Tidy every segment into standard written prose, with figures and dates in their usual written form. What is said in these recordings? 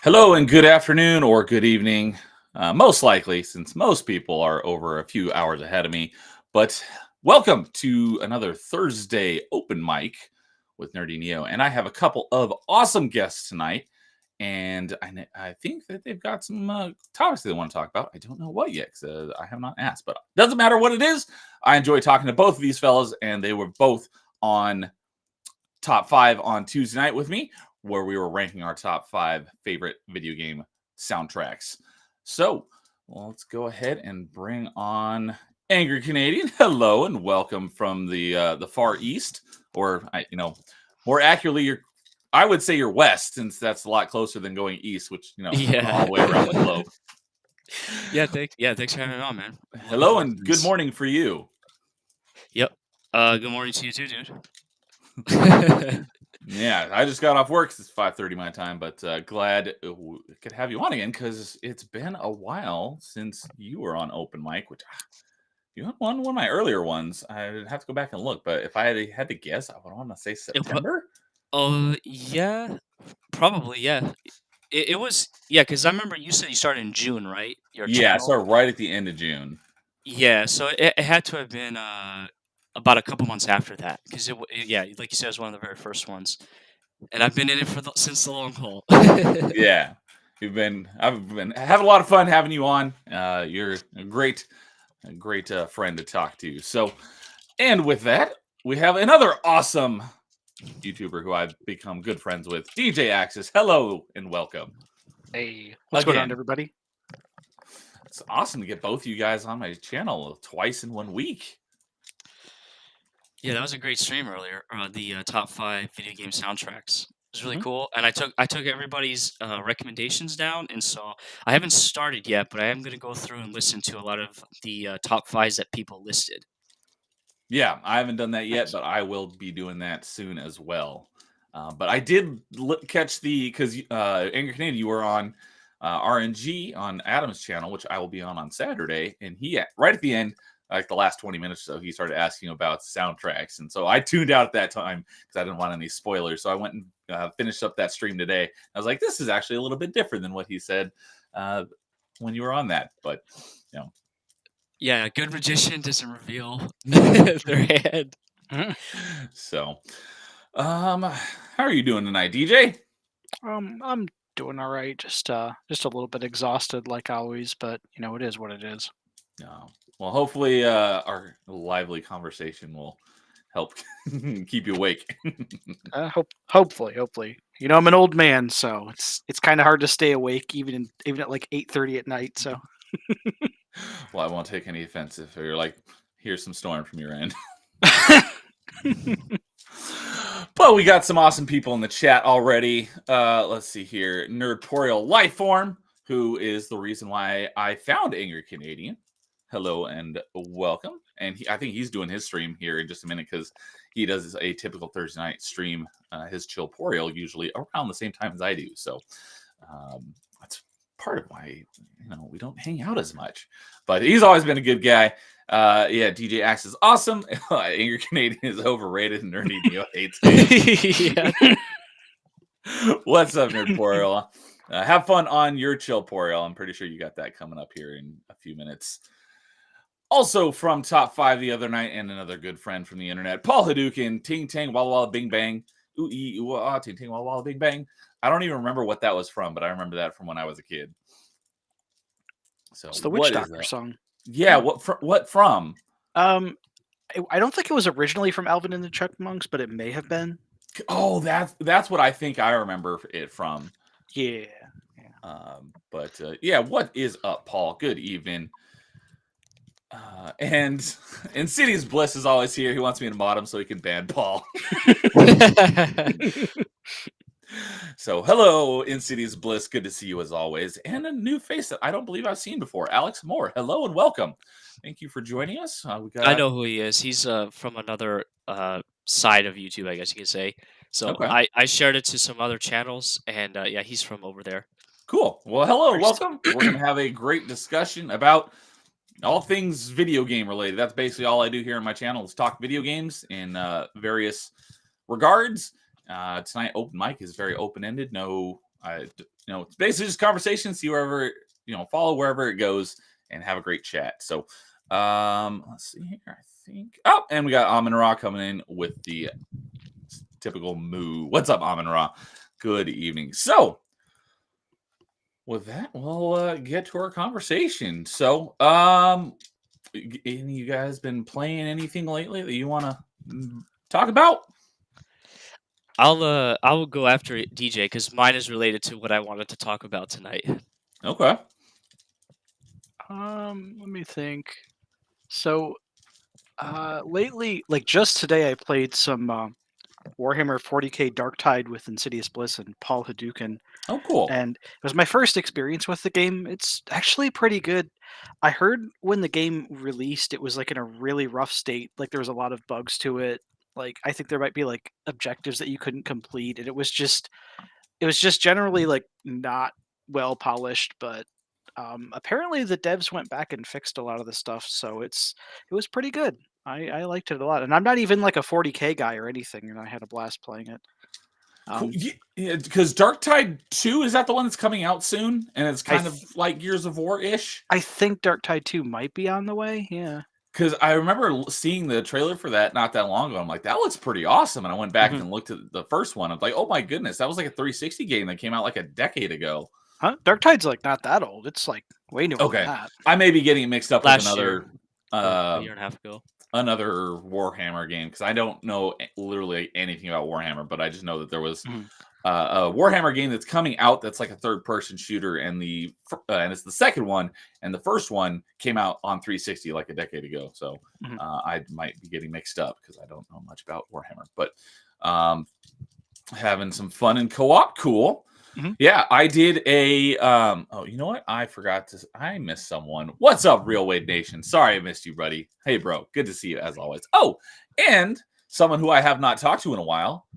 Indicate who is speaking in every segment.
Speaker 1: Hello and good afternoon or good evening. Most likely, since most people are over a few hours ahead of me. But welcome to another Thursday open mic with Nerdy Neo. And I have a couple of awesome guests tonight. And I think that they've got some topics they want to talk about. I don't know what yet because I have not asked, but doesn't matter what it is. I enjoy talking to both of these fellas, and they were both on top five on Tuesday night with me, where we were ranking our top five favorite video game soundtracks. So let's go ahead and bring on Angry Canadian. Hello and welcome from the far east, or more accurately, I would say you're west, since that's a lot closer than going east, which all
Speaker 2: Yeah.
Speaker 1: the way around the globe.
Speaker 2: Thanks for having me on, man. Looking
Speaker 1: Hello
Speaker 2: forward to
Speaker 1: and good
Speaker 2: this.
Speaker 1: morning for you.
Speaker 2: Yep. Good morning to you too, dude.
Speaker 1: Yeah, I just got off work. It's 5:30 my time, but glad could have you on again because it's been a while since you were on open mic. Which you had one of my earlier ones. I'd have to go back and look, but if I had to guess, I would want to say
Speaker 2: It wa
Speaker 1: September.
Speaker 2: yeah, probably, yeah. It was because I remember you said you started in June, right? Your
Speaker 1: Yeah,
Speaker 2: channel?
Speaker 1: so right at the end of June.
Speaker 2: Yeah, so it had to have been, about a couple months after that, 'cause yeah, like you said, it was one of the very first ones, and I've been in it since the long haul.
Speaker 1: Yeah, I've been having a lot of fun having you on. You're a great friend to talk to. So, and with that, we have another awesome YouTuber who I've become good friends with, DJ Axis. Hello and welcome
Speaker 3: Hey, what's going on,
Speaker 1: again.
Speaker 3: everybody?
Speaker 1: It's awesome to get both of you guys on my channel twice in 1 week.
Speaker 2: Yeah, that was a great stream earlier. The top five video game soundtracks. It was really
Speaker 1: Mhm.
Speaker 2: cool, and I took everybody's recommendations down, and so I haven't started yet, but I am gonna go through and listen to a lot of the top fives that people listed.
Speaker 1: Yeah, I haven't done that yet,
Speaker 3: Nice.
Speaker 1: but I will be doing that soon as well. But I did catch because Angry Canadian, you were on RNG on Adam's channel, which I will be on Saturday, and he right at the end, like the last 20 minutes or so, he started asking about soundtracks, and so I tuned out at that time because I didn't want any spoilers. So I went and finished up that stream today. I was like, this is actually a little bit different than what he said uh, when you were on that, but you know.
Speaker 2: Yeah, a good magician doesn't reveal their hand.
Speaker 3: Mhm.
Speaker 1: So, how are you doing tonight, DJ?
Speaker 3: I'm doing all right. Just a little bit exhausted, like always, but it is what it is.
Speaker 1: No. Well, hopefully, our lively conversation will help keep you awake.
Speaker 3: Hopefully. I'm an old man, so it's kind of hard to stay awake even at like 8:30 at night. So
Speaker 1: Well, I won't take any offense if you're like, here's some storm from your end. But we got some awesome people in the chat already. Let's see here. Nerdtorial Lifeform, who is the reason why I found Angry Canadian. Hello and welcome. And I think he's doing his stream here in just a minute because he does a typical Thursday night stream, his Chillporial, usually around the same time as I do. So that's part of why we don't hang out as much. But he's always been a good guy. Yeah, DJ Axe is awesome. Angry Canadian is overrated and Nerdy Neo hates me.
Speaker 2: Yeah.
Speaker 1: What's up, Nerdporial? Have fun on your Chillporial. I'm pretty sure you got that coming up here in a few minutes. Also from top five the other night, and another good friend from the internet, Paul Hadouken, Ting Tang Walla Walla Bing Bang, Ooh Ee Ooh Ah, Ting Tang Walla Walla Bing Bang. I don't even remember what that was from, but I remember that from when I was a kid. So
Speaker 3: it's the Witch
Speaker 1: what is
Speaker 3: Doctor
Speaker 1: that?
Speaker 3: song.
Speaker 1: Yeah, what from?
Speaker 3: Um, I don't think it was originally from Alvin and the Chipmunks, but it may have been.
Speaker 1: Oh, that's what I think I remember it from.
Speaker 3: Yeah.
Speaker 1: But yeah, what is up, Paul? Good evening. And City's Bliss is always here. He wants me to mod him so he can ban Paul. So hello, City's Bliss. Good to see you as always. And a new face that I don't believe I've seen before, Alex Moore. Hello and welcome. Thank you for joining us. We
Speaker 2: I
Speaker 1: got
Speaker 2: know who he is. He's from another side of YouTube, I guess you could say. So
Speaker 1: okay.
Speaker 2: I shared it to some other channels, and yeah, he's from over there.
Speaker 1: Cool. Well, hello,
Speaker 3: Nice.
Speaker 1: welcome. We're gonna have a great discussion about all things video game related. That's basically all I do here on my channel is talk video games in various regards. Tonight, open mic is very open ended. No it's basically just conversation. See wherever follow wherever it goes, and have a great chat. So, let's see here. I think. Oh, and we got Amin Ra coming in with the typical moo. What's up, Amin Ra? Good evening. So, with that, we'll get to our conversation. So, any of you guys been playing anything lately that you want to talk about?
Speaker 2: I'll go after it, DJ, because mine is related to what I wanted to talk about tonight.
Speaker 1: Okay.
Speaker 3: Let me think. So, lately, like just today, I played some Warhammer 40k Darktide with Insidious Bliss and Paul Hadouken,
Speaker 1: Oh, cool.
Speaker 3: and it was my first experience with the game. It's actually pretty good. I heard when the game released, it was like in a really rough state. Like there was a lot of bugs to it. Like I think there might be like objectives that you couldn't complete, and it was just generally like not well polished. But apparently the devs went back and fixed a lot of the stuff, so it was pretty good. I liked it a lot, and I'm not even like a 40k guy or anything, and I had a blast playing it.
Speaker 1: Cool. Yeah, because Darktide 2, is that the one that's coming out soon? And it's kind of like Gears of War-ish?
Speaker 3: I think Darktide 2 might be on the way, yeah.
Speaker 1: Because I remember seeing the trailer for that not that long ago. I'm like, that looks pretty awesome. And I went back and looked at the first one. I'm like, oh my goodness, that was like a 360 game that came out like a decade ago.
Speaker 3: Huh? Darktide's like not that old. It's like way newer than that.
Speaker 1: I may be getting it mixed up with
Speaker 2: Year,
Speaker 1: another
Speaker 2: a year and a half ago.
Speaker 1: Another Warhammer game, because I don't know literally anything about Warhammer, but I just know that there was a Warhammer game that's coming out that's like a third-person shooter, and it's the second one, and the first one came out on 360 like a decade ago. So I might be getting mixed up because I don't know much about Warhammer, but having some fun in co-op, cool. Yeah, I did a oh, you know what? I missed someone. What's up, Real Wade Nation? Sorry I missed you, buddy. Hey, bro. Good to see you as always. Oh, and someone who I have not talked to in a while.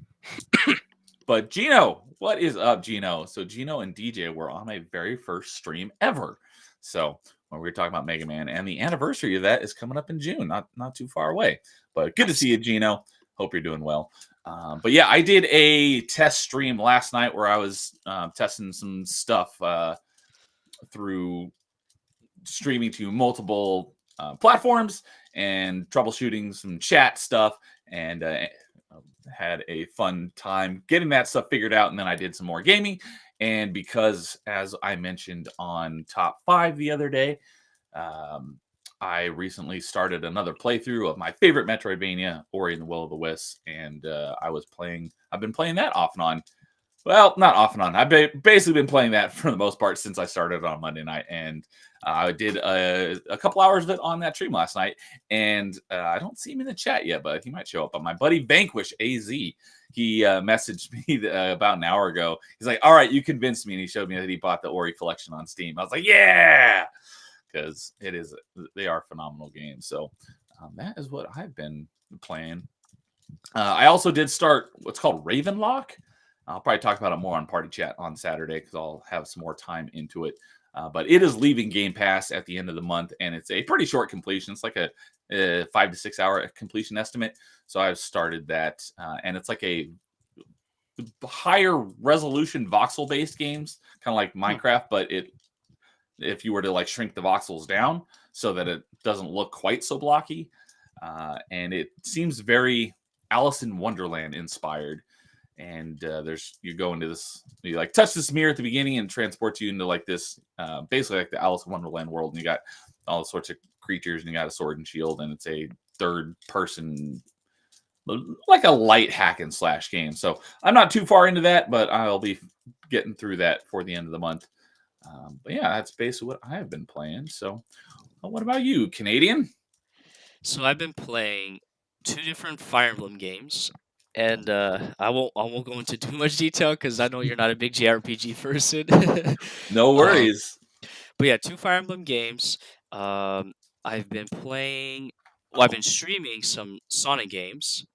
Speaker 1: But Gino, what is up, Gino? So Gino and DJ were on my very first stream ever. So when we were talking about Mega Man, and the anniversary of that is coming up in June, not too far away. But good to see you, Gino. Hope you're doing well. But yeah, I did a test stream last night where I was testing some stuff through streaming to multiple platforms and troubleshooting some chat stuff, and had a fun time getting that stuff figured out. And then I did some more gaming. And because, as I mentioned on Top 5 the other day, I recently started another playthrough of my favorite Metroidvania, Ori and the Will of the Wisps, and I've been playing that off and on. Well, not off and on. I've basically been playing that for the most part since I started on Monday night, and I did a couple hours of it on that stream last night, and I don't see him in the chat yet, but he might show up. But my buddy Vanquish AZ, he messaged me about an hour ago. He's like, all right, you convinced me, and he showed me that he bought the Ori collection on Steam. I was like, yeah! Because they are phenomenal games. So that is what I've been playing. I also did start what's called Ravenlock. I'll probably talk about it more on Party Chat on Saturday because I'll have some more time into it. But it is leaving Game Pass at the end of the month, and it's a pretty short completion. It's like a 5 to 6 hour completion estimate. So I've started that, and it's like a higher resolution voxel-based games, kind of like Minecraft, but if you were to like shrink the voxels down so that it doesn't look quite so blocky. And it seems very Alice in Wonderland inspired. And you go into this, you like touch this mirror at the beginning and transports you into like this, basically like the Alice in Wonderland world. And you got all sorts of creatures and you got a sword and shield, and it's a third person, like a light hack and slash game. So I'm not too far into that, but I'll be getting through that for the end of the month. But yeah, that's basically what I've been playing. So what about you, Canadian?
Speaker 2: So I've been playing 2 different Fire Emblem games, and I won't go into too much detail because I know you're not a big JRPG person.
Speaker 1: No worries.
Speaker 2: But yeah, 2 Fire Emblem games. I've been playing. Well, I've been streaming some Sonic games,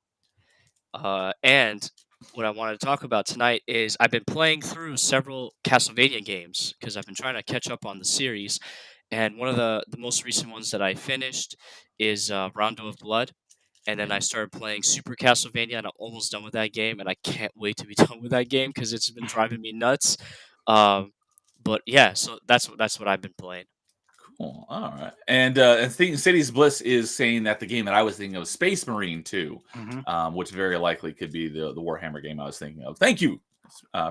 Speaker 2: and what I wanted to talk about tonight is I've been playing through several Castlevania games because I've been trying to catch up on the series. And one of the most recent ones that I finished is Rondo of Blood. and then I started playing Super Castlevania, and I'm almost done with that game, and I can't wait to be done with that game because it's been driving me nuts. Um, but yeah, so that's what I've been playing.
Speaker 1: Cool. All right. And Cities Bliss is saying that the game that I was thinking of, Space Marine 2,
Speaker 3: Mhm.
Speaker 1: which very likely could be the Warhammer game I was thinking of. Thank you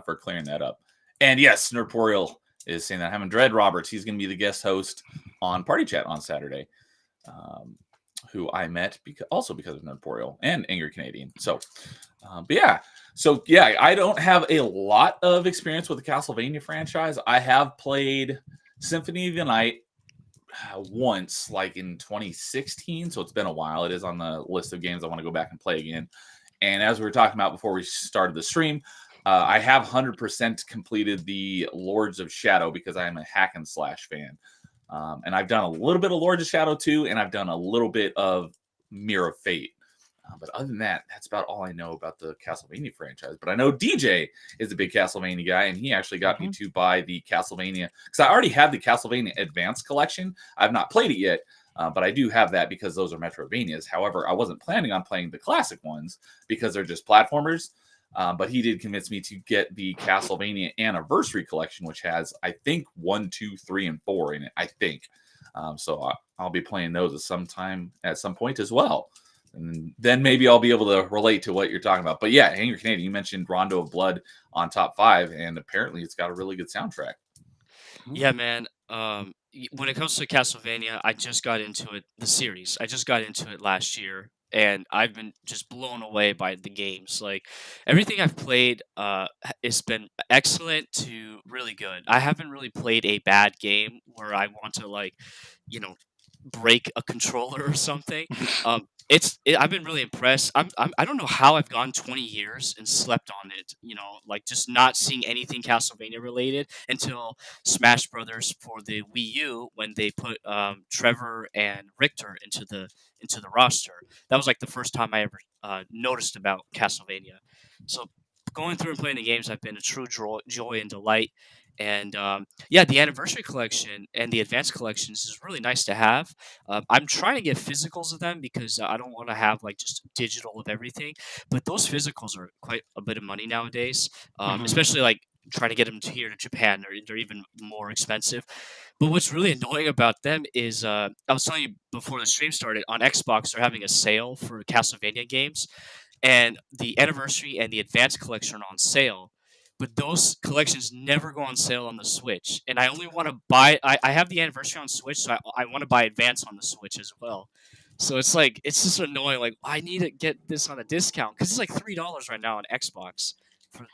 Speaker 1: for clearing that up. And yes, Nerporial is saying that Hammond Dread Roberts, he's going to be the guest host on Party Chat on Saturday, who I met also because of Nerporial and Angry Canadian. So, but yeah. So yeah, I don't have a lot of experience with the Castlevania franchise. I have played Symphony of the Night once, like in 2016, so it's been a while. It is on the list of games I want to go back and play again. And as we were talking about before we started the stream, I have 100% completed the Lords of Shadow because I am a hack and slash fan. And I've done a little bit of Lords of Shadow 2, and I've done a little bit of Mirror of Fate. But other than that, that's about all I know about the Castlevania franchise. But I know DJ is a big Castlevania guy, and he actually got me to buy the Castlevania, because I already have the Castlevania Advance Collection. I've not played it yet, but I do have that because those are Metroidvanias. However, I wasn't planning on playing the classic ones because they're just platformers. But he did convince me to get the Castlevania Anniversary Collection, which has, I think, 1, 2, 3, and 4 in it, I think. So I'll be playing those at some point as well. And then maybe I'll be able to relate to what you're talking about. But yeah, Angry Canadian, you mentioned Rondo of Blood on top 5, and apparently it's got a really good soundtrack.
Speaker 2: Yeah, man. When it comes to Castlevania, I just got into it, the series. I just got into it last year, and I've been just blown away by the games. Like everything I've played, it's been excellent to really good. I haven't really played a bad game where I want to you know, break a controller or something. I've been really impressed. I don't know how I've gone 20 years and slept on it. You know, like just not seeing anything Castlevania related until Smash Brothers for the Wii U when they put Trevor and Richter into the roster. That was like the first time I ever noticed about Castlevania. So going through and playing the games have been a true joy and delight. And yeah, the anniversary collection and the advanced collections is really nice to have. I'm trying to get physicals of them because I don't want to have like just digital of everything. But those physicals are quite a bit of money nowadays, especially like trying to get them here to Japan. They're even more expensive. But what's really annoying about them is I was telling you before the stream started, on Xbox they're having a sale for Castlevania games, and the anniversary and the advanced collection are on sale, but those collections never go on sale on the Switch. And I only want to buy. I have the anniversary on Switch, so I want to buy advance on the Switch as well. So it's like it's just annoying. Like I need to get this on a discount because it's like $3 right now on Xbox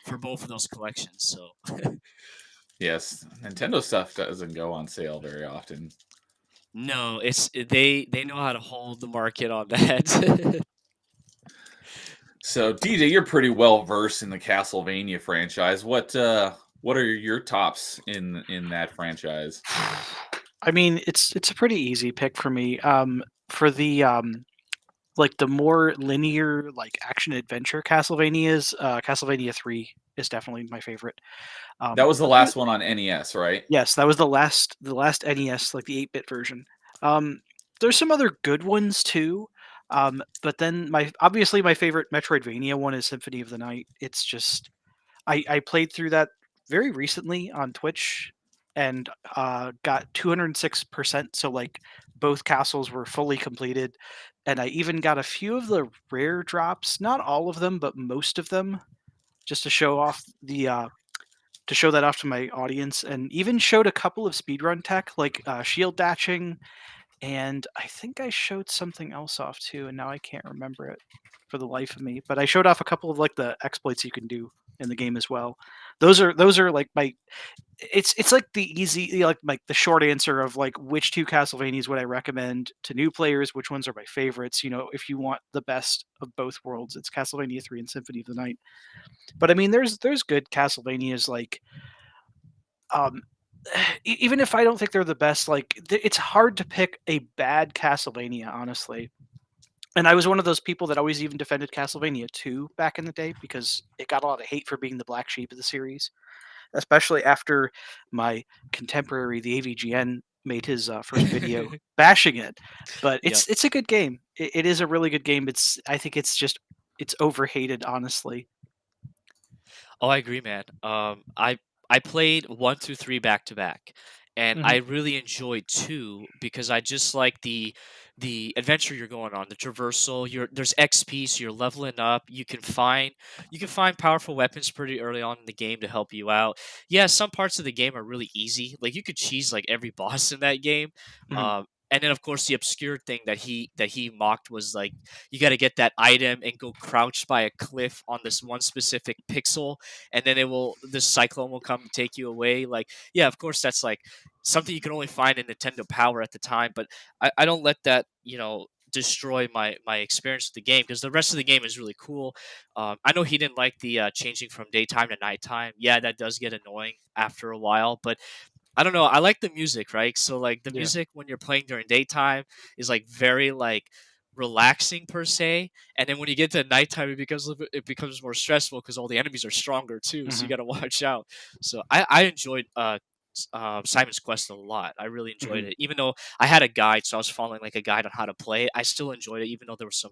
Speaker 2: for both of those collections. So
Speaker 1: Yes, Nintendo stuff doesn't go on sale very often.
Speaker 2: no, they know how to hold the market on that.
Speaker 1: So DJ, you're pretty well versed in the Castlevania franchise. What are your tops in that franchise?
Speaker 3: I mean, it's a pretty easy pick for me. For the like the more linear, like action adventure Castlevanias, Castlevania 3 is definitely my favorite.
Speaker 1: That was the
Speaker 3: But
Speaker 1: last one on NES, right?
Speaker 3: yes, that was the last NES, like the 8-bit version. Um, there's some other good ones too. But then obviously my favorite Metroidvania one is Symphony of the Night. It's just I played through that very recently on Twitch and got 206%. So like both castles were fully completed, and I even got a few of the rare drops, not all of them, but most of them, just to show off to show that off to my audience, and even showed a couple of speedrun tech like shield dashing, and I think I showed something else off too, and now I can't remember it for the life of me. But I showed off a couple of like the exploits you can do in the game as well. Those are like my it's like the easy like the short answer of like which two Castlevanias would I recommend to new players, which ones are my favorites. You know, if you want the best of both worlds, it's Castlevania 3 and Symphony of the Night. But I mean, there's good Castlevanias like um even if I don't think they're the best, like it's hard to pick a bad Castlevania, honestly. And I was one of those people that always even defended Castlevania 2 back in the day because it got a lot of hate for being the black sheep of the series, especially after my contemporary, the AVGN, made his first video bashing it, but
Speaker 2: Yep.
Speaker 3: it's a good game. It is a really good game. I think it's overhated, honestly.
Speaker 2: Oh, I agree, man. I played 1 through 3 back to back, and
Speaker 3: Hmm.
Speaker 2: I really enjoyed 2 because I just like the adventure you're going on, the traversal. There's XP, so you're leveling up. You can find powerful weapons pretty early on in the game to help you out. Yeah, some parts of the game are really easy. Like you could cheese like every boss in that game.
Speaker 3: Hmm.
Speaker 2: And then of course the obscure thing that he mocked was like you got to get that item and go crouch by a cliff on this one specific pixel, and then this cyclone will come and take you away. Like, yeah, of course that's like something you can only find in Nintendo Power at the time, but I don't let that destroy my experience with the game because the rest of the game is really cool. I know he didn't like the changing from daytime to nighttime. Yeah, that does get annoying after a while, but I don't know. I like the music, right? So like the
Speaker 3: Yeah.
Speaker 2: music when you're playing during daytime is like very like relaxing per se, and then when you get to nighttime, it becomes more stressful because all the enemies are stronger too. So you
Speaker 3: Hmm.
Speaker 2: got to watch out. So I enjoyed Simon's Quest a lot. I really enjoyed
Speaker 3: Hmm.
Speaker 2: it, even though I had a guide, so I was following like a guide on how to play it. I still enjoyed it, even though there were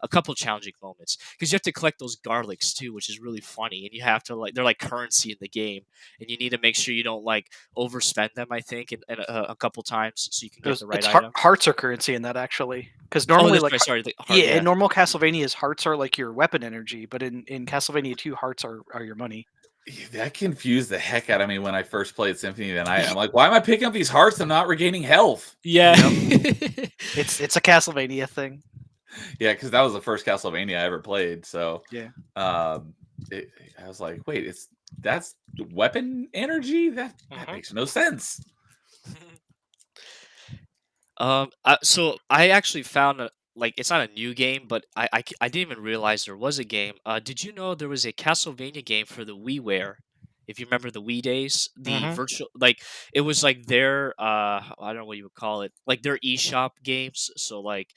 Speaker 2: a couple challenging moments because you have to collect those garlics too, which is really funny, and you have to like they're like currency in the game, and you need to make sure you don't like overspend them. I think a couple times so you can get the right
Speaker 3: It's
Speaker 2: item.
Speaker 3: hearts are currency in that, actually, because
Speaker 2: Oh,
Speaker 3: normally
Speaker 2: that's
Speaker 3: like
Speaker 2: right. Sorry, the heart.
Speaker 3: yeah, in
Speaker 2: Yeah.
Speaker 3: normal Castlevanias, hearts are like your weapon energy, but in Castlevania 2, hearts are your money.
Speaker 1: That confused the heck out of me when I first played Symphony of the Night. I'm like, why am I picking up these hearts? I'm not regaining health.
Speaker 2: Yeah.
Speaker 3: Yep. It's a Castlevania thing.
Speaker 1: Yeah, because that was the first Castlevania I ever played. So
Speaker 3: Yeah.
Speaker 1: um, I was like, wait, that's weapon energy? That
Speaker 2: Mhm.
Speaker 1: makes no sense.
Speaker 2: So I actually found like it's not a new game, but I didn't even realize there was a game. Did you know there was a Castlevania game for the WiiWare? If you remember the Wii days, the
Speaker 3: Hmm.
Speaker 2: virtual like it was like their I don't know what you would call it, like their eShop games. So like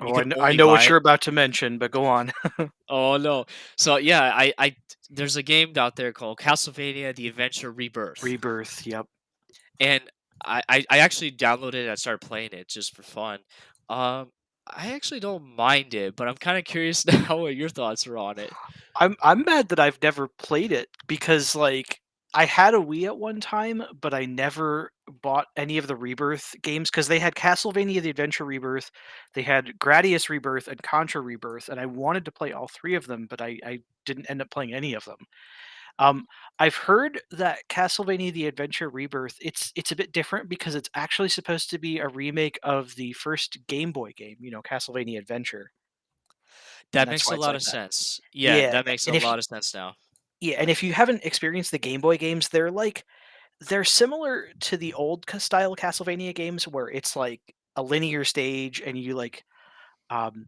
Speaker 2: you
Speaker 3: Oh,
Speaker 2: could
Speaker 3: I
Speaker 2: only
Speaker 3: know what
Speaker 2: buy.
Speaker 3: you're about to mention, but go on.
Speaker 2: Oh no! So yeah, I there's a game out there called Castlevania: The Adventure Rebirth,
Speaker 3: Rebirth. Yep.
Speaker 2: and I actually downloaded it and I started playing it just for fun. Um, I actually don't mind it, but I'm kind of curious now what your thoughts are on it.
Speaker 3: I'm mad that I've never played it because like I had a Wii at one time, but I never bought any of the Rebirth games because they had Castlevania: The Adventure Rebirth, they had Gradius Rebirth and Contra Rebirth, and I wanted to play all three of them, but I didn't end up playing any of them. Um, I've heard that Castlevania: The Adventure Rebirth it's a bit different because it's actually supposed to be a remake of the first Game Boy game, Castlevania Adventure, and
Speaker 2: That
Speaker 3: that's
Speaker 2: makes
Speaker 3: why
Speaker 2: a
Speaker 3: it's
Speaker 2: lot
Speaker 3: like
Speaker 2: of
Speaker 3: that.
Speaker 2: sense. Yeah,
Speaker 3: Yeah,
Speaker 2: that makes a
Speaker 3: and if
Speaker 2: lot of sense now.
Speaker 3: yeah, and if you haven't experienced the Game Boy games, they're similar to the old style Castlevania games where it's like a linear stage and you like um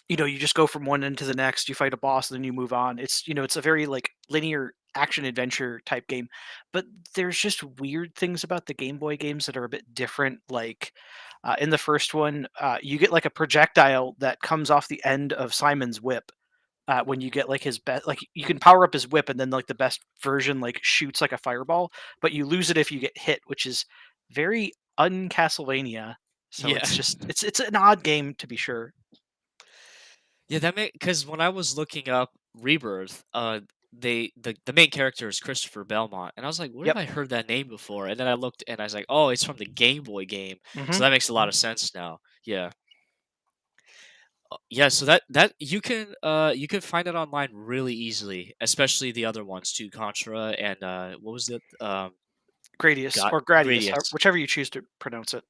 Speaker 3: you just go from one end to the next, you fight a boss, then you move on. It's a very like linear action adventure type game. But there's just weird things about the Game Boy games that are a bit different. Like in the first one, you get like a projectile that comes off the end of Simon's whip. When you get like his best, like you can power up his whip, and then like the best version like shoots like a fireball, but you lose it if you get hit, which is very un-Castlevania. So
Speaker 2: Yeah.
Speaker 3: it's an odd game to be sure.
Speaker 2: Yeah, that make because when I was looking up Rebirth, the main character is Christopher Belmont, and I was like, where have
Speaker 3: Yep.
Speaker 2: I heard that name before? And then I looked and I was like, oh, it's from the Game Boy game, so
Speaker 3: Hmm.
Speaker 2: that makes a lot of sense now. Yeah, yeah. So that you can find it online really easily, especially the other ones too, Contra and what was it?
Speaker 3: Gradius
Speaker 2: Got
Speaker 3: or Gradius,
Speaker 2: Gradius.
Speaker 3: whichever you choose to pronounce it.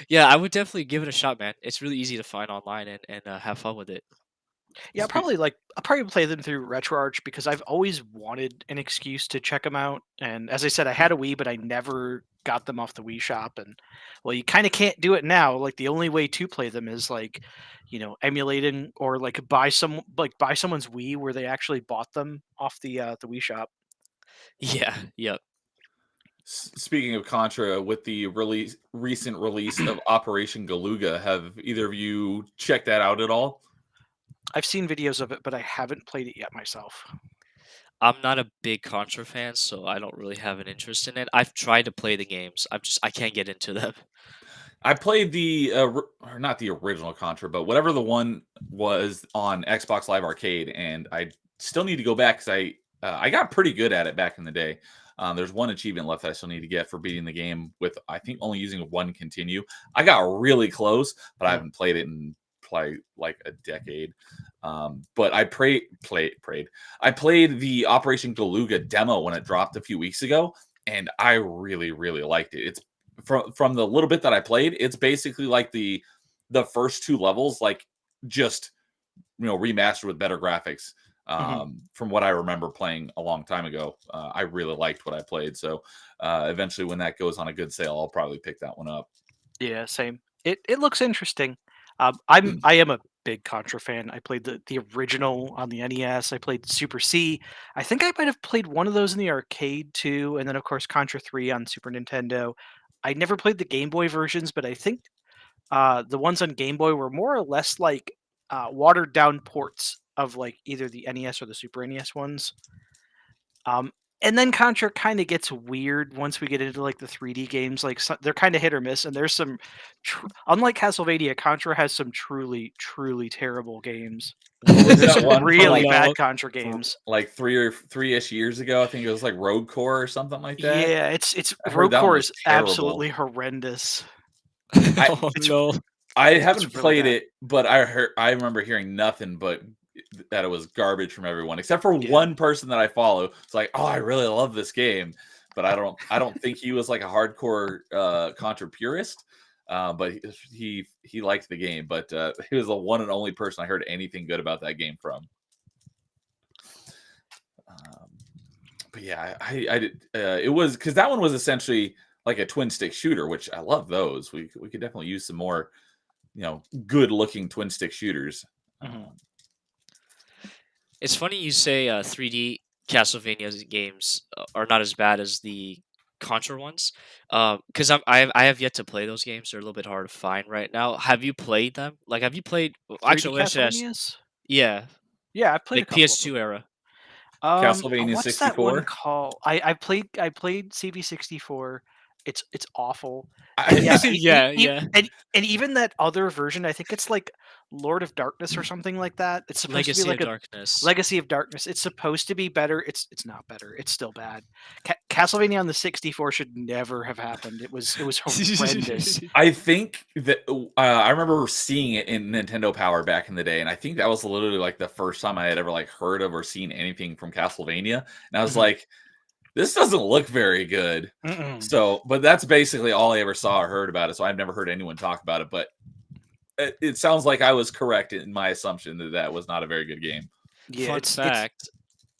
Speaker 2: Yeah, I would definitely give it a shot, man. It's really easy to find online and have fun with it.
Speaker 3: Yeah, I'll probably play them through RetroArch because I've always wanted an excuse to check them out. And as I said, I had a Wii, but I never got them off the Wii shop. And well, you kind of can't do it now. Like the only way to play them is like, emulating or like buy someone's Wii where they actually bought them off the Wii shop.
Speaker 2: Yeah, yep.
Speaker 1: Speaking of Contra, with the recent release of Operation Galuga, have either of you checked that out at all?
Speaker 3: I've seen videos of it, but I haven't played it yet myself.
Speaker 2: I'm not a big Contra fan, so I don't really have an interest in it. I've tried to play the games. I can't get into them.
Speaker 1: I played or not the original Contra, but whatever the one was on Xbox Live Arcade, and I still need to go back because I got pretty good at it back in the day. There's one achievement left that I still need to get for beating the game with, I think, only using one continue. I got really close, but I haven't played it in like a decade. But I prayed. I played the Operation Galuga demo when it dropped a few weeks ago, and I really, really liked it. It's from the little bit that I played, it's basically like the first two levels, like just remastered with better graphics. From what I remember playing a long time ago, I really liked what I played. So eventually, when that goes on a good sale, I'll probably pick that one up.
Speaker 3: Yeah, same. It looks interesting. I am a big Contra fan. I played the original on the NES. I played Super C. I think I might have played one of those in the arcade too, and then of course Contra 3 on Super Nintendo. I never played the Game Boy versions, but I think the ones on Game Boy were more or less like watered down ports of like either the NES or the Super NES ones. Um, and then Contra kind of gets weird once we get into like the 3D games. Like they're kind of hit or miss, and there's some, unlike Castlevania, Contra has some truly, truly terrible games.
Speaker 1: Was
Speaker 3: There's
Speaker 1: that
Speaker 3: some
Speaker 1: one from,
Speaker 3: really
Speaker 1: like,
Speaker 3: bad Contra games.
Speaker 1: like 3-ish years ago? I think it was like Road Core or something like that.
Speaker 3: Yeah, it's
Speaker 1: I heard
Speaker 3: Road
Speaker 1: that one
Speaker 3: Core
Speaker 1: was
Speaker 3: is
Speaker 1: terrible.
Speaker 3: absolutely horrendous.
Speaker 2: Oh
Speaker 3: It's-
Speaker 2: no.
Speaker 1: I haven't
Speaker 3: really
Speaker 1: played
Speaker 3: bad.
Speaker 1: it, but I remember hearing nothing but that it was garbage from everyone, except for
Speaker 3: Yeah.
Speaker 1: one person that I follow. It's like, oh, I really love this game, but I don't think he was like a hardcore Contra purist. But he liked the game, but he was the one and only person I heard anything good about that game from. But yeah, I did. It was because that one was essentially like a twin stick shooter, which I love those. We could definitely use some more, good looking twin stick shooters.
Speaker 3: Mhm.
Speaker 2: It's funny you say 3D Castlevania games are not as bad as the Contra ones, because I have yet to play those games. They're a little bit hard to find right now. Have you played them? Like, have you played?
Speaker 3: 3D
Speaker 2: Actually, I should ask.
Speaker 3: Castlevanias?
Speaker 2: Yeah,
Speaker 3: Yeah, I played a
Speaker 2: like
Speaker 3: couple of them.
Speaker 2: PS2 era.
Speaker 1: Castlevania
Speaker 3: What's that one
Speaker 1: 64.
Speaker 3: called? I played CV64. It's awful. And yeah,
Speaker 2: Yeah.
Speaker 3: and even that other version, I think it's like Lord of Darkness or something like that. It's supposed to be
Speaker 2: Legacy
Speaker 3: like
Speaker 2: of
Speaker 3: a
Speaker 2: Darkness.
Speaker 3: Legacy of Darkness. It's supposed to be better. It's not better. It's still bad. Castlevania on the 64 should never have happened. It was horrendous.
Speaker 1: I think that I remember seeing it in Nintendo Power back in the day, and I think that was literally like the first time I had ever like heard of or seen anything from Castlevania, and I was
Speaker 3: Mhm.
Speaker 1: like, "This doesn't look very good."
Speaker 3: Mm-mm.
Speaker 1: So, but that's basically all I ever saw or heard about it. So I've never heard anyone talk about it. But it sounds like I was correct in my assumption that that was not a very good game.
Speaker 3: Yeah,
Speaker 2: Fun
Speaker 3: it's
Speaker 2: fact: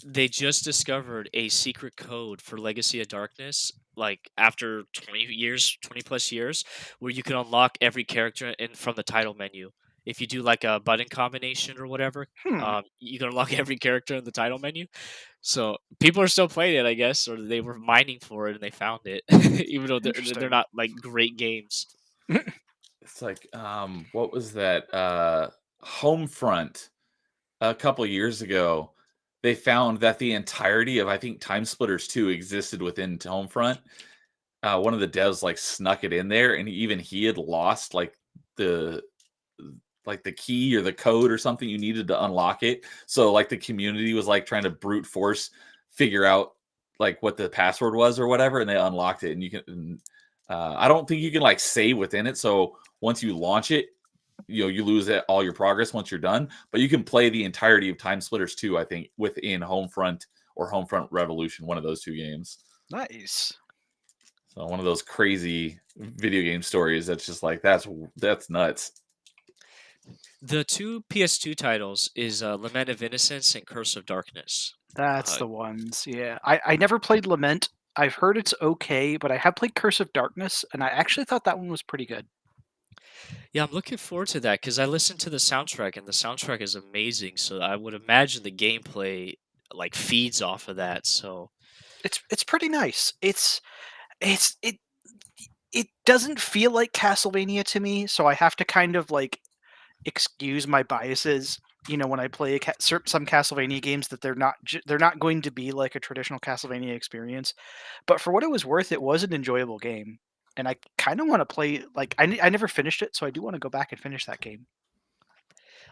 Speaker 2: they just discovered a secret code for Legacy of Darkness, like after 20 plus years, where you can unlock every character in from the title menu. If you do like a button combination or whatever,
Speaker 3: hmm.
Speaker 2: you can unlock every character in the title menu. So people are still playing it, I guess, or they were mining for it and they found it, even though they're
Speaker 3: Interesting.
Speaker 2: not like great games.
Speaker 1: It's like, what was that? Homefront a couple years ago. They found that the entirety of, I think, Time Splitters 2 existed within Homefront. One of the devs like snuck it in there, and even he had lost the the key or the code or something you needed to unlock it. So like the community was like trying to brute force figure out like what the password was or whatever, and they unlocked it. And you can, I don't think you can like save within it. So once you launch it, you lose all your progress once you're done. But you can play the entirety of Time Splitters 2, I think, within Homefront or Homefront Revolution, one of those two games.
Speaker 3: Nice.
Speaker 1: So one of those crazy video game stories that's just like that's nuts.
Speaker 2: The two PS2 titles is Lament of Innocence and Curse of Darkness.
Speaker 3: That's
Speaker 2: Uh,
Speaker 3: the ones. Yeah. I never played Lament. I've heard it's okay, but I have played Curse of Darkness, and I actually thought that one was pretty good.
Speaker 2: Yeah, I'm looking forward to that because I listened to the soundtrack and the soundtrack is amazing. So I would imagine the gameplay like feeds off of that. So
Speaker 3: It's pretty nice. It's it doesn't feel like Castlevania to me, so I have to kind of like excuse my biases. when I play some Castlevania games, that they're not going to be like a traditional Castlevania experience. But for what it was worth, it was an enjoyable game, and I kind of want to play. Like I never finished it, so I do want to go back and finish that game.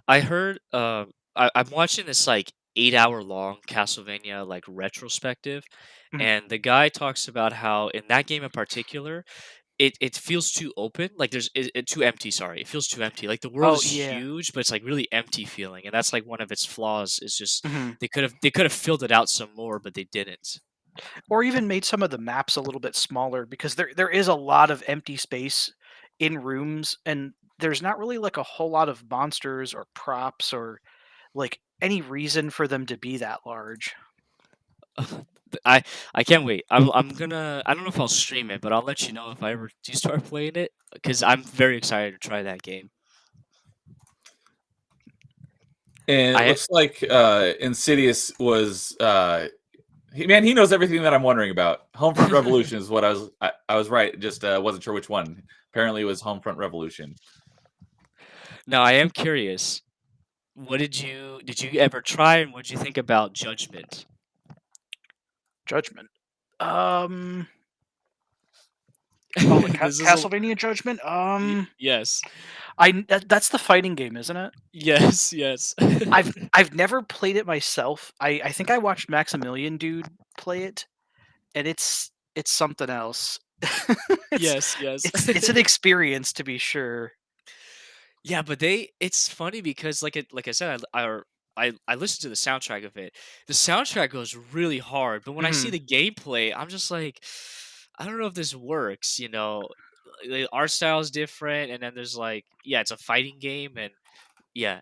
Speaker 2: I heard. I'm watching this like 8 hour long Castlevania like retrospective,
Speaker 3: Mhm.
Speaker 2: and the guy talks about how in that game in particular, it feels too open. Like too empty. Sorry, it feels too empty. Like the world
Speaker 3: Oh
Speaker 2: is
Speaker 3: yeah.
Speaker 2: huge, but it's like really empty feeling, and that's like one of its flaws. Is just
Speaker 3: Mhm.
Speaker 2: they could have filled it out some more, but they didn't.
Speaker 3: Or even made some of the maps a little bit smaller, because there is a lot of empty space in rooms, and there's not really like a whole lot of monsters or props or like any reason for them to be that large.
Speaker 2: I I can't wait. I'm gonna. I don't know if I'll stream it, but I'll let you know if I ever do start playing it because I'm very excited to try that game.
Speaker 1: And it
Speaker 2: I
Speaker 1: looks like Insidious was he knows everything that I'm wondering about. Homefront Revolution is what I was right, just wasn't sure which one. Apparently it was Homefront Revolution.
Speaker 2: Now I am curious. What did you ever try, and what did you think about Judgment?
Speaker 3: Judgment. Oh, the
Speaker 2: This is
Speaker 3: Castlevania Judgment.
Speaker 2: yes,
Speaker 3: That's the fighting game, isn't it?
Speaker 2: yes, yes.
Speaker 3: I've never played it myself. I think I watched Maximilian Dude play it, and it's something else. it's
Speaker 2: Yes, yes.
Speaker 3: it's an experience, to be sure.
Speaker 2: Yeah, but it's funny because like I said, I listened to the soundtrack of it. The soundtrack goes really hard, but when I see
Speaker 3: Mhm.
Speaker 2: the gameplay, I'm just like, I don't know if this works. The art style is different, and then there's like, yeah, it's a fighting game, and yeah,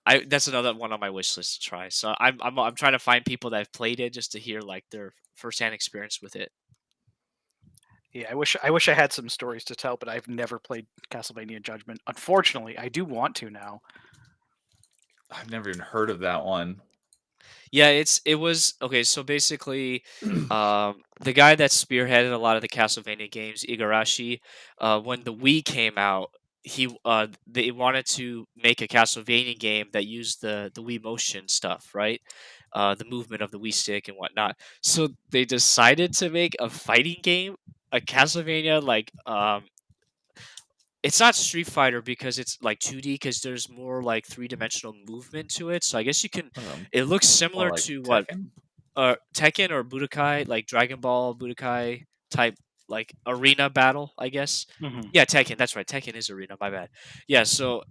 Speaker 2: I that's another one on my wish list to try. So I'm trying to find people that have played it just to hear like their firsthand experience with it.
Speaker 3: Yeah, I wish I had some stories to tell, but I've never played Castlevania Judgment. Unfortunately, I do want to now.
Speaker 1: I've never even heard of that one.
Speaker 2: Yeah, it was okay. So basically, the guy that spearheaded a lot of the Castlevania games, Igarashi, when the Wii came out, they wanted to make a Castlevania game that used the Wii motion stuff, right? The movement of the Wii stick and whatnot. So they decided to make a fighting game, a Castlevania it's not Street Fighter because it's like 2D because there's more like three-dimensional movement to it. So I guess you can. It looks
Speaker 1: More
Speaker 2: similar
Speaker 1: like
Speaker 2: to what
Speaker 1: Tekken.
Speaker 2: Tekken or Budokai, like Dragon Ball Budokai type, like arena battle, I guess.
Speaker 3: Mhm.
Speaker 2: Yeah, Tekken. That's right. Tekken is arena. My bad. Yeah. So,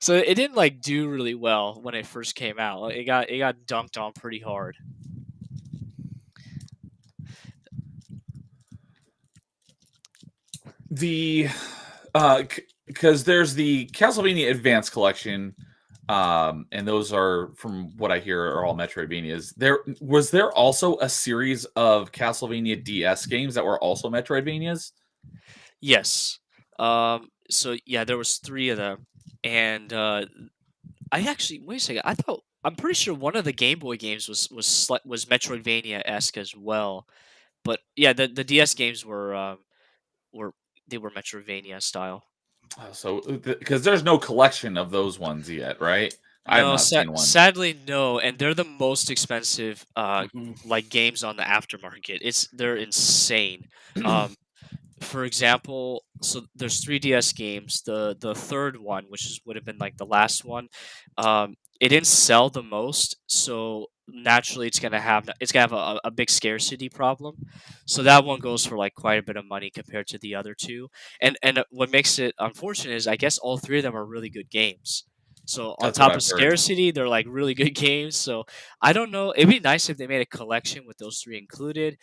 Speaker 2: so it didn't like do really well when it first came out. Like, it got dunked on pretty hard.
Speaker 1: The because there's the Castlevania Advance Collection, and those are, from what I hear, are all Metroidvanias. There also a series of Castlevania DS games that were also Metroidvanias.
Speaker 2: Yes. So yeah, there was three of them, and I actually wait a second. I'm pretty sure one of the Game Boy games was Metroidvania esque as well. But yeah, the DS games were they were Metroidvania style.
Speaker 1: So because there's no collection of those ones yet, right? I have
Speaker 2: No,
Speaker 1: not seen one.
Speaker 2: sadly no, and they're the most expensive
Speaker 3: Mhm.
Speaker 2: like games on the aftermarket. They're insane. Um, for example, so there's 3DS games. The third one, which would have been like the last one, it didn't sell the most, so naturally it's gonna have a big scarcity problem. So that one goes for like quite a bit of money compared to the other two. And what makes it unfortunate is I guess all three of them are really good games. So on
Speaker 1: That's what
Speaker 2: top
Speaker 1: I've
Speaker 2: of
Speaker 1: heard.
Speaker 2: scarcity, they're like really good games. So I don't know. It'd be nice if they made a collection with those three included.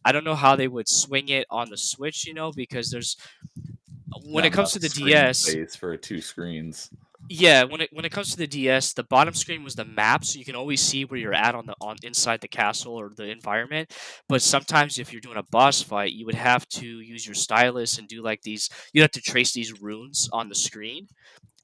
Speaker 2: I don't know how they would swing it on the Switch, because there's when
Speaker 1: Not
Speaker 2: it comes
Speaker 1: enough
Speaker 2: to the
Speaker 1: screen
Speaker 2: DS,
Speaker 1: space for two screens.
Speaker 2: yeah, when it comes to the DS, the bottom screen was the map, so you can always see where you're at on inside the castle or the environment. But sometimes if you're doing a boss fight, you would have to use your stylus and do like these. You'd have to trace these runes on the screen.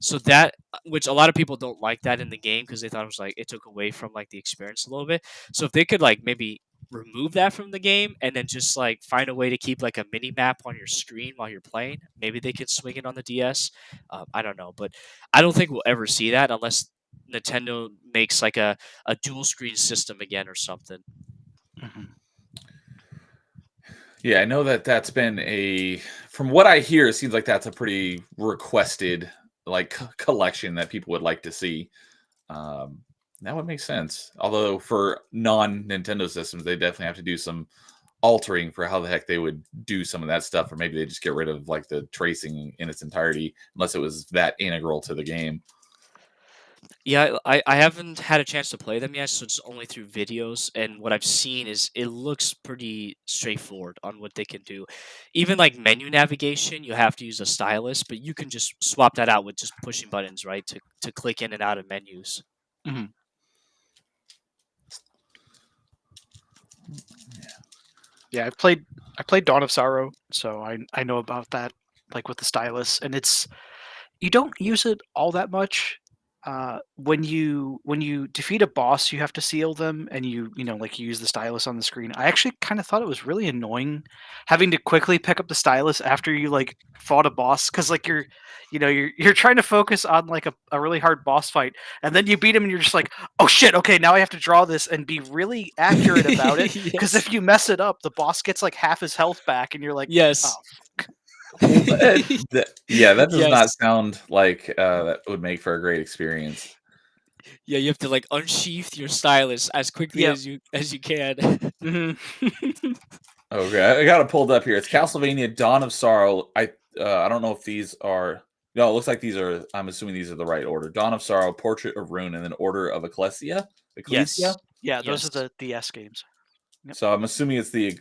Speaker 2: So that, which a lot of people don't like that in the game because they thought it took away from like the experience a little bit. So if they could like maybe remove that from the game and then just like find a way to keep like a mini map on your screen while you're playing. Maybe they could swing it on the DS. I don't know, but I don't think we'll ever see that unless Nintendo makes like a dual screen system again or something.
Speaker 3: Mhm.
Speaker 1: Yeah, I know that that's been from what I hear, it seems like that's a pretty requested like collection that people would like to see. Um, that would make sense. Although for non-Nintendo systems, they definitely have to do some altering for how the heck they would do some of that stuff, or maybe they just get rid of like the tracing in its entirety, unless it was that integral to the game.
Speaker 2: Yeah, I haven't had a chance to play them yet, so it's only through videos. And what I've seen is it looks pretty straightforward on what they can do. Even like menu navigation, you have to use a stylus, but you can just swap that out with just pushing buttons, right, to click in and out of menus.
Speaker 3: Mhm. Yeah, I played Dawn of Sorrow, so I know about that, like with the stylus, and it's you don't use it all that much. When you defeat a boss, you have to seal them, and you know like you use the stylus on the screen. I actually kind of thought it was really annoying having to quickly pick up the stylus after you like fought a boss because like you're trying to focus on like a really hard boss fight, and then you beat him, and you're just like, oh shit, okay, now I have to draw this and be really accurate about it because
Speaker 2: Yes.
Speaker 3: if you mess it up, the boss gets like half his health back, and you're like, oh,
Speaker 2: Yes.
Speaker 1: Well, yeah, that does not
Speaker 2: Yes.
Speaker 1: sound like that would make for a great experience.
Speaker 2: Yeah, you have to like unsheath your stylus as quickly
Speaker 3: yeah.
Speaker 2: as you can.
Speaker 3: Mhm.
Speaker 1: Okay, I got it pulled up here. It's Castlevania: Dawn of Sorrow. I don't know if these are. No, it looks like these are. I'm assuming these are the right order. Dawn of Sorrow, Portrait of Ruin, and then Order of Ecclesia.
Speaker 2: Yes.
Speaker 1: Ecclesia.
Speaker 3: Yeah, those are
Speaker 2: Yes.
Speaker 3: the DS games. Yep.
Speaker 1: So I'm assuming it's the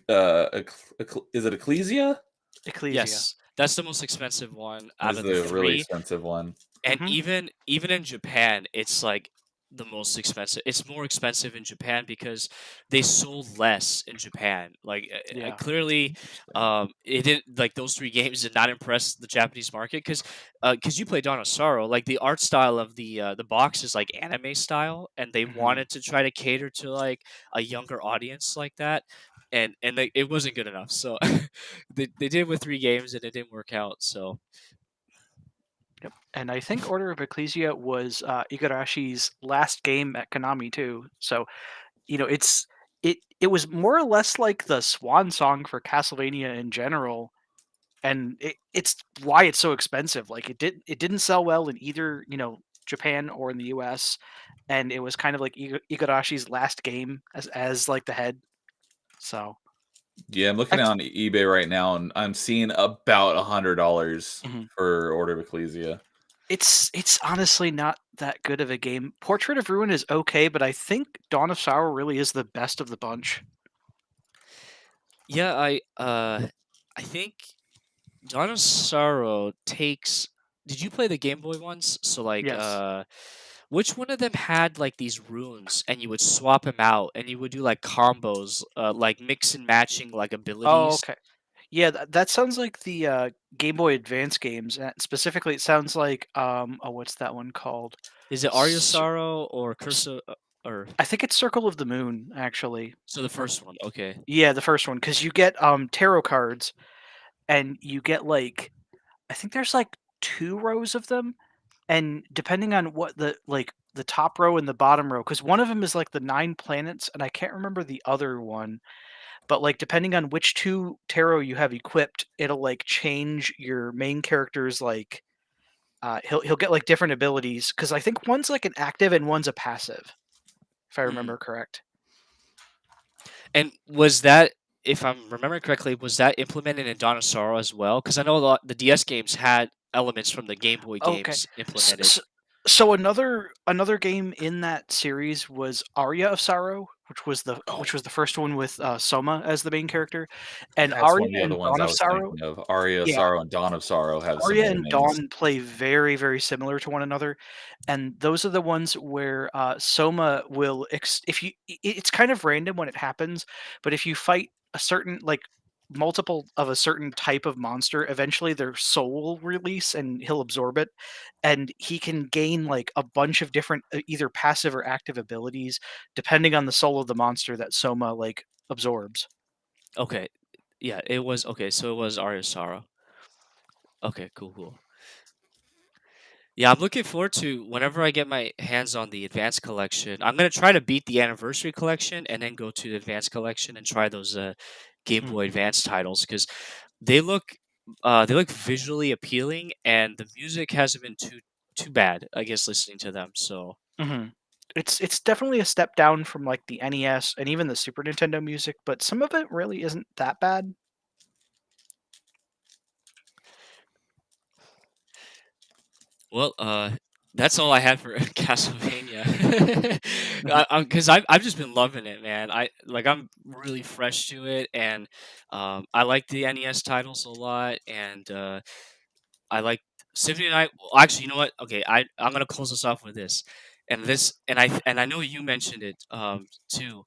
Speaker 1: is it Ecclesia?
Speaker 3: Ecclesia.
Speaker 2: Yes. That's the most expensive one
Speaker 1: This
Speaker 2: out
Speaker 1: is
Speaker 2: of the
Speaker 1: the really
Speaker 2: three.
Speaker 1: expensive one.
Speaker 2: And
Speaker 3: Mhm.
Speaker 2: even in Japan, it's like the most expensive. It's more expensive in Japan because they sold less in Japan. Like
Speaker 3: Yeah.
Speaker 2: clearly,
Speaker 1: Interesting.
Speaker 2: it didn't like those three games did not impress the Japanese market because you play Dawn of Sorrow. Like the art style of the box is like anime style, and they
Speaker 3: Mhm.
Speaker 2: wanted to try to cater to like a younger audience like that. And like, it wasn't good enough, so they did with three games and it didn't work out. So
Speaker 3: Yep. And I think Order of Ecclesia was Igarashi's last game at Konami too. So, it was more or less like the swan song for Castlevania in general, and it's why it's so expensive. Like it didn't sell well in either, Japan or in the US, and it was kind of like Igarashi's last game as like the head. So,
Speaker 1: Yeah, I'm looking
Speaker 3: I
Speaker 1: on eBay right now, and I'm seeing about $100
Speaker 3: Mhm.
Speaker 1: for Order of Ecclesia.
Speaker 3: It's honestly not that good of a game. Portrait of Ruin is okay, but I think Dawn of Sorrow really is the best of the bunch.
Speaker 2: yeah, I think Dawn of Sorrow takes. Did you play the Game Boy ones? So like,
Speaker 3: Yes.
Speaker 2: which one of them had like these runes, and you would swap them out, and you would do like combos, like mix and matching like
Speaker 3: Oh,
Speaker 2: abilities.
Speaker 3: okay. Yeah, that sounds like the Game Boy Advance games. Specifically, it sounds like what's that one called?
Speaker 2: Is it Aria
Speaker 3: Cir-
Speaker 2: Sorrow or
Speaker 3: c-
Speaker 2: Curse of, or
Speaker 3: I think it's Circle of the Moon, actually.
Speaker 2: so the
Speaker 3: Or
Speaker 2: first one? Okay.
Speaker 3: yeah, the first one, because you get tarot cards, and you get like I think there's like 2 rows of them, and depending on what the top row and the bottom row, because one of them is like the 9 planets, and I can't remember the other one, but like depending on which 2 tarot you have equipped, it'll like change your main character's like he'll get like different abilities because I think one's like an active and one's a passive, if I
Speaker 2: Hmm.
Speaker 3: remember correct.
Speaker 2: And was that, if I'm remembering correctly, was that implemented in Dawn of Sorrow as well? Because I know a lot the DS games had elements from the Game Boy
Speaker 3: Okay.
Speaker 2: games
Speaker 3: S-
Speaker 2: implemented.
Speaker 3: s- So another game in that series was Aria of Sorrow,
Speaker 1: Oh,
Speaker 3: which was the first one with Soma as the main character, and
Speaker 1: that's
Speaker 3: Aria
Speaker 1: one of the other
Speaker 3: and
Speaker 1: ones
Speaker 3: Dawn
Speaker 1: I
Speaker 3: of
Speaker 1: was
Speaker 3: Sorrow.
Speaker 1: thinking of. Aria of
Speaker 3: Yeah,
Speaker 1: Sorrow and Dawn of Sorrow have
Speaker 3: Aria
Speaker 1: similar
Speaker 3: and
Speaker 1: names.
Speaker 3: Dawn play very, very similar to one another, and those are the ones where Soma will if you it's kind of random when it happens, but if you fight a certain like multiple of a certain type of monster, eventually their soul will release and he'll absorb it, and he can gain like a bunch of different either passive or active abilities depending on the soul of the monster that Soma like absorbs.
Speaker 2: Okay. Yeah, it was okay. So it was Aria Sara. Okay, cool. Yeah, I'm looking forward to whenever I get my hands on the advanced collection. I'm gonna try to beat the anniversary collection and then go to the advanced collection and try those Game
Speaker 3: Mm.
Speaker 2: Boy Advance titles because they look they look visually appealing and the music hasn't been too bad, I guess, listening to them. So
Speaker 3: Mhm. It's definitely a step down from, like, the NES and even the Super Nintendo music, but some of it really isn't that bad.
Speaker 2: well, that's all I had for Castlevania.
Speaker 3: Mhm.
Speaker 2: Because I've just been loving it, man. I'm really fresh to it, and I like the NES titles a lot, and I like Symphony of the Night. Well, actually, you know what? Okay, I'm gonna close this off with this, and I know you mentioned it too.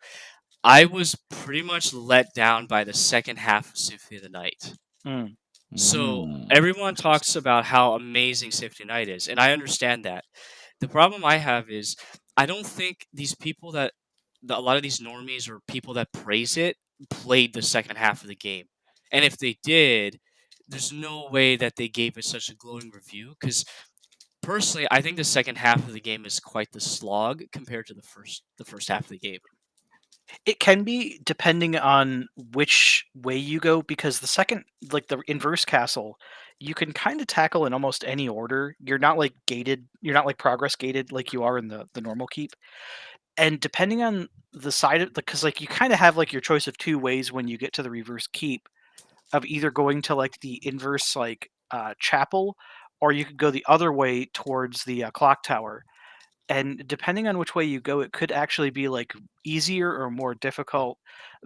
Speaker 2: I was pretty much let down by the second half of Symphony of the Night.
Speaker 3: Mm.
Speaker 2: So
Speaker 1: Mm,
Speaker 2: everyone talks
Speaker 1: interesting.
Speaker 2: about how amazing Symphony of the Night is, and I understand that. The problem I have is I don't think these people a lot of these normies or people that praise it played the second half of the game. And if they did, there's no way that they gave it such a glowing review because personally, I think the second half of the game is quite the slog compared to the first half of the game.
Speaker 3: It can be depending on which way you go because the second like, the inverse castle, you can kinda tackle in almost any order. You're not, like, progress gated like you are in the normal keep, and depending on the side of because like, you kinda have, like, your choice of 2 ways when you get to the reverse keep of either going to, like, the inverse, like, chapel, or you could go the other way towards the, clock tower. And depending on which way you go, it could actually be like easier or more difficult.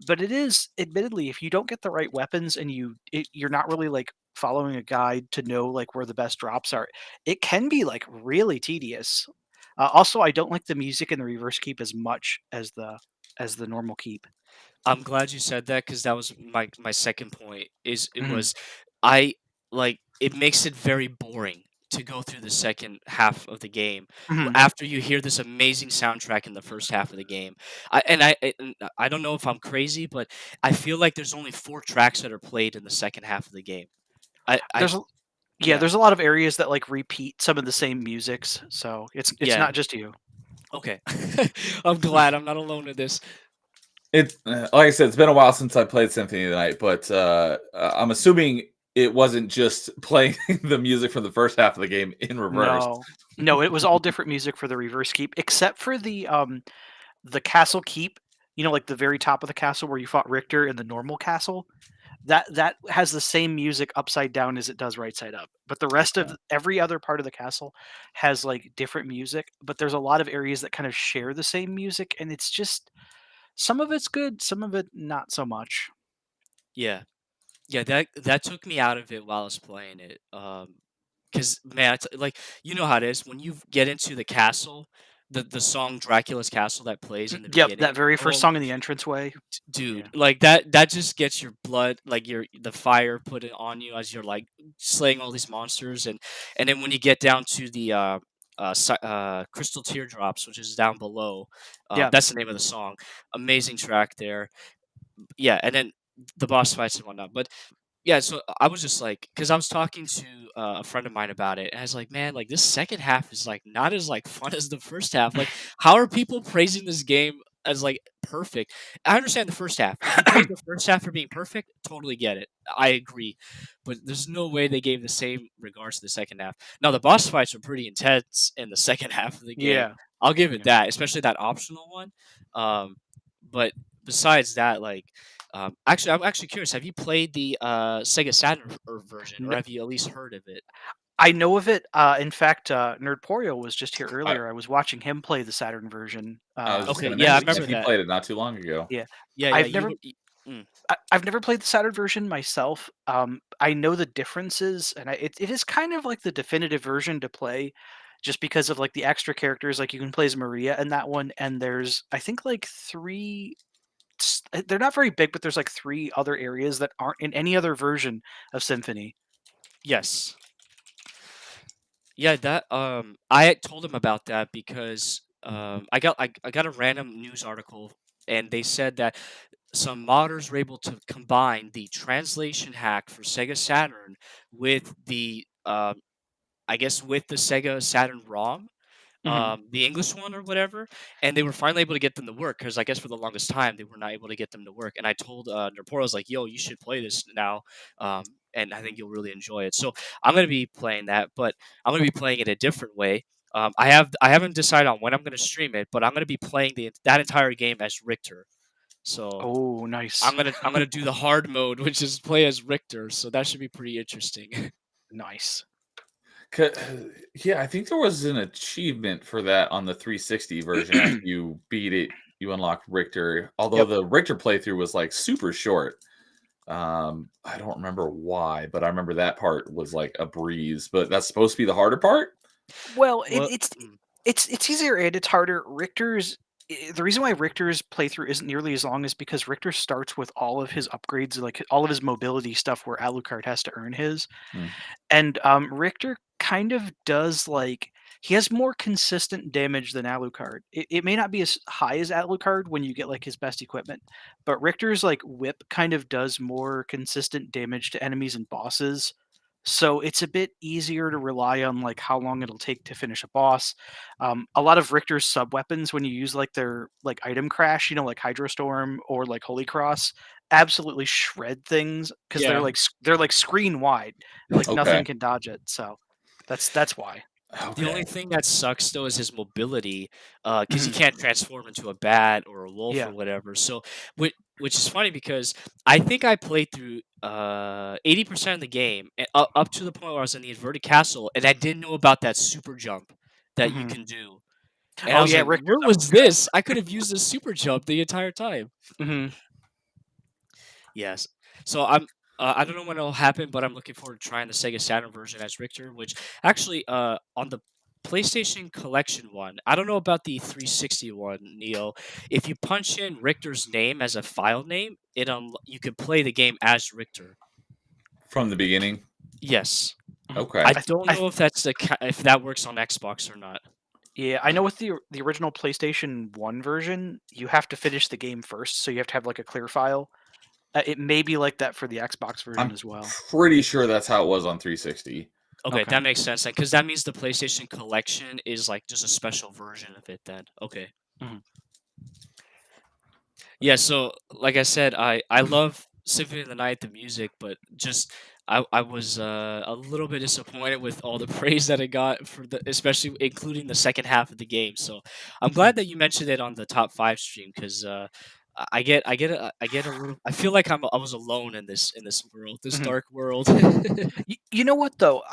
Speaker 3: But it is admittedly, if you don't get the right weapons and you're not really like following a guide to know like where the best drops are, it can be like really tedious. Also, I don't like the music in the reverse keep as much as the normal keep.
Speaker 2: I'm glad you said that because that was my second point. It
Speaker 3: Mhm,
Speaker 2: was I like it makes it very boring to go through the second half of the game
Speaker 3: mhm.
Speaker 2: after you hear this amazing soundtrack in the first half of the game. I don't know if I'm crazy, but I feel like there's only 4 tracks that are played in the second half of the game. I
Speaker 3: There's a Yeah,
Speaker 2: yeah
Speaker 3: there's a lot of areas that like repeat some of the same musics, so it's
Speaker 2: yeah
Speaker 3: not just you.
Speaker 2: okay. I'm glad I'm not alone in this.
Speaker 1: It's like I said, it's been a while since I played Symphony of the Night, but I'm assuming it wasn't just playing the music from the first half of the game in reverse.
Speaker 3: No. No, it was all different music for the reverse keep, except for the castle keep, like the very top of the castle where you fought Richter in the normal castle. That has the same music upside down as it does right side up. But the rest of
Speaker 1: Okay.
Speaker 3: every other part of the castle has like different music, but there's a lot of areas that kind of share the same music and it's just some of it's good, some of it not so much.
Speaker 2: Yeah. Yeah, that took me out of it while I was playing it. Cause man, like you know how it is when you get into the castle, the song Dracula's Castle that plays in the
Speaker 3: Yep, that
Speaker 2: beginning.
Speaker 3: very first
Speaker 2: Oh,
Speaker 3: song in the entranceway.
Speaker 2: dude,
Speaker 3: Yeah.
Speaker 2: like that just gets your blood, like the fire put it on you as you're like slaying all these monsters, and then when you get down to the Crystal Teardrops, which is down below,
Speaker 3: Yeah.
Speaker 2: that's the name of the song. Amazing track there. Yeah, and then the boss fights and whatnot, but yeah, so I was just like, because I was talking to a friend of mine about it, and I was like, man, like this second half is like not as like fun as the first half. Like, how are people praising this game as like perfect? I understand the first half. If you praise the first half for being perfect, totally get it. I agree, but there's no way they gave the same regards to the second half. Now the boss fights are pretty intense in the second half of the game.
Speaker 3: Yeah.
Speaker 2: I'll give it
Speaker 3: Yeah.
Speaker 2: that, especially that optional one. Um, but besides that, like actually, I'm actually curious. Have you played the Sega Saturn version, or
Speaker 3: N
Speaker 2: have you at least heard of it?
Speaker 3: I know of it. In fact, Nerdporio was just here
Speaker 1: I,
Speaker 3: earlier. I was watching him play the Saturn version.
Speaker 1: I was just
Speaker 2: Okay,
Speaker 1: going to
Speaker 2: yeah, I
Speaker 1: mention, yeah,
Speaker 2: remember
Speaker 1: he
Speaker 2: that.
Speaker 1: played it not too long ago.
Speaker 3: Yeah,
Speaker 2: Yeah,
Speaker 3: I've
Speaker 2: you
Speaker 3: never
Speaker 2: were. Mm.
Speaker 3: I've never played the Saturn version myself. I know the differences, and it is kind of like the definitive version to play, just because of like the extra characters. Like you can play as Maria in that one, and there's I think like three. They're not very big, but there's like three other areas that aren't in any other version of Symphony.
Speaker 2: Yes. Yeah, that I told him about that because I got a random news article and they said that some modders were able to combine the translation hack for Sega Saturn with the I guess with the Sega Saturn ROM,
Speaker 3: Mhm.
Speaker 2: the English one or whatever, and they were finally able to get them to work because I guess for the longest time they were not able to get them to work. And I told Nerporo, I was like, "Yo, you should play this now, and I think you'll really enjoy it." So I'm gonna be playing that, but I'm gonna be playing it a different way. I haven't decided on when I'm gonna stream it, but I'm gonna be playing that entire game as Richter. So
Speaker 3: Oh, nice.
Speaker 2: I'm gonna do the hard mode, which is play as Richter. So that should be pretty interesting.
Speaker 3: Nice.
Speaker 1: Yeah, I think there was an achievement for that on the 360 version. After you beat it, you unlock Richter. Although
Speaker 3: Yep.
Speaker 1: the Richter playthrough was like super short. I don't remember why, but I remember that part was like a breeze. But that's supposed to be the harder part.
Speaker 3: Well,
Speaker 2: Well,
Speaker 3: it's easier and it's harder. The reason why Richter's playthrough isn't nearly as long is because Richter starts with all of his upgrades, like all of his mobility stuff, where Alucard has to earn his.
Speaker 1: Hmm.
Speaker 3: And Richter kind of does like he has more consistent damage than Alucard. It may not be as high as Alucard when you get like his best equipment, but Richter's like whip kind of does more consistent damage to enemies and bosses. So it's a bit easier to rely on like how long it'll take to finish a boss. A lot of Richter's sub weapons, when you use like their like item crash, like Hydrostorm or like Holy Cross, absolutely shred things because
Speaker 2: yeah.
Speaker 3: they're like screen wide, like
Speaker 1: Okay.
Speaker 3: nothing can dodge it. So that's why.
Speaker 2: The only
Speaker 1: Okay.
Speaker 2: thing that sucks though is his mobility, because he
Speaker 3: Mhm.
Speaker 2: can't transform into a bat or a wolf
Speaker 3: Yeah.
Speaker 2: or whatever. So, which is funny because I think I played through 80% of the game and up to the point where I was in the inverted castle, and I didn't know about that super jump that you
Speaker 3: Mhm.
Speaker 2: can do. And I
Speaker 3: Oh
Speaker 2: was
Speaker 3: yeah,
Speaker 2: like,
Speaker 3: Richter's
Speaker 2: "Where
Speaker 3: always
Speaker 2: was this? I could have used this super jump the entire time."
Speaker 3: good.
Speaker 2: Yes. So I don't know when it'll happen, but I'm looking forward to trying the Sega Saturn version as Richter, which actually on the PlayStation Collection one, I don't know about the 360 one, Neo. If you punch in Richter's name as a file name, you can play the game as Richter.
Speaker 1: From the beginning.
Speaker 2: Yes.
Speaker 3: Mhm.
Speaker 1: Okay.
Speaker 2: I
Speaker 3: I th-
Speaker 2: don't
Speaker 3: I
Speaker 2: know if if that works on Xbox or not.
Speaker 3: Yeah, I know with the original PlayStation 1 version, you have to finish the game first, so you have to have like a clear file. It may be like that for the Xbox version
Speaker 1: I'm
Speaker 3: as well.
Speaker 1: pretty sure that's how it was on 360.
Speaker 2: Okay,
Speaker 3: Okay.
Speaker 2: that makes sense then, because that means the PlayStation Collection is like just a special version of it then. Okay.
Speaker 3: Mhm.
Speaker 2: Yeah, so like I said, I love Symphony of the Night, the music, but just I was a little bit disappointed with all the praise that it got for especially including the second half of the game. So I'm glad that you mentioned it on the top five stream because I get a little I feel like I was alone in this world, this
Speaker 3: Mhm.
Speaker 2: dark world.
Speaker 3: You know what though?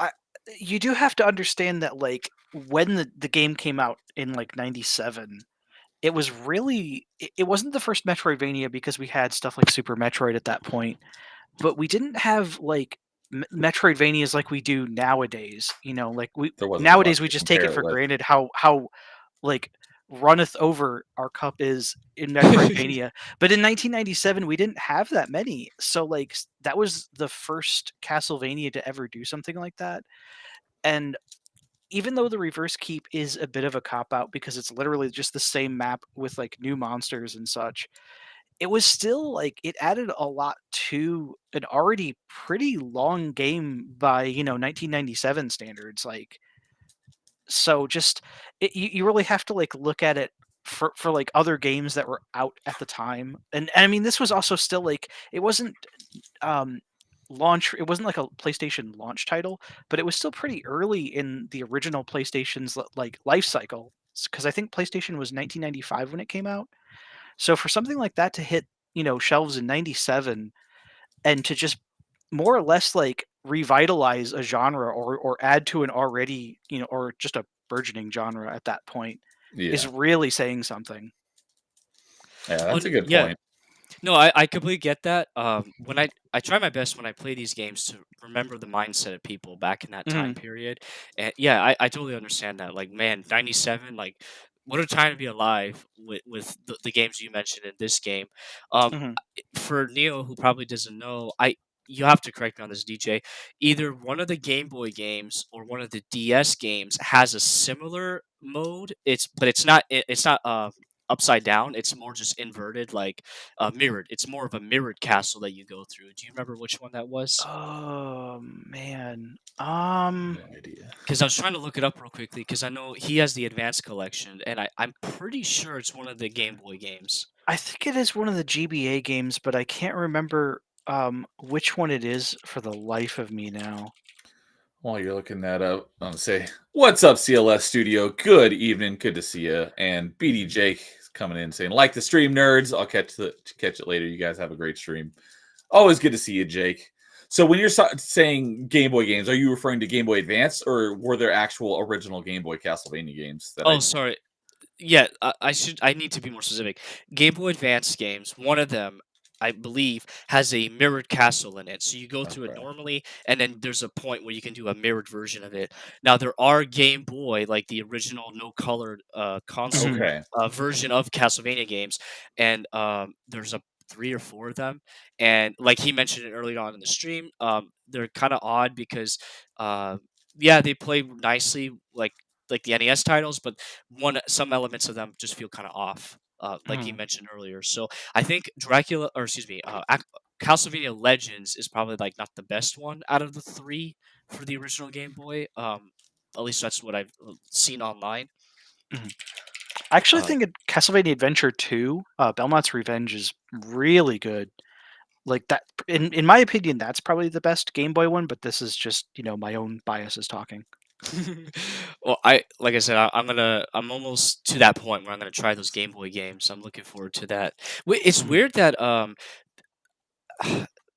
Speaker 3: You do have to understand that like when the game came out in like 97, it wasn't the first Metroidvania because we had stuff like Super Metroid at that point, but we didn't have like Metroidvanias like we do nowadays. Like we
Speaker 1: There wasn't much
Speaker 3: nowadays we
Speaker 1: to
Speaker 3: just take
Speaker 1: compare
Speaker 3: it
Speaker 1: it
Speaker 3: for
Speaker 1: with.
Speaker 3: granted how like runneth over our cup is in Metroidvania. But in 1997 we didn't have that many. So like that was the first Castlevania to ever do something like that. And even though the reverse keep is a bit of a cop out because it's literally just the same map with like new monsters and such, it was still like it added a lot to an already pretty long game by 1997 standards. Like, so just you really have to like look at it for like other games that were out at the time. And I mean, this was also still like it wasn't um it wasn't like a PlayStation launch title, but it was still pretty early in the original PlayStation's like life cycle, because I think PlayStation was 1995 when it came out. So for something like that to hit shelves in 97 and to just more or less like revitalize a genre or add to an already or just a burgeoning genre at that point is
Speaker 1: Yeah.
Speaker 3: really saying something.
Speaker 1: Yeah,
Speaker 2: Oh,
Speaker 1: that's a good
Speaker 2: yeah.
Speaker 1: point.
Speaker 2: No, I completely get that. When I try my best when I play these games to remember the mindset of people back in that time
Speaker 3: Mhm.
Speaker 2: period, and yeah, I totally understand that. Like, man, '97, like, what a time to be alive with the games you mentioned in this game. Um,
Speaker 3: Mhm.
Speaker 2: for Neo, who probably doesn't know, you have to correct me on this, DJ. Either one of the Game Boy games or one of the DS games has a similar mode. It's not upside down. It's more just inverted, like mirrored. It's more of a mirrored castle that you go through. Do you remember which one that was?
Speaker 3: Oh man.
Speaker 1: No idea.
Speaker 2: Because I was trying to look it up real quickly because I know he has the advanced collection, and I'm pretty sure it's one of the Game Boy games.
Speaker 3: I think it is one of the GBA games, but I can't remember which one it is for the life of me now.
Speaker 1: While you're looking that up, I'm gonna say, "What's up, CLS Studio? Good evening, good to see you." And BD Jake is coming in saying, "Like the stream, nerds. I'll catch it later. You guys have a great stream. Always good to see you, Jake." So when you're saying Game Boy games, are you referring to Game Boy Advance, or were there actual original Game Boy Castlevania games?
Speaker 2: Oh, sorry. Yeah, I need to be more specific. Game Boy Advance games, one of them, I believe, has a mirrored castle in it. So you go through it
Speaker 1: Okay.
Speaker 2: normally, and then there's a point where you can do a mirrored version of it. Now there are Game Boy, like the original no colored console
Speaker 1: Okay.
Speaker 2: version of Castlevania games, and there's a 3 or 4 of them. And like he mentioned it earlier on in the stream, they're kind of odd because, uh, yeah, they play nicely like the NES titles, but some elements of them just feel kind of off, like he
Speaker 3: Mhm.
Speaker 2: mentioned earlier. So I think Dracula, or excuse me, Castlevania Legends is probably like not the best one out of the 3 for the original Game Boy. At least that's what I've seen online.
Speaker 3: Mhm. I actually
Speaker 2: Uh,
Speaker 3: think Castlevania Adventure 2, Belmont's Revenge is really good. Like that, in my opinion, that's probably the best Game Boy one. But this is just my own biases talking.
Speaker 2: well, like I said, I'm almost to that point where I'm gonna try those Game Boy games. I'm looking forward to that. It's
Speaker 3: Mhm.
Speaker 2: weird that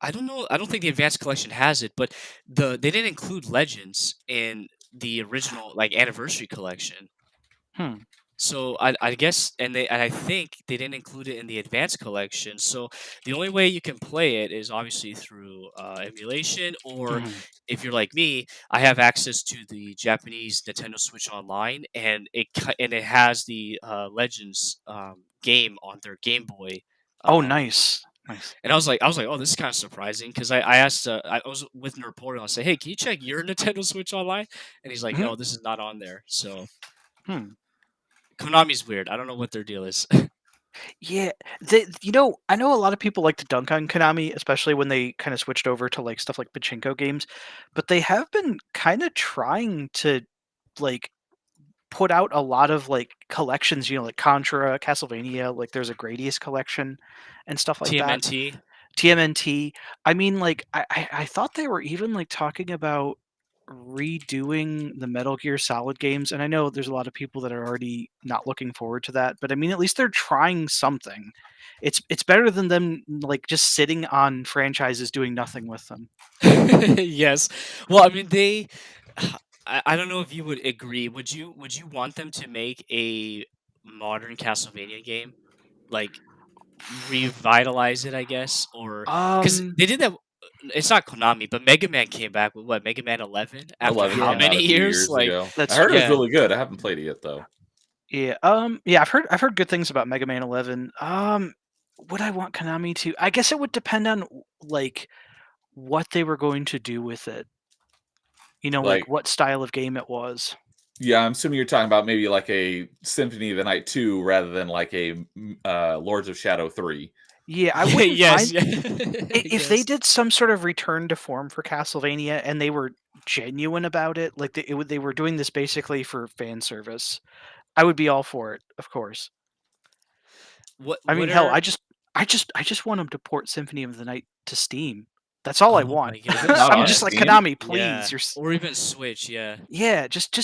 Speaker 2: I don't know. I don't think the Advanced Collection has it, but they didn't include Legends in the original like Anniversary Collection.
Speaker 3: Hmm.
Speaker 2: So I guess, and I think they didn't include it in the Advanced Collection. So the only way you can play it is obviously through emulation, or
Speaker 3: Mhm.
Speaker 2: if you're like me, I have access to the Japanese Nintendo Switch Online, and it has the Legends game on their Game Boy.
Speaker 3: Oh,
Speaker 2: Um,
Speaker 3: nice, nice.
Speaker 2: and I was like, oh, this is kind of surprising because I asked, I was with Nerdport, and I said, hey, can you check your Nintendo Switch Online? And he's like,
Speaker 3: Mhm.
Speaker 2: no, this is not on there. So
Speaker 3: Hmm.
Speaker 2: Konami's weird. I don't know what their deal is.
Speaker 3: Yeah, I know a lot of people like to dunk on Konami, especially when they kind of switched over to like stuff like pachinko games, but they have been kind of trying to like put out a lot of like collections, like Contra, Castlevania, like there's a Gradius collection and stuff like that.
Speaker 2: TMNT.
Speaker 3: TMNT. I mean, like I thought they were even like talking about redoing the Metal Gear Solid games, and I know there's a lot of people that are already not looking forward to that, but I mean, at least they're trying something. It's better than them like just sitting on franchises doing nothing with them.
Speaker 2: Yes. Well, I mean, I don't know if you would agree. Would you want them to make a modern Castlevania game, like revitalize it, I guess, or because
Speaker 3: Um,
Speaker 2: they did that. It's not Konami, but Mega Man came back with what, Mega Man 11 after
Speaker 1: 11
Speaker 2: how
Speaker 1: came
Speaker 3: yeah,
Speaker 1: out
Speaker 2: many
Speaker 1: a few
Speaker 2: years?
Speaker 1: years
Speaker 2: Like,
Speaker 1: ago. I
Speaker 3: that's
Speaker 1: heard it was
Speaker 2: yeah.
Speaker 1: really good. I haven't played it yet though.
Speaker 3: yeah. Yeah, I've heard good things about Mega Man 11. Would I want Konami to? I guess it would depend on like what they were going to do with it. Like
Speaker 1: Like,
Speaker 3: what style of game it was.
Speaker 1: yeah, I'm assuming you're talking about maybe like a Symphony of the Night 2 rather than like a Lords of Shadow 3.
Speaker 3: Yeah, I
Speaker 2: Yeah,
Speaker 3: wouldn't
Speaker 2: yes,
Speaker 3: mind
Speaker 2: yeah.
Speaker 3: if they
Speaker 2: Yes.
Speaker 3: did some sort of return to form for Castlevania and they were genuine about it. Like they were doing this basically for fan service. I would be all for it, of course.
Speaker 2: What
Speaker 3: I mean,
Speaker 2: what
Speaker 3: hell,
Speaker 2: are
Speaker 3: I just want them to port Symphony of the Night to Steam. That's all I
Speaker 2: Oh
Speaker 3: want.
Speaker 2: my
Speaker 1: Is it
Speaker 2: gosh,
Speaker 1: not
Speaker 3: I'm
Speaker 1: on
Speaker 3: just
Speaker 2: yes.
Speaker 3: like
Speaker 1: Steam?
Speaker 3: Konami,
Speaker 2: Yeah.
Speaker 3: please.
Speaker 2: Or even Switch, yeah.
Speaker 3: Yeah, just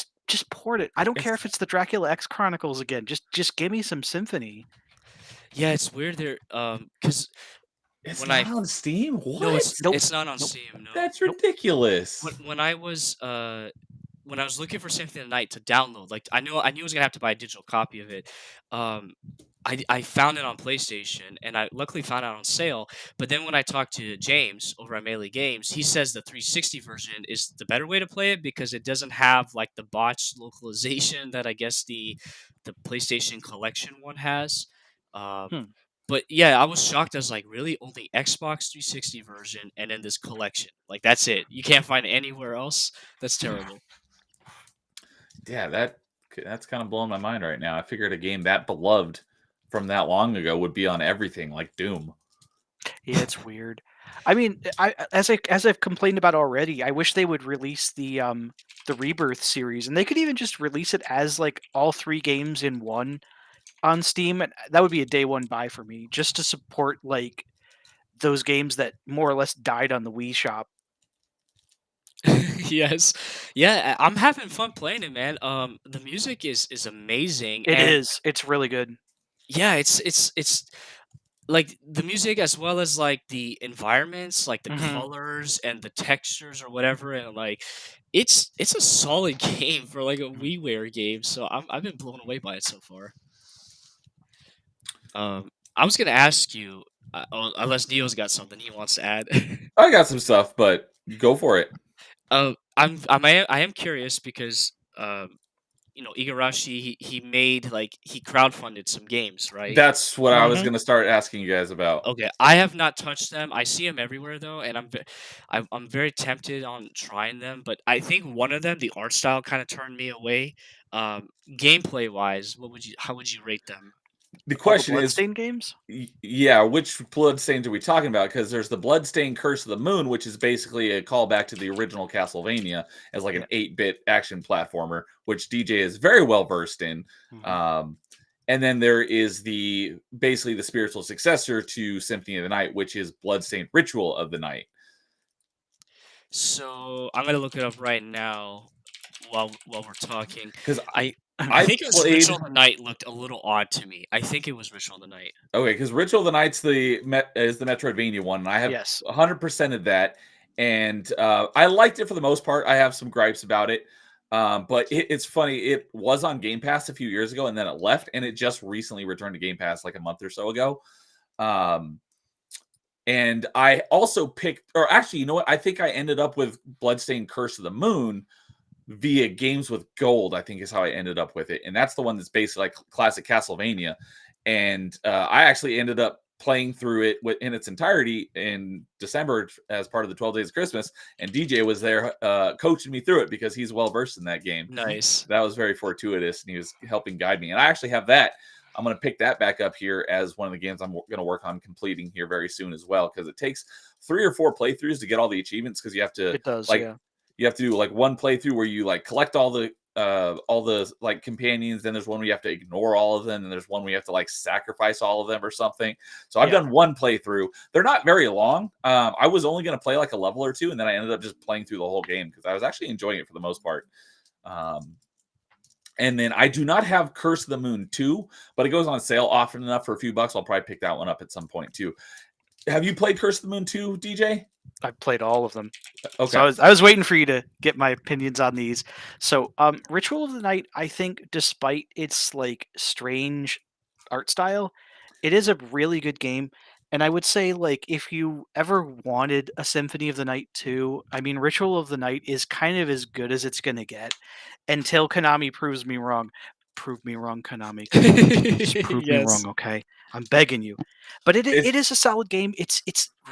Speaker 3: port it. I don't care if
Speaker 1: It's
Speaker 3: it's the Dracula X Chronicles again. Just give me some Symphony.
Speaker 2: Yeah, it's weird there, because
Speaker 1: it's
Speaker 2: when I
Speaker 1: not on Steam?
Speaker 2: no,
Speaker 1: What?
Speaker 3: Nope,
Speaker 2: it's not on
Speaker 3: nope,
Speaker 2: Steam, no.
Speaker 1: That's
Speaker 3: nope.
Speaker 1: ridiculous.
Speaker 2: When I was looking for Symphony of the Night to download, like I knew I was gonna have to buy a digital copy of it. Um, I found it on PlayStation, and I luckily found it on sale. But then when I talked to James over at Melee Games, he says the 360 version is the better way to play it because it doesn't have like the botched localization that I guess the PlayStation Collection one has. Um,
Speaker 3: Hmm.
Speaker 2: but yeah, I was shocked. I was like, really? Only Xbox 360 version, and then this collection. Like that's it. You can't find it anywhere else. That's terrible.
Speaker 1: Yeah, that's kind of blowing my mind right now. I figured a game that beloved from that long ago would be on everything like Doom.
Speaker 3: Yeah, it's weird. I mean, as I've complained about already, I wish they would release the Rebirth series, and they could even just release it as like all 3 games in one on Steam, and that would be a day one buy for me, just to support like those games that more or less died on the Wii Shop.
Speaker 2: Yes. Yeah, I'm having fun playing it, man. The music is amazing,
Speaker 3: It
Speaker 2: and
Speaker 3: is. It's really good.
Speaker 2: yeah, it's like the music as well as like the environments, like the
Speaker 3: Mhm.
Speaker 2: colors and the textures or whatever, and like it's a solid game for like a
Speaker 3: Mhm.
Speaker 2: WiiWare game. So I've been blown away by it so far. I was gonna ask you, unless Neo's got something he wants to add.
Speaker 1: I got some stuff, but go for it.
Speaker 2: I am curious because Igarashi he made like he crowdfunded some games, right?
Speaker 1: That's what I was
Speaker 3: Mhm.
Speaker 1: going to start asking you guys about.
Speaker 2: Okay, I have not touched them. I see them everywhere though, and I'm very tempted on trying them. But I think one of them, the art style, kind of turned me away. Gameplay wise, how would you rate them?
Speaker 1: The
Speaker 3: All the
Speaker 1: question is,
Speaker 3: Bloodstained games?
Speaker 1: yeah, which Bloodstains are we talking about? Because there's the Bloodstained Curse of the Moon, which is basically a callback to the original Castlevania as like
Speaker 3: Yeah.
Speaker 1: an 8-bit action platformer, which DJ is very well versed in.
Speaker 3: Mhm.
Speaker 1: And then there is basically the spiritual successor to Symphony of the Night, which is Bloodstained Ritual of the Night.
Speaker 2: So I'm gonna look it up right now while we're talking.
Speaker 1: Because
Speaker 2: I
Speaker 1: I
Speaker 2: think it was
Speaker 1: played.
Speaker 2: Ritual of the Night looked a little odd to me. I think it was Ritual of the Night.
Speaker 1: Okay, because Ritual of the Night's is the Metroidvania one, and I have
Speaker 3: Yes.
Speaker 1: 100% of that, and I liked it for the most part. I have some gripes about it, but it's funny. It was on Game Pass a few years ago, and then it left, and it just recently returned to Game Pass like a month or so ago. Um, and I also picked, or actually, you know what? I think I ended up with Bloodstained Curse of the Moon via Games with Gold. I think is how I ended up with it, and that's the one that's basically like classic Castlevania. And I actually ended up playing through it in its entirety in December as part of the 12 Days of Christmas, and DJ was there coaching me through it because he's well versed in that game.
Speaker 2: Nice.
Speaker 1: That was very fortuitous, and he was helping guide me. And I actually have that. I'm going to pick that back up here as one of the games I'm going to work on completing here very soon as well, because it takes 3 or 4 playthroughs to get all the achievements, because you have to
Speaker 3: It does,
Speaker 1: like
Speaker 3: yeah.
Speaker 1: you have to do like one playthrough where you like collect all the like companions, then there's one where you have to ignore all of them, and there's one where you have to like sacrifice all of them or something. So I've
Speaker 3: Yeah.
Speaker 1: done one playthrough. They're not very long. I was only going to play like a level or two, and then I ended up just playing through the whole game because I was actually enjoying it for the most part. And then I do not have Curse of the Moon 2, but it goes on sale often enough for a few bucks. I'll probably pick that one up at some point too. Have you played Curse of the Moon 2, DJ?
Speaker 3: I've played all of them.
Speaker 1: Okay.
Speaker 3: So I was waiting for you to get my opinions on these. So, Ritual of the Night, I think, despite its like strange art style, it is a really good game. And I would say, like, if you ever wanted a Symphony of the Night 2, I mean, Ritual of the Night is kind of as good as it's gonna get until Konami proves me wrong. Prove me wrong, Konami. Just prove me
Speaker 2: Yes.
Speaker 3: wrong, okay? I'm begging you. But it
Speaker 1: It's-
Speaker 3: is a solid game. It's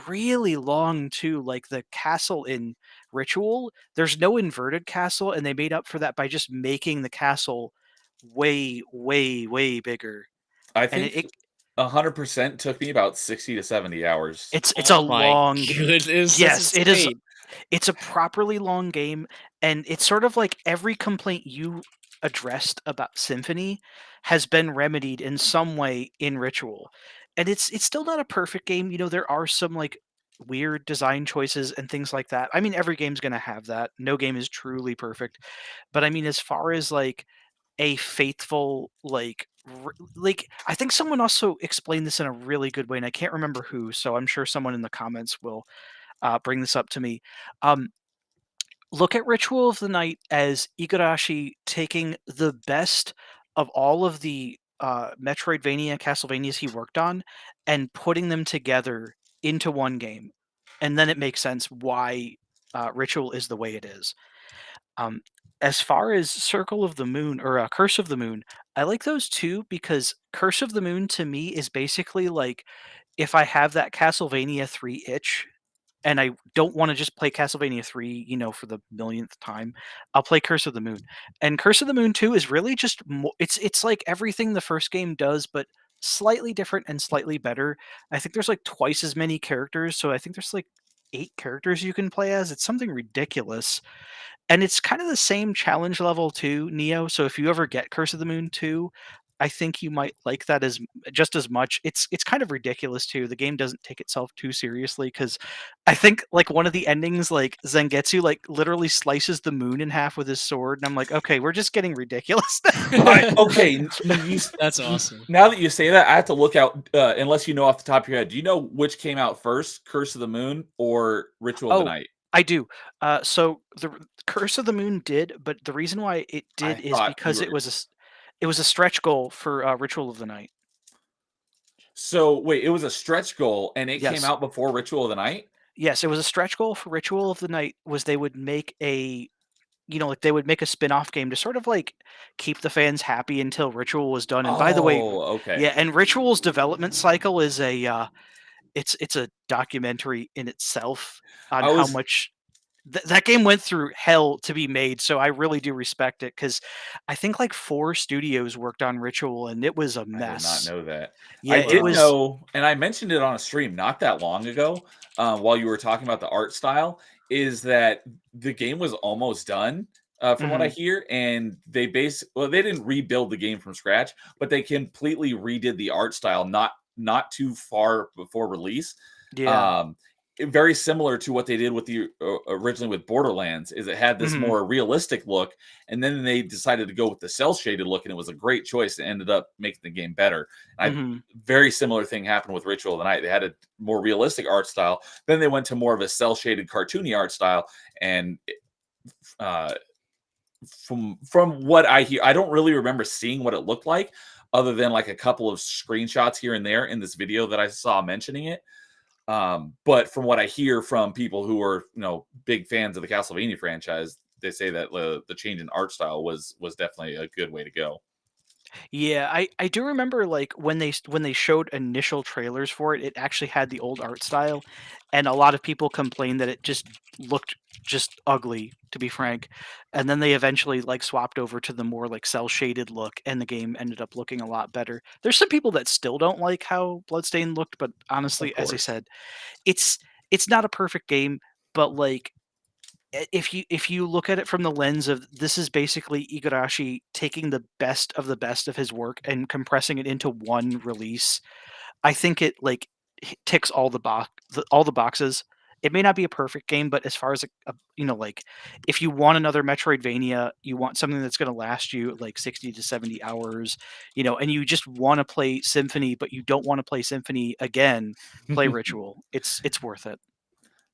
Speaker 3: really long too. Like the castle in Ritual, there's no inverted castle, and they made up for that by just making the castle way, way, way bigger.
Speaker 1: I
Speaker 3: And
Speaker 1: think 100% took me about 60 to 70 hours.
Speaker 3: it's a
Speaker 2: Oh my
Speaker 3: long game.
Speaker 2: goodness.
Speaker 3: Yes,
Speaker 2: That's
Speaker 3: it is.
Speaker 2: insane.
Speaker 3: It's a properly long game, and it's sort of like every complaint you addressed about Symphony has been remedied in some way in Ritual. And it's still not a perfect game. You know, there are some like weird design choices and things like that. I mean, every game's going to have that. No game is truly perfect. But I mean, as far as like a faithful like I think someone also explained this in a really good way, and I can't remember who, so I'm sure someone in the comments will bring this up to me. Um, Look at Ritual of the Night as Igarashi taking the best of all of the Metroidvania, Castlevanias he worked on, and putting them together into one game, and then it makes sense why Ritual is the way it is. Um, as far as Circle of the Moon or Curse of the Moon, I like those too because Curse of the Moon to me is basically like if I have that Castlevania 3 itch and I don't want to just play Castlevania 3, you know, for the millionth time, I'll play Curse of the Moon. And Curse of the Moon 2 is really just it's like everything the first game does, but slightly different and slightly better. I think there's like twice as many characters, so I think there's like 8 characters you can play as. It's something ridiculous. And it's kind of the same challenge level too, Neo. So if you ever get Curse of the Moon 2, I think you might like that as just as much. It's kind of ridiculous too. The game doesn't take itself too seriously because I think like one of the endings, like Zangetsu, like literally slices the moon in half with his sword, and I'm like, okay, we're just getting ridiculous now.
Speaker 1: Okay,
Speaker 2: That's awesome.
Speaker 1: now that you say that, I have to look out. Unless you know off the top of your head, do you know which came out first, Curse of the Moon or Ritual of the
Speaker 3: Oh,
Speaker 1: Night?
Speaker 3: I do. So the Curse of the Moon did, but the reason why it
Speaker 1: I
Speaker 3: did is
Speaker 1: thought you
Speaker 3: because
Speaker 1: were.
Speaker 3: it was a stretch goal for Ritual of the Night.
Speaker 1: So wait, it was a stretch goal, and it came
Speaker 3: Yes.
Speaker 1: out before Ritual of the Night.
Speaker 3: Yes, it was a stretch goal for Ritual of the Night was they would make a like they would make a spin-off game to sort of like keep the fans happy until Ritual was done. And by the way,
Speaker 1: Oh, okay.
Speaker 3: yeah, and Ritual's development cycle is it's a documentary in itself on
Speaker 1: I
Speaker 3: how
Speaker 1: was.
Speaker 3: much that game went through hell to be made. So I really do respect it because I think like 4 studios worked on Ritual and it was a
Speaker 1: I did not
Speaker 3: mess.
Speaker 1: know that.
Speaker 3: Yeah,
Speaker 1: I
Speaker 3: it
Speaker 1: did
Speaker 3: was.
Speaker 1: know, and I mentioned it on a stream not that long ago, while you were talking about the art style, is that the game was almost done, from what I
Speaker 3: Mhm.
Speaker 1: hear, and they didn't rebuild the game from scratch, but they completely redid the art style not too far before release.
Speaker 3: Yeah.
Speaker 1: Um, Very similar to what they did with the originally with Borderlands, is it had this
Speaker 3: Mhm.
Speaker 1: more realistic look, and then they decided to go with the cell shaded look, and it was a great choice. It ended up making the game better. And
Speaker 3: Mhm.
Speaker 1: very similar thing happened with Ritual of the Night. They had a more realistic art style, then they went to more of a cell shaded, cartoony art style, and uh, from what I hear, I don't really remember seeing what it looked like, other than like a couple of screenshots here and there in this video that I saw mentioning it. But from what I hear from people who are, big fans of the Castlevania franchise, they say that the change in art style was definitely a good way to go.
Speaker 3: Yeah, I do remember like when they showed initial trailers for it, it actually had the old art style, and a lot of people complained that it just looked just ugly, to be frank. And then they eventually like swapped over to the more like cell shaded look, and the game ended up looking a lot better. There's some people that still don't like how Bloodstained looked, but
Speaker 1: Of
Speaker 3: honestly, as I
Speaker 1: course.
Speaker 3: said, it's it's not a perfect game, but like if you look at it from the lens of this is basically Igarashi taking the best of his work and compressing it into one release, I think it like ticks all the boxes. It may not be a perfect game, but as far as like if you want another Metroidvania, you want something that's going to last you like 60 to 70 hours, and you just want to play Symphony, but you don't want to play Symphony again, play Ritual. It's worth it.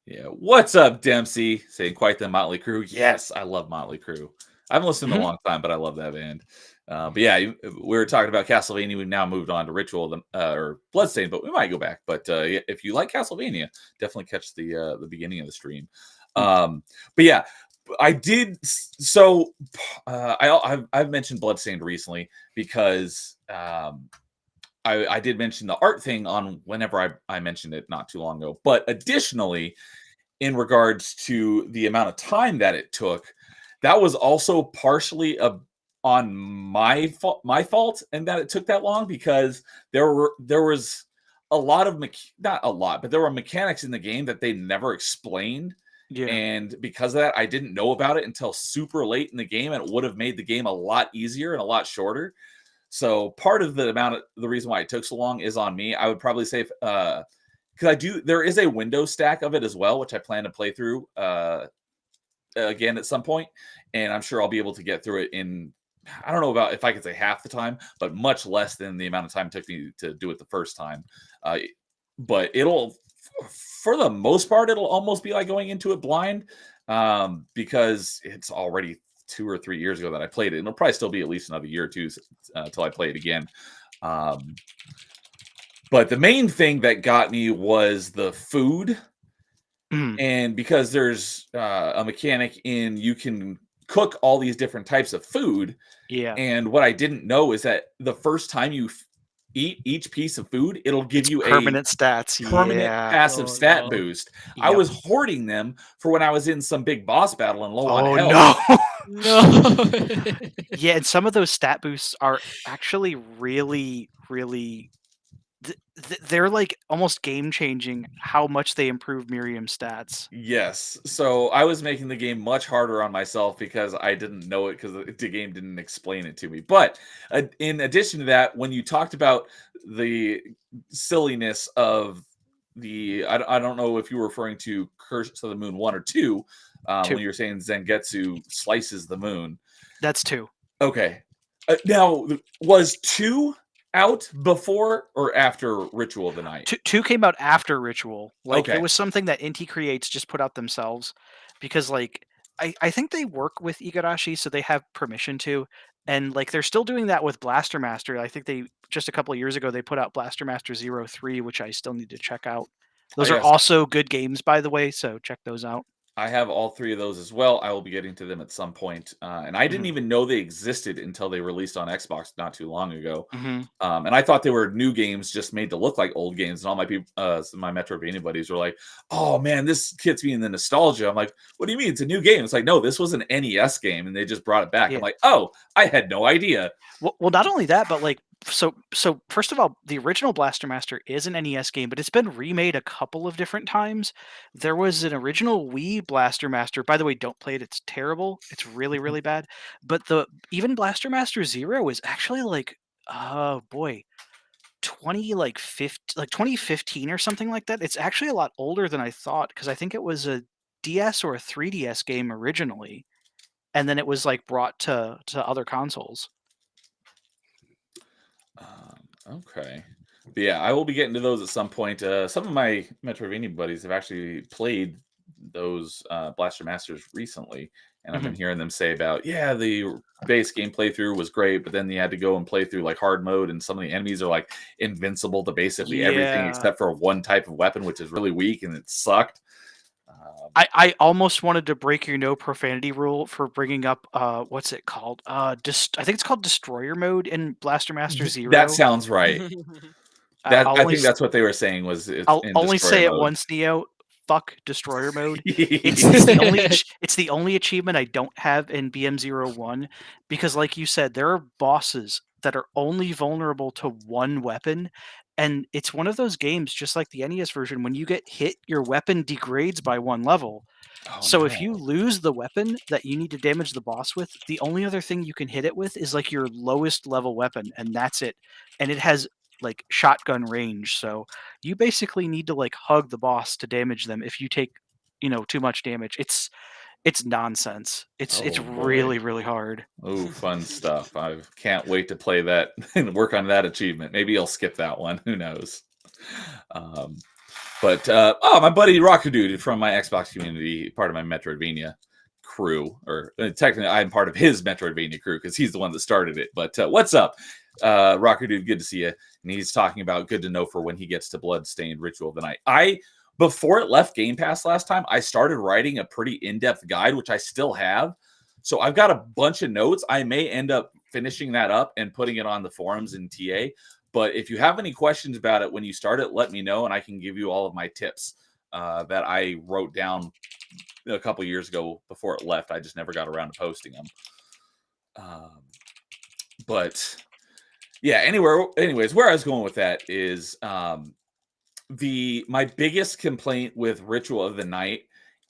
Speaker 1: Yeah. What's up, Dempsey? Saying quite the Motley Crue. Yes, I love Motley Crue. I haven't listened in a
Speaker 3: Mhm.
Speaker 1: long time, but I love that band. But yeah, we were talking about Castlevania. We've now moved on to Ritual or Bloodstained, but we might go back. But yeah, if you like Castlevania, definitely catch the beginning of the stream. But yeah, I did. So I've mentioned Bloodstained recently because I did mention the art thing on whenever I mentioned it not too long ago. But additionally, in regards to the amount of time that it took, that was also partially on my fault, and that it took that long because there was a lot of not a lot, but there were mechanics in the game that they never explained.
Speaker 3: Yeah.
Speaker 1: And because of that, I didn't know about it until super late in the game, and it would have made the game a lot easier and a lot shorter. So part of the reason why it took so long is on me. I would probably say, because there is a window stack of it as well, which I plan to play through again at some point, and I'm sure I'll be able to get through it in, I don't know about if I could say half the time, but much less than the amount of time it took me to do it the first time. Uh, but for the most part, it'll almost be like going into it blind, because it's already 2 or 3 years ago that I played it, and it'll probably still be at least another year or two until I play it again. But the main thing that got me was the food.
Speaker 3: Mhm.
Speaker 1: And because there's a mechanic in you can cook all these different types of food.
Speaker 3: Yeah.
Speaker 1: And what I didn't know is that the first time you eat each piece of food, it'll give
Speaker 3: It's
Speaker 1: you a
Speaker 3: permanent stats.
Speaker 1: permanent
Speaker 3: Yeah.
Speaker 1: passive
Speaker 2: Oh
Speaker 1: stat
Speaker 2: no.
Speaker 1: boost. I
Speaker 3: Yep.
Speaker 1: was hoarding them for when I was in some big boss battle and low on
Speaker 3: Oh
Speaker 1: health.
Speaker 3: no.
Speaker 2: No.
Speaker 3: Yeah, and some of those stat boosts are actually really, really. They're like almost game changing how much they improve Miriam stats.
Speaker 1: Yes. So I was making the game much harder on myself because I didn't know it because the game didn't explain it to me. But in addition to that, when you talked about the silliness of I don't know if you were referring to Curse of the Moon 1 or 2, when
Speaker 3: Two.
Speaker 1: you were saying Zangetsu slices the moon.
Speaker 3: That's two.
Speaker 1: Okay. Now, was 2 out before or after Ritual of the Night?
Speaker 3: Two came out after Ritual. Like
Speaker 1: Okay.
Speaker 3: it was something that Inti Creates just put out themselves because like I think they work with Igarashi, so they have permission to. And like they're still doing that with Blaster Master. I think they just a couple of years ago they put out Blaster Master 03, which I still need to check out. Those are
Speaker 1: Yes.
Speaker 3: also good games, by the way, so check those out.
Speaker 1: I have all 3 of those as well. I will be getting to them at some point, and I didn't
Speaker 3: Mhm.
Speaker 1: even know they existed until they released on Xbox not too long ago.
Speaker 3: Mm-hmm.
Speaker 1: And I thought they were new games just made to look like old games. And all my people, my Metroidvania buddies were like, "Oh man, this hits me in the nostalgia." I'm like, "What do you mean? It's a new game?" It's like, "No, this was an NES game, and they just brought it back."
Speaker 3: Yeah.
Speaker 1: I'm like, "Oh, I had no idea."
Speaker 3: Well, not only that, but like so first of all, the original Blaster Master is an NES game, but it's been remade a couple of different times. There was an original Wii Blaster Master. By the way, don't play it; it's terrible. It's really, really bad. But the even Blaster Master Zero is actually like, oh boy, 2015 or something like that. It's actually a lot older than I thought because I think it was a DS or a 3DS game originally, and then it was like brought to other consoles.
Speaker 1: Okay. But yeah, I will be getting to those at some point. Some of my Metroidvania buddies have actually played those Blaster Masters recently, and I've been
Speaker 3: Mhm.
Speaker 1: hearing them say about, yeah, the base game playthrough was great, but then you had to go and play through like hard mode, and some of the enemies are like invincible to basically everything
Speaker 3: Yeah.
Speaker 1: except for one type of weapon, which is really weak, and it sucked.
Speaker 3: I almost wanted to break your no profanity rule for bringing up what's it called? I think it's called Destroyer mode in Blaster Master
Speaker 1: That
Speaker 3: Zero.
Speaker 1: sounds right. That
Speaker 3: I'll
Speaker 1: I
Speaker 3: only
Speaker 1: think that's what they were saying was it's
Speaker 3: I'll
Speaker 1: in
Speaker 3: only
Speaker 1: destroyer
Speaker 3: say it
Speaker 1: mode.
Speaker 3: once, Neo. Fuck Destroyer mode. It's the only it's the only achievement I don't have in BM01 because, like you said, there are bosses that are only vulnerable to one weapon, and it's one of those games, just like the NES version. When you get hit, your weapon degrades by one level.
Speaker 1: Oh
Speaker 3: So if
Speaker 1: no.
Speaker 3: you lose the weapon that you need to damage the boss with, the only other thing you can hit it with is like your lowest level weapon, and that's it. And it has like shotgun range, so you basically need to like hug the boss to damage them if you take, too much damage. It's nonsense. It's
Speaker 1: Oh boy.
Speaker 3: really, really hard.
Speaker 1: Oh, fun stuff. I can't wait to play that and work on that achievement. Maybe I'll skip that one. Who knows? Um, but my buddy Rocker Dude from my Xbox community, part of my Metroidvania crew, or technically I'm part of his Metroidvania crew because he's the one that started it. But what's up, Rocker Dude? Good to see you. And he's talking about good to know for when he gets to Bloodstained Ritual of the Night. Before it left Game Pass last time, I started writing a pretty in-depth guide, which I still have. So I've got a bunch of notes. I may end up finishing that up and putting it on the forums in TA. But if you have any questions about it when you start it, let me know, and I can give you all of my tips that I wrote down a couple years ago before it left. I just never got around to posting them. But yeah, anyways, where I was going with that is my biggest complaint with Ritual of the Night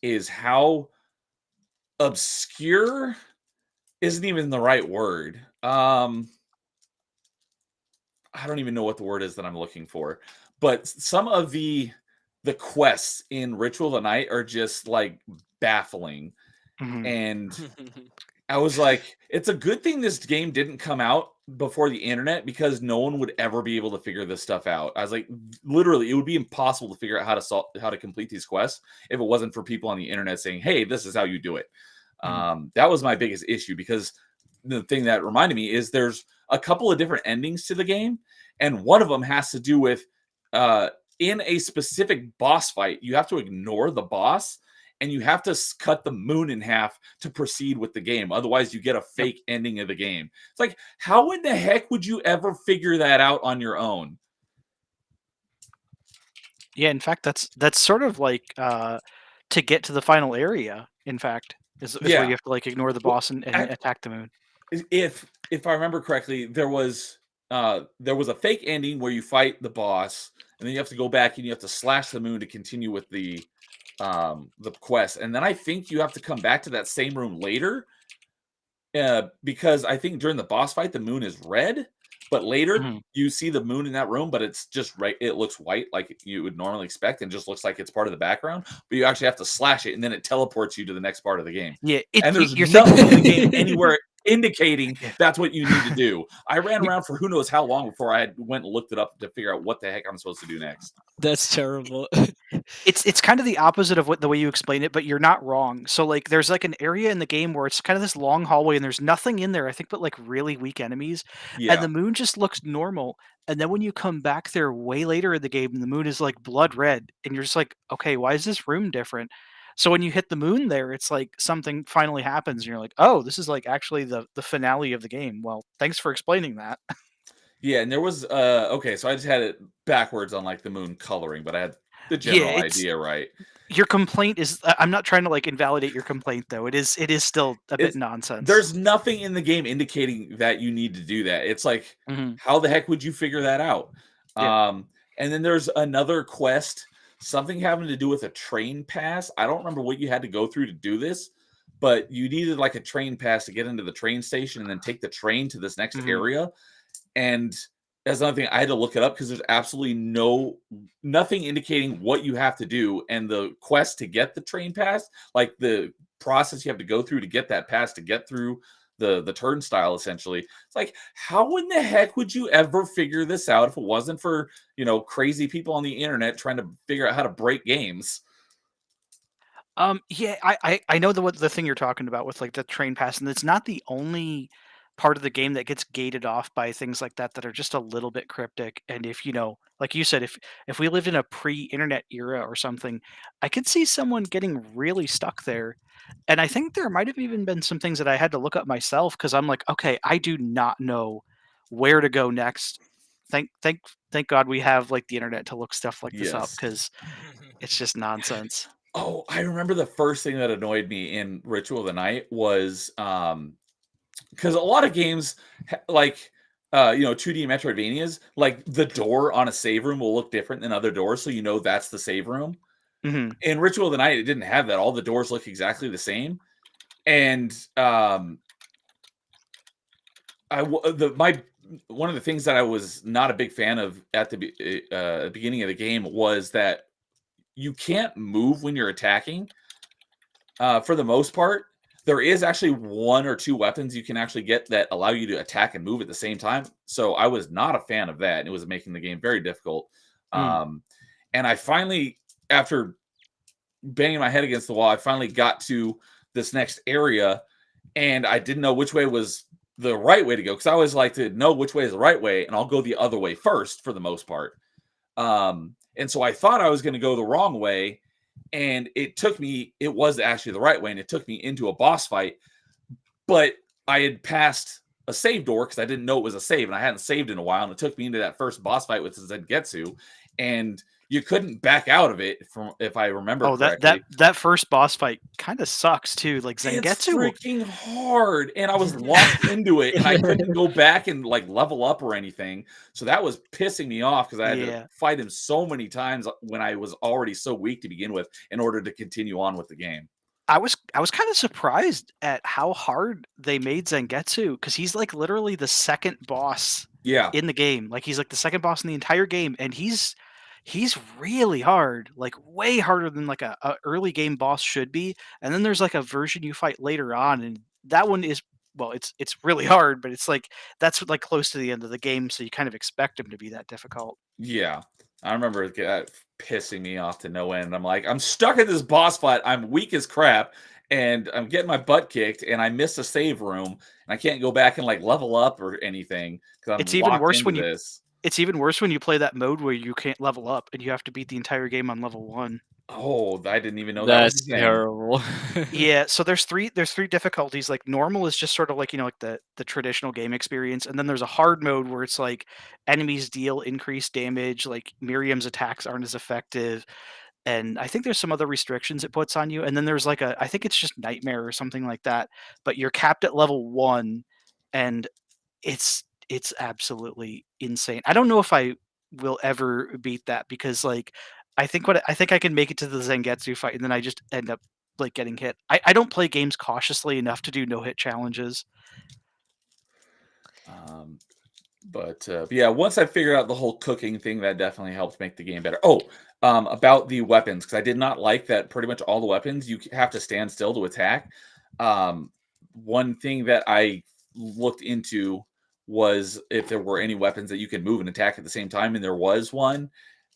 Speaker 1: is how obscure isn't even the right word. I don't even know what the word is that I'm looking for, but some of the quests in Ritual of the Night are just like baffling.
Speaker 3: Mhm.
Speaker 1: And I was like, it's a good thing this game didn't come out before the internet because no one would ever be able to figure this stuff out. I was like, literally, it would be impossible to figure out how to complete these quests if it wasn't for people on the internet saying, "Hey, this is how you do it." That was my biggest issue because the thing that reminded me is there's a couple of different endings to the game, and one of them has to do with in a specific boss fight, you have to ignore the boss and you have to cut the moon in half to proceed with the game. Otherwise, you get a
Speaker 3: Yep.
Speaker 1: fake ending of the game. It's like, how in the heck would you ever figure that out on your own?
Speaker 3: Yeah, in fact, that's sort of like to get to the final area. In fact, Is where you
Speaker 1: Yeah.
Speaker 3: have to like ignore the
Speaker 1: Well,
Speaker 3: boss and attack the moon.
Speaker 1: if I remember correctly, there was a fake ending where you fight the boss, and then you have to go back and you have to slash the moon to continue with the quest. And then I think you have to come back to that same room later, because I think during the boss fight the moon is red, but later
Speaker 3: Mhm.
Speaker 1: you see the moon in that room, but it's just right. It looks white like you would normally expect, and just looks like it's part of the background. But you actually have to slash it, and then it teleports you to the next part of the game.
Speaker 3: Yeah,
Speaker 1: And there's
Speaker 3: you're
Speaker 1: nothing in the game
Speaker 3: thinking.
Speaker 1: anywhere indicating
Speaker 3: Yeah.
Speaker 1: that's what you need to do. I ran
Speaker 3: You-
Speaker 1: around for who knows how long before I went and looked it up to figure out what the heck I'm supposed to do next.
Speaker 2: That's terrible.
Speaker 3: It's kind of the opposite of what the way you explain it, but you're not wrong. So like there's like an area in the game where it's kind of this long hallway and there's nothing in there, I think, but like really weak enemies. And
Speaker 1: Yeah.
Speaker 3: the moon just looks normal. And then when you come back there way later in the game, the moon is like blood red. And you're just like, okay, why is this room different? So when you hit the moon there, it's like something finally happens, and you're like, oh, this is like actually the finale of the game. Well, thanks for explaining that.
Speaker 1: Yeah, and there was okay, so I just had it backwards on like the moon coloring, but I had the
Speaker 3: Yeah,
Speaker 1: general
Speaker 3: it's
Speaker 1: idea right.
Speaker 3: your complaint is I'm not trying to like invalidate your complaint though. It is still a bit
Speaker 1: It's
Speaker 3: nonsense.
Speaker 1: There's nothing in the game indicating that you need to do that. It's like,
Speaker 3: Mhm.
Speaker 1: how the heck would you figure that out?
Speaker 3: Yeah.
Speaker 1: And then there's another quest, something having to do with a train pass. I don't remember what you had to go through to do this, but you needed like a train pass to get into the train station and then take the train to this next
Speaker 3: Mhm.
Speaker 1: area. And that's another thing, I had to look it up because there's absolutely nothing indicating what you have to do. And the quest to get the train pass, like the process you have to go through to get that pass to get through the turnstile, essentially. It's like, how in the heck would you ever figure this out if it wasn't for, crazy people on the internet trying to figure out how to break games?
Speaker 3: Yeah, I know the thing you're talking about with like the train pass, and it's not the only part of the game that gets gated off by things like that are just a little bit cryptic. And if like you said, if we lived in a pre-internet era or something, I could see someone getting really stuck there. And I think there might have even been some things that I had to look up myself because I'm like, okay, I do not know where to go next. Thank God we have like the internet to look stuff like this up
Speaker 1: Yes.
Speaker 3: because it's just nonsense.
Speaker 1: Oh, I remember the first thing that annoyed me in Ritual of the Night was because a lot of games like 2D Metroidvanias, like the door on a save room will look different than other doors, so that's the save room.
Speaker 3: Hmm.
Speaker 1: In Ritual of the Night, it didn't have that. All the doors look exactly the same, and my one of the things that I was not a big fan of at the beginning of the game was that you can't move when you're attacking. For the most part, there is actually one or two weapons you can actually get that allow you to attack and move at the same time. So I was not a fan of that, and it was making the game very difficult.
Speaker 3: Mm.
Speaker 1: And I finally, after banging my head against the wall, I finally got to this next area, and I didn't know which way was the right way to go because I always like to know which way is the right way, and I'll go the other way first for the most part. And so I thought I was going to go the wrong way, and it was actually the right way, and it took me into a boss fight, but I had passed a save door because I didn't know it was a save, and I hadn't saved in a while, and it took me into that first boss fight with Zengetsu, and you couldn't back out of it, from if I remember
Speaker 3: Oh, that
Speaker 1: correctly.
Speaker 3: that first boss fight kind of sucks too. Like
Speaker 1: It's
Speaker 3: Zangetsu will
Speaker 1: freaking hard, and I was locked into it, and I couldn't go back and like level up or anything. So that was pissing me off because I had
Speaker 3: Yeah.
Speaker 1: to fight him so many times when I was already so weak to begin with in order to continue on with the game.
Speaker 3: I was kind of surprised at how hard they made Zangetsu because he's like literally the second boss
Speaker 1: Yeah.
Speaker 3: in the game. Like he's like the second boss in the entire game, and he's really hard, like way harder than like a early game boss should be. And then there's like a version you fight later on, and that one is well, it's really hard, but it's like that's like close to the end of the game, so you kind of expect him to be that difficult.
Speaker 1: Yeah. I remember that pissing me off to no end. I'm like, I'm stuck in this boss fight. I'm weak as crap, and I'm getting my butt kicked, and I missed a save room, and I can't go back and like level up or anything because
Speaker 3: It's
Speaker 1: I'm
Speaker 3: even
Speaker 1: locked
Speaker 3: worse
Speaker 1: into
Speaker 3: when you
Speaker 1: this.
Speaker 3: it's even worse when you play that mode where you can't level up and you have to beat the entire game on level 1.
Speaker 1: Oh, I didn't even know that was
Speaker 2: That's
Speaker 1: a thing.
Speaker 2: terrible.
Speaker 3: Yeah, so there's three difficulties. Like normal is just sort of like, like the traditional game experience, and then there's a hard mode where it's like enemies deal increased damage, like Miriam's attacks aren't as effective. and I think there's some other restrictions it puts on you, and then there's like I think it's just Nightmare or something like that, but you're capped at level 1, and it's absolutely insane. I don't know if I will ever beat that because, like, I think I can make it to the Zangetsu fight, and then I just end up, like, getting hit. I don't play games cautiously enough to do no-hit challenges.
Speaker 1: Um, but yeah, once I figured out the whole cooking thing, that definitely helped make the game better. Oh, about the weapons, because I did not like that pretty much all the weapons you have to stand still to attack. One thing that I looked into was if there were any weapons that you can move and attack at the same time, and there was one.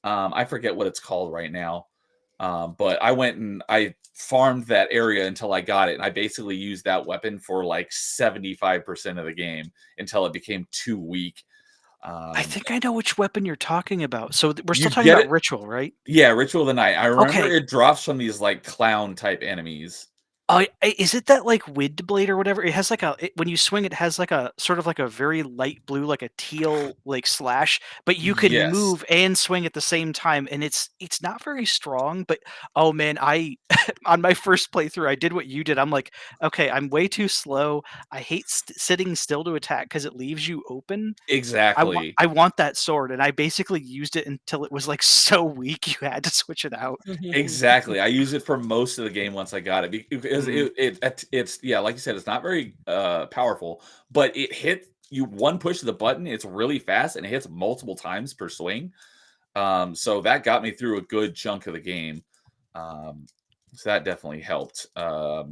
Speaker 1: I forget what it's called right now. But I went and I farmed that area until I got it, and I basically used that weapon for like 75% of the game until it became too weak.
Speaker 3: I
Speaker 1: Um,
Speaker 3: think I know which weapon you're talking about. So we're
Speaker 1: you
Speaker 3: still talking
Speaker 1: get
Speaker 3: about
Speaker 1: it?
Speaker 3: Ritual, right?
Speaker 1: Yeah, Ritual of the Night. I remember
Speaker 3: Okay.
Speaker 1: it drops from these like clown type enemies.
Speaker 3: Is it that, like, wind blade or whatever? It has, like, when you swing, it has, like, a sort of like a very light blue, like a teal, like, slash, but you can
Speaker 1: Yes,
Speaker 3: move and swing at the same time, and it's not very strong, but, oh, man, I on my first playthrough, I did what you did. I'm like, "Okay, I'm way too slow. I hate sitting still to attack because it leaves you open.
Speaker 1: exactly.
Speaker 3: I want that sword," and I basically used it until it was, like, so weak you had to switch it out.
Speaker 1: Exactly. I use it for most of the game once I got it because
Speaker 3: Mhm.
Speaker 1: it's yeah, like you said, it's not very powerful, but it hit you one push of the button, it's really fast and it hits multiple times per swing. So that got me through a good chunk of the game. Um, so that definitely helped. I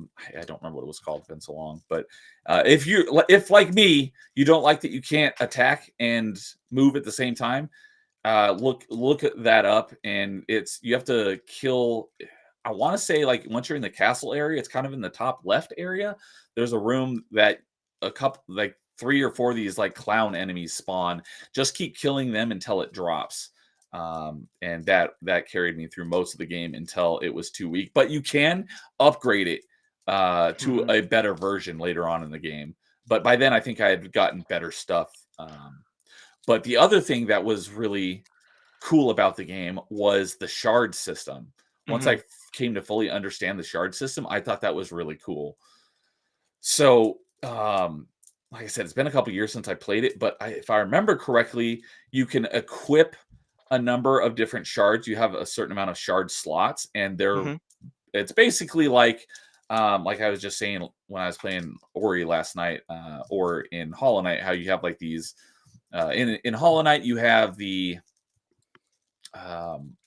Speaker 1: don't remember what it was called, it's been so long, but if like me, you don't like that you can't attack and move at the same time, look at that up, and it's you have to kill. I want to say like once you're in the castle area, it's kind of in the top left area. There's a room that a couple like 3 or 4 of these like clown enemies spawn. Just keep killing them until it drops. And that carried me through most of the game until it was too weak. But you can upgrade it to
Speaker 3: Mhm.
Speaker 1: a better version later on in the game. But by then, I think I had gotten better stuff. But the other thing that was really cool about the game was the shard system. Once I
Speaker 3: Mhm.
Speaker 1: came to fully understand the shard system, I thought that was really cool. So, like I said, it's been a couple years since I played it, but if I remember correctly, you can equip a number of different shards. You have a certain amount of shard slots, and
Speaker 3: Mhm.
Speaker 1: it's basically like I was just saying when I was playing Ori last night, or in Hollow Knight, how you have like these. In Hollow Knight, you have the um,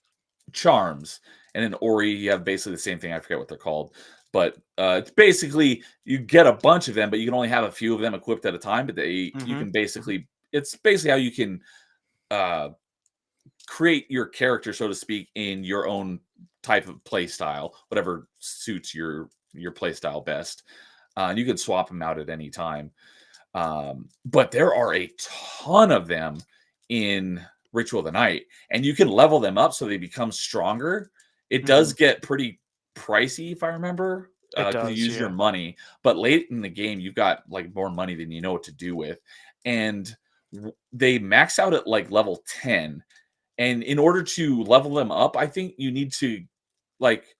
Speaker 1: charms, and in Ori, you have basically the same thing. I forget what they're called, but it's basically you get a bunch of them, but you can only have a few of them equipped at a time. But you
Speaker 3: Mhm.
Speaker 1: can basically it's basically how you can uh, create your character, so to speak, in your own type of play style, whatever suits your play style best. And you can swap them out at any time. But there are a ton of them in Ritual of the Night, and you can level them up so they become stronger. It does
Speaker 3: Mhm.
Speaker 1: get pretty pricey, if I remember,
Speaker 3: It
Speaker 1: because you
Speaker 3: does,
Speaker 1: use your
Speaker 3: yeah.
Speaker 1: money. But late in the game, you've got like more money than you know what to do with, and they max out at like level 10. And in order to level them up, I think you need to like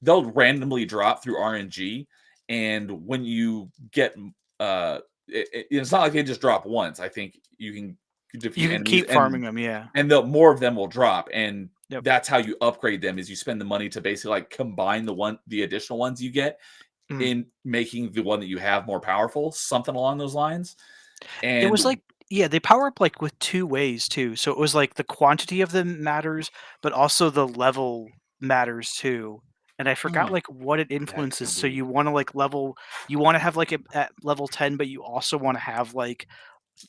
Speaker 1: they'll randomly drop through RNG, and when you get it's not like they just drop once. I think you can
Speaker 3: You
Speaker 1: defeat
Speaker 3: can
Speaker 1: enemies
Speaker 3: keep farming them, yeah.
Speaker 1: and the more of them will drop, and
Speaker 3: Yep.
Speaker 1: that's how you upgrade them is you spend the money to basically like combine the additional ones you get
Speaker 3: Mhm.
Speaker 1: in making the one that you have more powerful, something along those lines.
Speaker 3: It
Speaker 1: And
Speaker 3: was like, yeah, they power up, like, with 2 ways too. So it was like the quantity of them matters, but also the level matters too. And I forgot,
Speaker 1: oh,
Speaker 3: like, what it
Speaker 1: that
Speaker 3: influences.
Speaker 1: could
Speaker 3: So
Speaker 1: be.
Speaker 3: you wanna have, like, at level 10, but you also wanna have, like,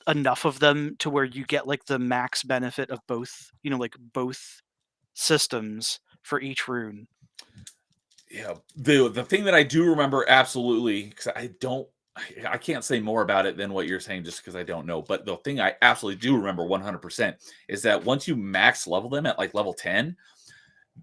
Speaker 3: enough of them to where you get, like, the max benefit of both, like, both systems for each rune.
Speaker 1: Yeah, the thing that I do remember absolutely, because I can't say more about it than what you're saying just because I don't know. But the thing I absolutely do remember 100% is that once you max level them at like level 10,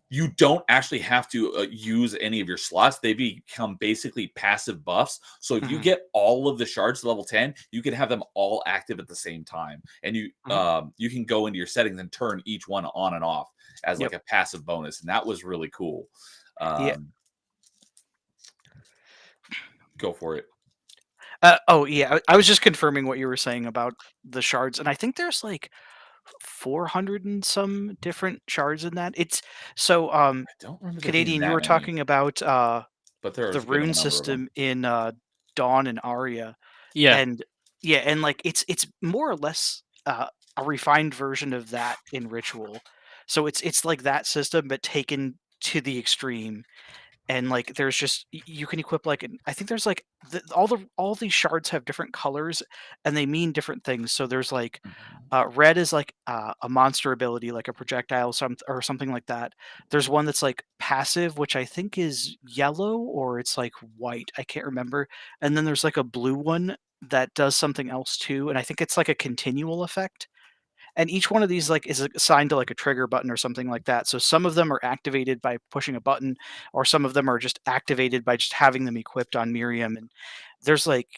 Speaker 1: you don't actually have to use any of your slots. They become basically passive buffs. So if you
Speaker 3: Mhm,
Speaker 1: get all of the shards to level 10, you can have them all active at the same time. And
Speaker 3: mhm.
Speaker 1: you can go into your settings and turn each one on and off as like
Speaker 3: Yep.
Speaker 1: a passive bonus. And that was really cool.
Speaker 3: Yeah.
Speaker 1: Um, go for it.
Speaker 3: Oh, yeah. I was just confirming what you were saying about the shards, and I think there's like 400 and some different shards in that. It's so
Speaker 1: I don't remember there being
Speaker 3: Canadian. You
Speaker 1: that
Speaker 3: were
Speaker 1: many,
Speaker 3: talking about
Speaker 1: but there
Speaker 3: the
Speaker 1: was a good
Speaker 3: rune
Speaker 1: number of them.
Speaker 3: system in Dawn and Aria,
Speaker 2: Yeah.
Speaker 3: and yeah, and like it's more or less a refined version of that in Ritual. So it's like that system, but taken to the extreme. And like there's just you can equip like I think there's like all these shards have different colors and they mean different things. So there's like
Speaker 1: Mhm.
Speaker 3: red is like a monster ability, like a projectile, or something like that. There's one that's like passive, which I think is yellow or it's like white. I can't remember. And then there's like a blue one that does something else too, and I think it's like a continual effect. And each one of these like is assigned to like a trigger button or something like that. So some of them are activated by pushing a button, or some of them are just activated by just having them equipped on Miriam. And there's like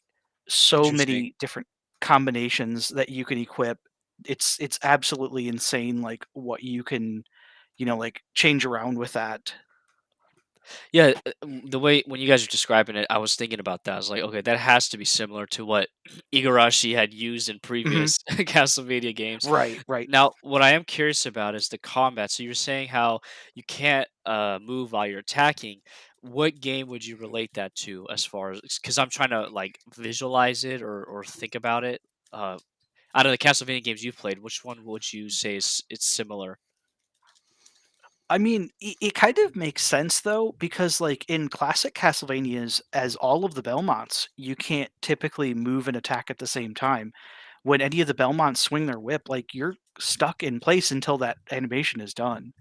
Speaker 3: so
Speaker 2: Interesting.
Speaker 3: many different combinations that you can equip. It's absolutely insane, like what you can, like change around with that.
Speaker 2: Yeah, the way when you guys are describing it, I was thinking about that. I was like, okay, that has to be similar to what Igarashi had used in
Speaker 3: Hmm.
Speaker 2: previous Castlevania games.
Speaker 3: Right, right.
Speaker 2: Now, what I am curious about is the combat. So you're saying how you can't move while you're attacking. What game would you relate that to as far as because I'm trying to like visualize it or think about it. Uh, Out of the Castlevania games you've played, which one would you say is it's similar?
Speaker 3: I mean, it kind of makes sense though, because like in classic Castlevanias, as all of the Belmonts, you can't typically move and attack at the same time. When any of the Belmonts swing their whip, like you're stuck in place until that animation is done.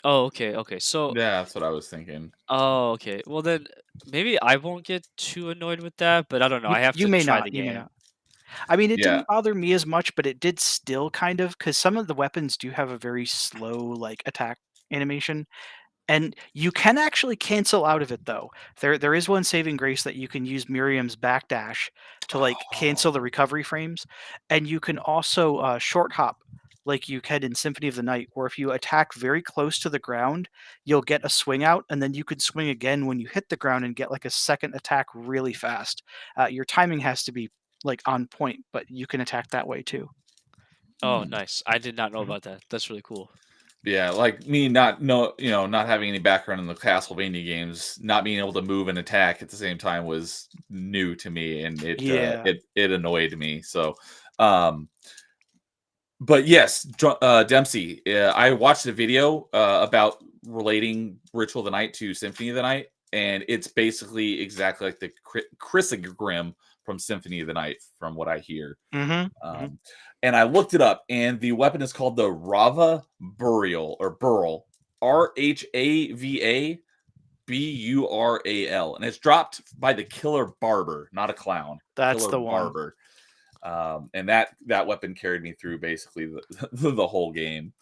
Speaker 2: Oh, okay, okay. So
Speaker 1: Yeah, that's what I was thinking.
Speaker 2: oh, okay. Well, then maybe I won't get too annoyed with that, but I don't know.
Speaker 3: You
Speaker 2: I have
Speaker 3: you
Speaker 2: to
Speaker 3: may
Speaker 2: try
Speaker 3: not,
Speaker 2: the
Speaker 3: you may
Speaker 2: game.
Speaker 3: not. I mean, it
Speaker 1: Yeah.
Speaker 3: didn't bother me as much, but it did still kind of, because some of the weapons do have a very slow like attack animation. And you can actually cancel out of it though. There is one saving grace that you can use Miriam's backdash to like cancel the
Speaker 1: Oh.
Speaker 3: recovery frames, and you can also short hop like you can in Symphony of the Night, where if you attack very close to the ground, you'll get a swing out, and then you can swing again when you hit the ground and get like a second attack really fast. Your timing has to be like on point, but you can attack that way too.
Speaker 2: Oh,
Speaker 1: Hmm.
Speaker 2: nice. I did not know
Speaker 3: Mhm.
Speaker 2: about that. That's really cool.
Speaker 1: Yeah, like me not know, not having any background in the Castlevania games, not being able to move and attack at the same time was new to me, and
Speaker 3: Yeah.
Speaker 1: it annoyed me. So, um, but yes, Dempsey, I watched a video about relating Ritual of the Night to Symphony of the Night, and it's basically exactly like the Chrysogrim from Symphony of the Night, from what I hear.
Speaker 3: Hmm. Hmm.
Speaker 1: Um, and I looked it up, and the weapon is called the Rava Burial or Burl, Rhavabural, and it's dropped by the Killer Barber, not a clown,
Speaker 3: That's
Speaker 1: Killer
Speaker 3: the one.
Speaker 1: Barber. And that weapon carried me through basically the whole game.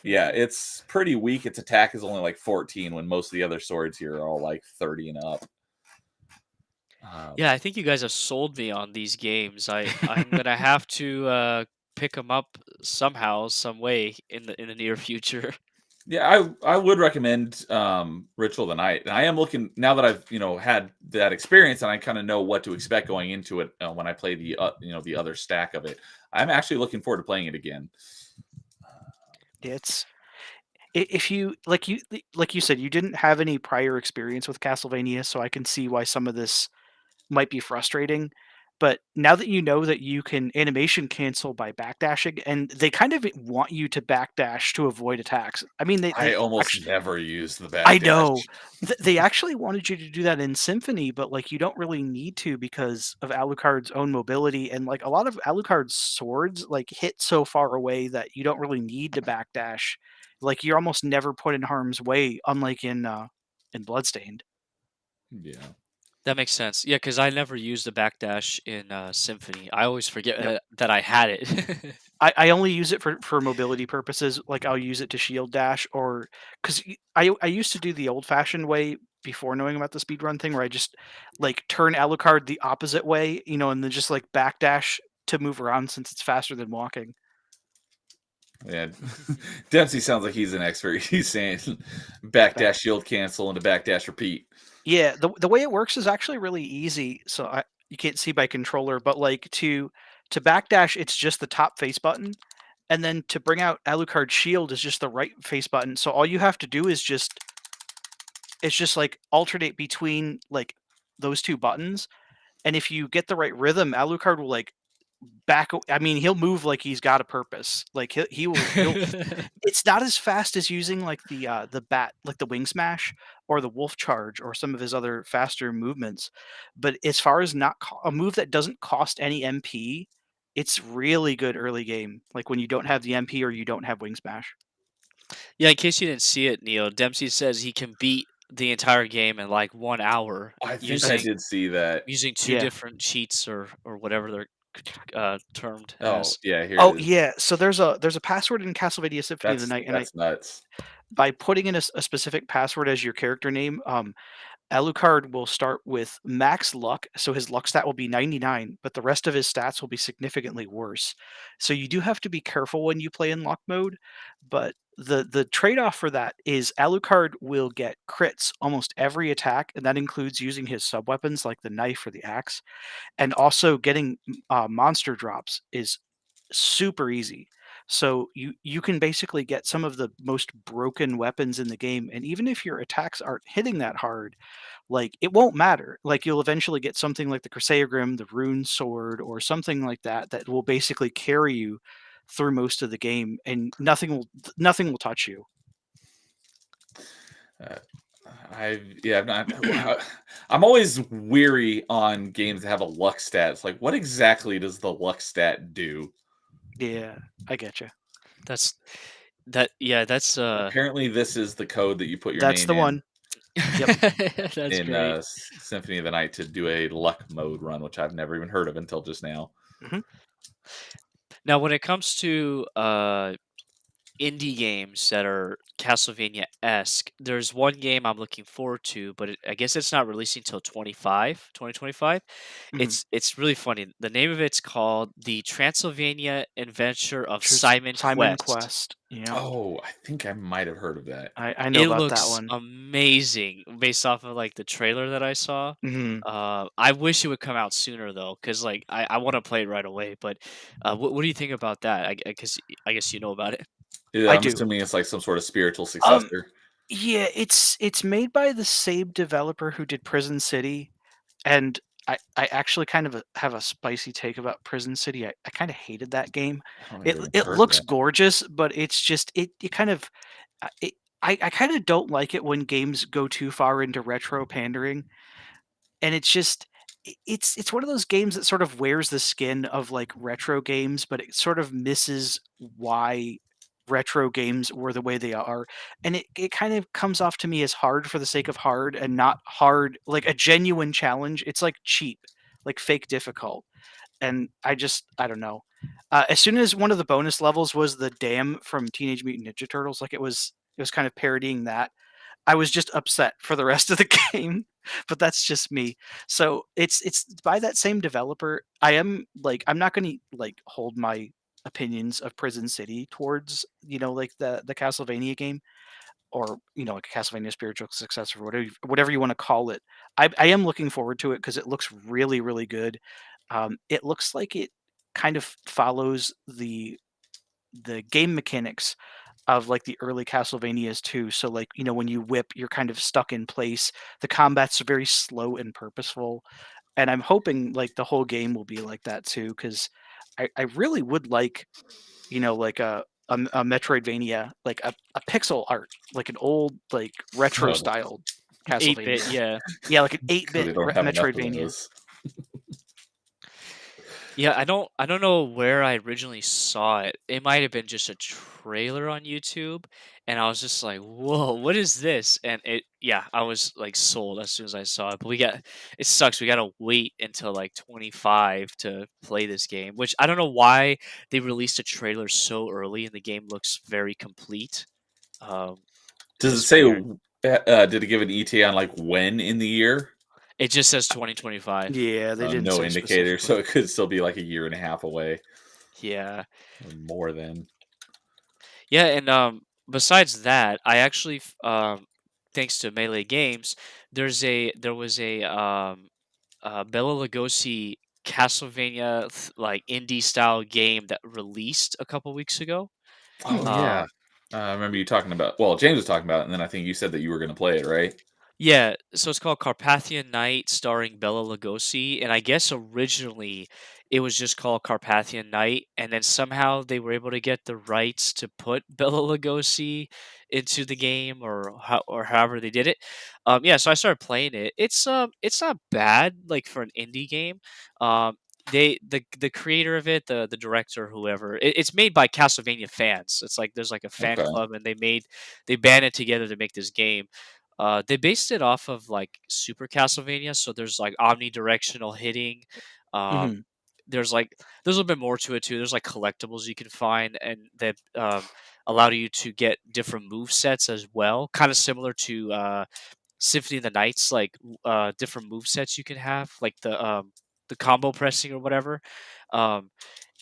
Speaker 1: Yeah, it's pretty weak. Its attack is only like 14 when most of the other swords here are all like 30 and up.
Speaker 2: Yeah,
Speaker 1: Um,
Speaker 2: I think you guys have sold me on these games. I'm gonna have to pick them up somehow, some way in the near future.
Speaker 1: Yeah, I would recommend Ritual of the Night. And I am looking now that I've, had that experience and I kind of know what to expect going into it when I play the other stack of it. I'm actually looking forward to playing it again.
Speaker 3: It's if you like you said, you didn't have any prior experience with Castlevania, so I can see why some of this might be frustrating. But now that you know that you can animation cancel by backdashing, and they kind of want you to backdash to avoid attacks. I mean,
Speaker 1: I
Speaker 3: they
Speaker 1: almost
Speaker 3: actually,
Speaker 1: never use the
Speaker 3: I know
Speaker 1: backdash.
Speaker 3: they actually wanted you to do that in Symphony, but like you don't really need to because of Alucard's own mobility, and like a lot of Alucard's swords like hit so far away that you don't really need to backdash. Like you're almost never put in harm's way, unlike in Bloodstained.
Speaker 1: Yeah.
Speaker 2: That makes sense. Yeah, because I never used the backdash in Symphony. I always forget
Speaker 3: Yep.
Speaker 2: that I had it.
Speaker 3: I only use it for mobility purposes. Like I'll use it to shield dash, or because I used to do the old fashioned way before knowing about the speedrun thing, where I just like turn Alucard the opposite way, and then just like backdash to move around since it's faster than walking.
Speaker 1: Yeah, Dempsey sounds like he's an expert. He's saying backdash, shield cancel, and a backdash repeat.
Speaker 3: Yeah, the way it works is actually really easy. So you can't see by controller, but like to backdash, it's just the top face button, and then to bring out Alucard's shield is just the right face button. So all you have to do is just like alternate between like those two buttons, and if you get the right rhythm, Alucard will like he'll move like he's got a purpose. Like he'll it's not as fast as using like the bat, like the wing smash or the wolf charge or some of his other faster movements, but as far as not a move that doesn't cost any MP, it's really good early game, like when you don't have the MP or you don't have wing smash.
Speaker 2: Yeah, in case you didn't see it, Neil, Dempsey says he can beat the entire game in like 1 hour
Speaker 1: I think I did see that.
Speaker 2: using two
Speaker 3: Yeah.
Speaker 2: different cheats or whatever they're termed
Speaker 1: Oh
Speaker 2: as.
Speaker 1: yeah, here.
Speaker 3: Oh
Speaker 1: it is.
Speaker 3: yeah, so there's a password in Castlevania Symphony of the Night, and
Speaker 1: that's nuts.
Speaker 3: by putting in a specific password as your character name, Alucard will start with max luck, so his luck stat will be 99, but the rest of his stats will be significantly worse. So you do have to be careful when you play in luck mode, but the trade-off for that is Alucard will get crits almost every attack, and that includes using his sub-weapons like the knife or the axe, and also getting monster drops is super easy. So you can basically get some of the most broken weapons in the game, and even if your attacks aren't hitting that hard, like it won't matter. Like you'll eventually get something like the Crusaegrim, the Rune Sword, or something like that that will basically carry you through most of the game, and nothing will touch you.
Speaker 1: I'm always weary on games that have a luck stat. It's like, what exactly does the luck stat do?
Speaker 3: Yeah, I get you.
Speaker 2: That's
Speaker 1: Apparently this is the code that you put your
Speaker 3: That's
Speaker 1: name
Speaker 3: the
Speaker 1: in
Speaker 3: one. Yep.
Speaker 2: that's
Speaker 1: in
Speaker 2: great.
Speaker 1: Symphony of the Night to do a luck mode run, which I've never even heard of until just now.
Speaker 2: Now, when it comes to indie games that are Castlevania-esque, there's one game I'm looking forward to, but I guess it's not releasing till 2025.
Speaker 3: Mhm.
Speaker 2: It's really funny. The name of it's called The Transylvania Adventure of
Speaker 3: Simon
Speaker 2: Simon Quest.
Speaker 3: Quest. Yeah,
Speaker 1: Oh, I think I might have heard of that.
Speaker 3: I know
Speaker 2: It
Speaker 3: about that
Speaker 2: looks
Speaker 3: one.
Speaker 2: amazing based off of like the trailer that I saw.
Speaker 3: Mhm.
Speaker 2: I wish it would come out sooner though, because like I want to play it right away. But what do you think about that? Because I guess you know about it.
Speaker 1: Yeah,
Speaker 3: I
Speaker 1: I'm
Speaker 3: do.
Speaker 1: assuming it's like some sort of spiritual successor.
Speaker 3: Yeah, it's made by the same developer who did Prison City, and I actually kind of have a spicy take about Prison City. I kind of hated that game.
Speaker 1: I don't
Speaker 3: It
Speaker 1: even
Speaker 3: it
Speaker 1: heard of
Speaker 3: looks
Speaker 1: that.
Speaker 3: gorgeous, but it's just it kind of it, I kind of don't like it when games go too far into retro pandering, and it's just it's one of those games that sort of wears the skin of like retro games, but it sort of misses why retro games were the way they are, and it kind of comes off to me as hard for the sake of hard and not hard like a genuine challenge. It's like cheap, like fake difficult, and I don't know. As soon as one of the bonus levels was the dam from Teenage Mutant Ninja Turtles, like it was kind of parodying that, I was just upset for the rest of the game, but that's just me. So it's by that same developer. I'm not going to like hold my opinions of Prison City towards like the Castlevania game, or like a Castlevania spiritual successor, or whatever you want to call it. I am looking forward to it because it looks really really good. It looks like it kind of follows the game mechanics of like the early Castlevanias too. So like, when you whip, you're kind of stuck in place. The combat's very slow and purposeful. And I'm hoping like the whole game will be like that too, because I really would like, like a Metroidvania, like a pixel art, like an old like retro
Speaker 1: Oh,
Speaker 3: styled
Speaker 2: 8-bit,
Speaker 3: Castlevania.
Speaker 2: yeah.
Speaker 3: Yeah, like an
Speaker 1: they
Speaker 3: 8-bit
Speaker 1: don't have enough of
Speaker 3: Metroidvania.
Speaker 1: those.
Speaker 2: Yeah, I don't know where I originally saw it. It might have been just a trailer on YouTube, and I was just like, "Whoa, what is this?" And yeah, I was like sold as soon as I saw it. But it sucks. We gotta wait until like 25 to play this game, which I don't know why they released a trailer so early, and the game looks very complete. Um,
Speaker 1: Does it
Speaker 2: just
Speaker 1: say?
Speaker 2: weird.
Speaker 1: Did it give an ETA on like when in the year?
Speaker 2: It just says 2025.
Speaker 3: Yeah, they didn't
Speaker 1: No
Speaker 3: say
Speaker 1: indicator,
Speaker 3: specifically.
Speaker 1: so it could still be like a year and a half away,
Speaker 2: Yeah.
Speaker 1: or more than.
Speaker 2: Yeah, and besides that, I actually thanks to Melee Games, there was a Bela Lugosi Castlevania like indie style game that released a couple weeks ago.
Speaker 1: Oh
Speaker 2: Uh
Speaker 1: yeah, I remember you talking about. Well, James was talking about it, and then I think you said that you were going to play it, right?
Speaker 2: Yeah, so it's called Carpathian Night starring Bela Lugosi, and I guess originally it was just called Carpathian Night, and then somehow they were able to get the rights to put Bela Lugosi into the game, or however they did it. Yeah, so I started playing it. It's not bad like for an indie game. The creator of it, the director, whoever, it's made by Castlevania fans. It's like there's like a fan
Speaker 1: Okay.
Speaker 2: club, and they banded together to make this game. They based it off of like Super Castlevania, so there's like omnidirectional hitting. Um,
Speaker 3: Mhm.
Speaker 2: there's a little bit more to it too. There's like collectibles you can find and that allow you to get different move sets as well, kind of similar to Symphony of the Nights, like different move sets you can have, like the combo pressing or whatever. Um,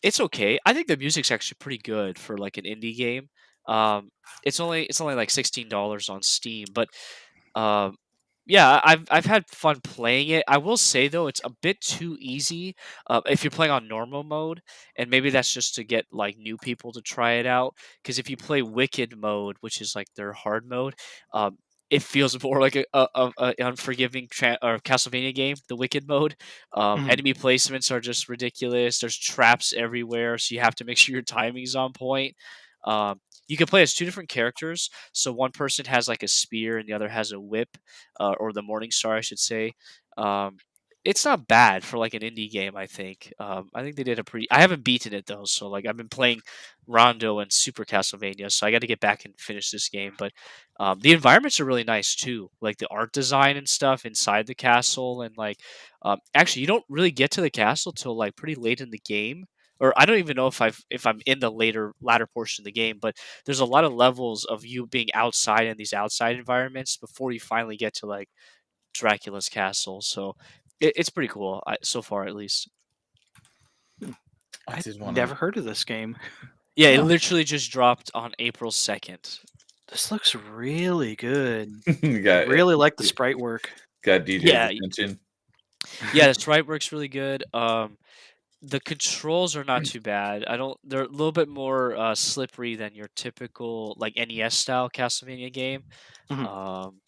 Speaker 2: it's okay. I think the music's actually pretty good for like an indie game. Um, it's only like $16 on Steam, but um, yeah, I've had fun playing it. I will say though, it's a bit too easy if you're playing on normal mode, and maybe that's just to get like new people to try it out. Because if you play Wicked mode, which is like their hard mode, um, it feels more like a unforgiving or Castlevania game. The Wicked mode,
Speaker 3: Mhm.
Speaker 2: enemy placements are just ridiculous. There's traps everywhere, so you have to make sure your timing's on point. Um, you can play as two different characters, so one person has like a spear and the other has a whip, or the Morning Star, I should say. Um, it's not bad for like an indie game. I think they did a pretty. I haven't beaten it though, so like I've been playing Rondo and Super Castlevania, so I got to get back and finish this game. But the environments are really nice too, like the art design and stuff inside the castle, and like actually you don't really get to the castle till like pretty late in the game. Or I don't even know if I'm in the latter portion of the game, but there's a lot of levels of you being outside in these outside environments before you finally get to like Dracula's castle. So it's pretty cool, so far at least.
Speaker 1: I
Speaker 3: I'd
Speaker 1: did want
Speaker 3: never heard of this game.
Speaker 2: Yeah, it
Speaker 1: to.
Speaker 2: literally just dropped on April 2nd.
Speaker 3: This looks really good. I
Speaker 1: got
Speaker 3: really like the sprite work.
Speaker 1: got DJ's
Speaker 2: Yeah,
Speaker 1: attention.
Speaker 2: yeah, the sprite works really good. The controls are not too bad. I don't. They're a little bit more slippery than your typical like NES style Castlevania game.
Speaker 3: Mhm.
Speaker 2: Um,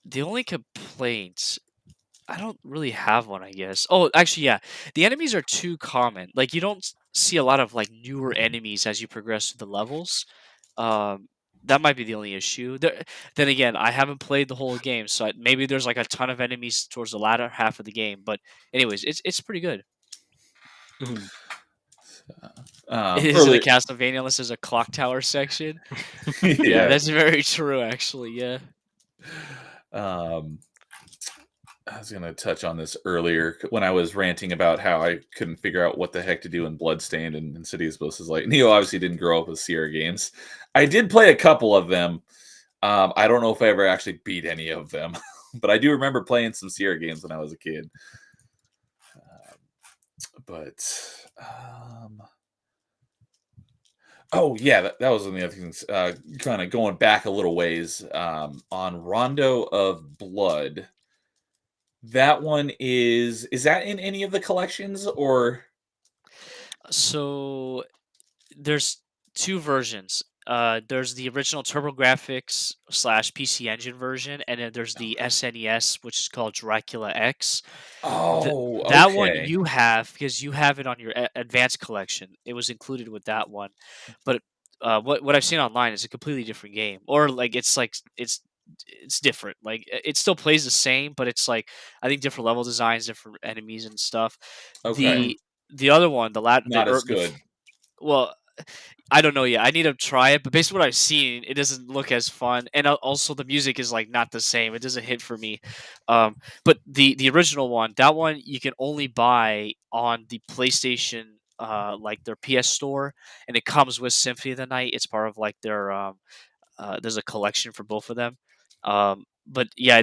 Speaker 2: the only complaint I don't really have one, I guess. Oh, actually, yeah. The enemies are too common. Like you don't see a lot of like newer enemies as you progress through the levels. Um, that might be the only issue. Then again, I haven't played the whole game, so maybe there's like a ton of enemies towards the latter half of the game. But anyways, it's pretty good.
Speaker 3: Mhm.
Speaker 2: It isn't a
Speaker 1: Earlier,
Speaker 2: Castlevania unless there's a clock tower section. Yeah,
Speaker 1: yeah.
Speaker 2: that's very true, actually. Yeah.
Speaker 1: Um, I was going to touch on this earlier when I was ranting about how I couldn't figure out what the heck to do in Bloodstained and Insidious Both is like Neo obviously didn't grow up with Sierra games. I did play a couple of them. I don't know if I ever actually beat any of them, but I do remember playing some Sierra games when I was a kid. But oh yeah, that was one of the other things. Kind of going back a little ways on Rondo of Blood. That one is that in any of the collections or
Speaker 2: So there's two versions. There's the original TurboGrafx slash PC Engine version, and then there's the SNES, which is called Dracula X.
Speaker 1: oh,
Speaker 2: That one
Speaker 1: okay.
Speaker 2: you have because you have it on your advanced collection. It was included with that one, but what I've seen online is a completely different game, or like it's different. Like it still plays the same, but it's like I think different level designs, different enemies and stuff.
Speaker 1: Okay.
Speaker 2: The the other one,
Speaker 1: Not as good.
Speaker 2: well, I don't know yet. I need to try it, but based on what I've seen, it doesn't look as fun, and also the music is like not the same. It doesn't hit for me. But the original one, that one you can only buy on the PlayStation, like their PS store, and it comes with Symphony of the Night. It's part of like their there's a collection for both of them. But yeah,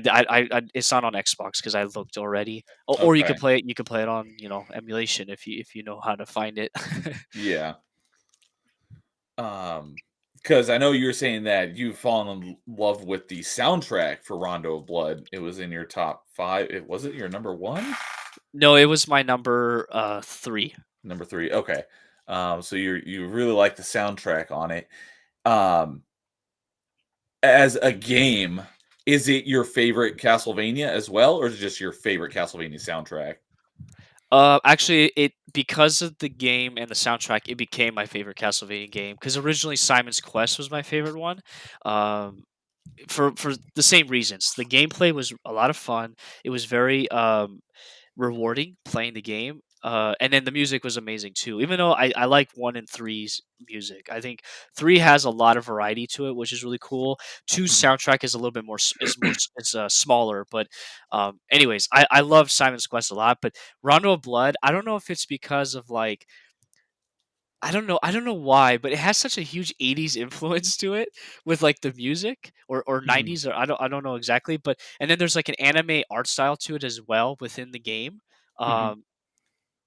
Speaker 2: it's not on Xbox because I looked already. Or you could
Speaker 1: Okay.
Speaker 2: play it. You could play it on emulation if you know how to find it.
Speaker 1: Yeah. Because I know you were saying that you've fallen in love with the soundtrack for Rondo of Blood. It was in your top 5. Was it your number 1?
Speaker 2: No, it was my number 3.
Speaker 1: Number 3. Okay. So you really like the soundtrack on it. Um, as a game, is it your favorite Castlevania as well, or is it just your favorite Castlevania soundtrack?
Speaker 2: Actually, it because of the game and the soundtrack, it became my favorite Castlevania game. Because originally Simon's Quest was my favorite one, um, for the same reasons. The gameplay was a lot of fun. It was very rewarding playing the game. And then the music was amazing too. Even though I like 1 and 3's music, I think 3 has a lot of variety to it, which is really cool. 2
Speaker 1: Mhm.
Speaker 2: soundtrack is a little bit more it's smaller, but anyways, I love Simon's Quest a lot. But Rondo of Blood, I don't know if it's because of like I don't know why, but it has such a huge 80s influence to it with like the music or
Speaker 1: Mhm.
Speaker 2: 90s or I don't know exactly, but and then there's like an anime art style to it as well within the game.
Speaker 1: Mhm.
Speaker 2: Um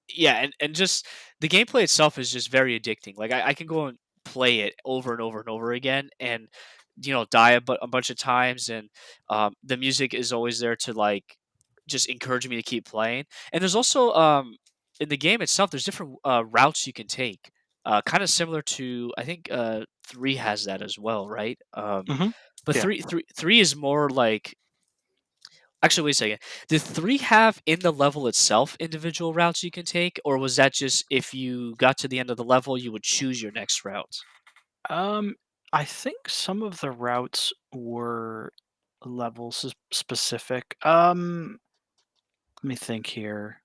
Speaker 2: yeah, and just the gameplay itself is just very addicting. Like I can go and play it over and over and over again and die a bunch of times and the music is always there to like just encourage me to keep playing. And there's also in the game itself there's different routes you can take. Kind of similar to I think 3 has that as well, right?
Speaker 3: Hmm.
Speaker 2: But
Speaker 3: Yeah.
Speaker 2: three is more like actually, wait a second. Did 3 have in the level itself individual routes you can take, or was that just if you got to the end of the level, you would choose your next route?
Speaker 3: Um, I think some of the routes were specific. Let me think here.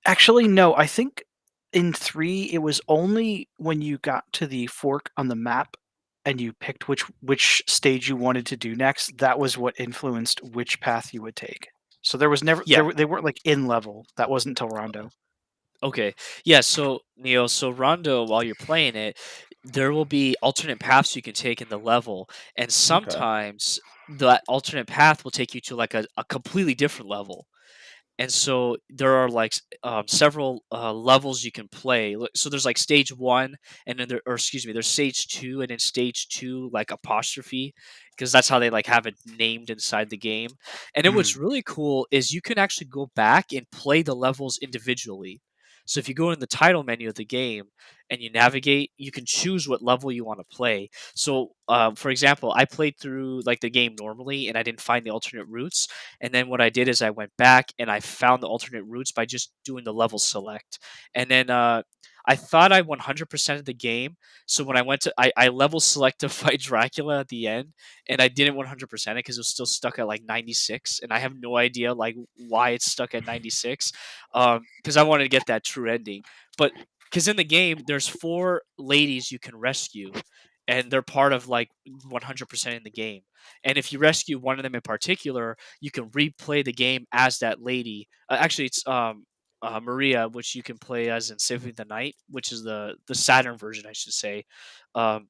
Speaker 3: Actually, no. I think in 3 it was only when you got to the fork on the map and you picked which stage you wanted to do next, that was what influenced which path you would take. So there was never
Speaker 2: Yeah.
Speaker 3: they weren't like in level. That wasn't till Rondo.
Speaker 2: Okay. Yeah. So Neo, so Rondo, while you're playing it, there will be alternate paths you can take in the level, and
Speaker 1: Okay.
Speaker 2: sometimes that alternate path will take you to like a completely different level. And so there are like several levels you can play. So there's like stage 1, and then or excuse me, there's stage 2, and then stage 2 like apostrophe, because that's how they like have it named inside the game. And then what's
Speaker 3: Mm.
Speaker 2: really cool is you can actually go back and play the levels individually. So if you go in the title menu of the game and you navigate, you can choose what level you want to play. So, for example, I played through like the game normally, and I didn't find the alternate routes. And then what I did is I went back and I found the alternate routes by just doing the level select. And then I thought I 100% of the game. So when I went to, I level select to fight Dracula at the end, and I didn't 100% it because it was still stuck at like 96. And I have no idea like why it's stuck at 96. Because I wanted to get that true ending. But because in the game, there's 4 ladies you can rescue. And they're part of like 100% in the game. And if you rescue one of them in particular, you can replay the game as that lady. Actually, it's Maria, which you can play as in Symphony of the Night, which is the Saturn version, I should say. Um,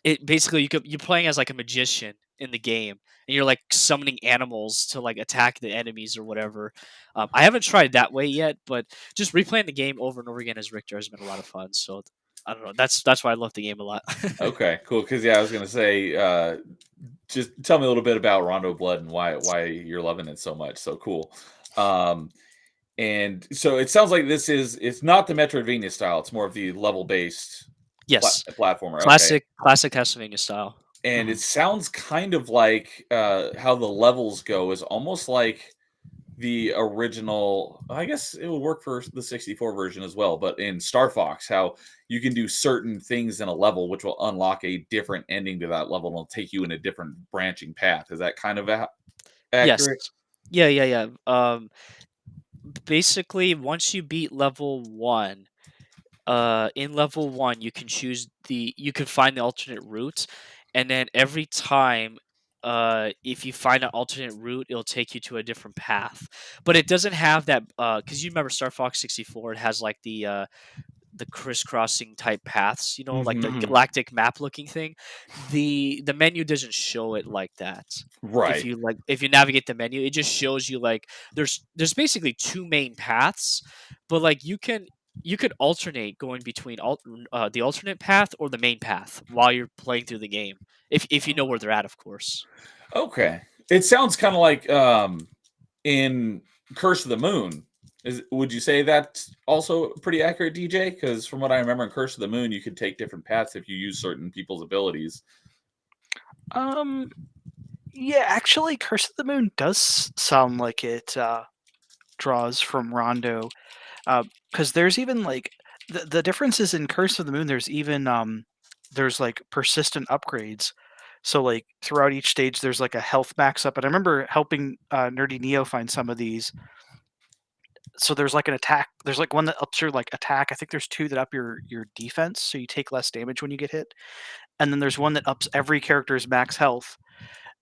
Speaker 2: it basically you're playing as like a magician in the game, and you're like summoning animals to like attack the enemies or whatever. I haven't tried that way yet, but just replaying the game over and over again as Richter has been a lot of fun. So I don't know. That's why I love the game a lot.
Speaker 1: Okay, cool. Because yeah, I was gonna say, just tell me a little bit about Rondo Blood and why you're loving it so much. So cool. Um, and so it sounds like it's not the Metroidvania style. It's more of the level based
Speaker 2: Yes,
Speaker 1: platformer. Okay,
Speaker 2: classic Castlevania style.
Speaker 1: and it
Speaker 3: Mhm.
Speaker 1: sounds kind of like how the levels go is almost like the original. I guess it would work for the 64 version as well, but in Star Fox, how you can do certain things in a level which will unlock a different ending to that level and it'll take you in a different branching path. Is that kind of
Speaker 2: Yes.
Speaker 1: accurate?
Speaker 2: Yeah, yeah, yeah. basically once you beat level 1, in level 1 you can you can find the alternate route, and then every time if you find an alternate route, it'll take you to a different path. But it doesn't have that because you remember Star Fox 64, it has like the crisscrossing type paths, like the
Speaker 1: Mhm.
Speaker 3: Mhm.
Speaker 2: galactic map looking thing. The menu doesn't show it like that.
Speaker 1: Right.
Speaker 2: If you navigate the menu, it just shows you like there's basically two main paths, but like you could alternate going between the alternate path or the main path while you're playing through the game. If you know where they're at, of course.
Speaker 1: Okay. It sounds kind of like in Curse of the Moon. Would you say that's also pretty accurate, DJ? Because from what I remember in Curse of the Moon, you could take different paths if you use certain people's abilities.
Speaker 3: Um, yeah, actually, Curse of the Moon does sound like it draws from Rondo, because there's even like the differences in Curse of the Moon. There's even there's like persistent upgrades. So like throughout each stage, there's like a health max up, and I remember helping Nerdy Neo find some of these. So there's like an attack. There's like one that ups your like attack. I think there's two that up your defense, so you take less damage when you get hit. And then there's one that ups every character's max health,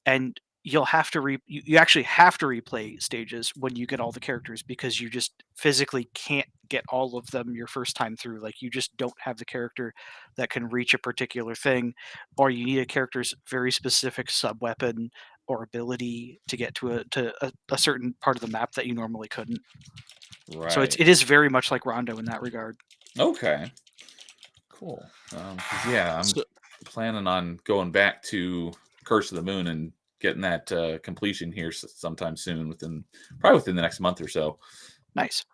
Speaker 3: and you'll have to you actually have to replay stages when you get all the characters because you just physically can't get all of them your first time through. Like you just don't have the character that can reach a particular thing, or you need a character's very specific sub weapon or ability to get to a certain part of the map that you normally couldn't. So
Speaker 1: Right.
Speaker 3: it is very much like Rondo in that regard.
Speaker 1: Okay. Cool. 'Cause, yeah, I'm
Speaker 2: So
Speaker 1: planning on going back to Curse of the Moon and getting that completion here sometime soon, probably within the next month or so.
Speaker 3: Nice.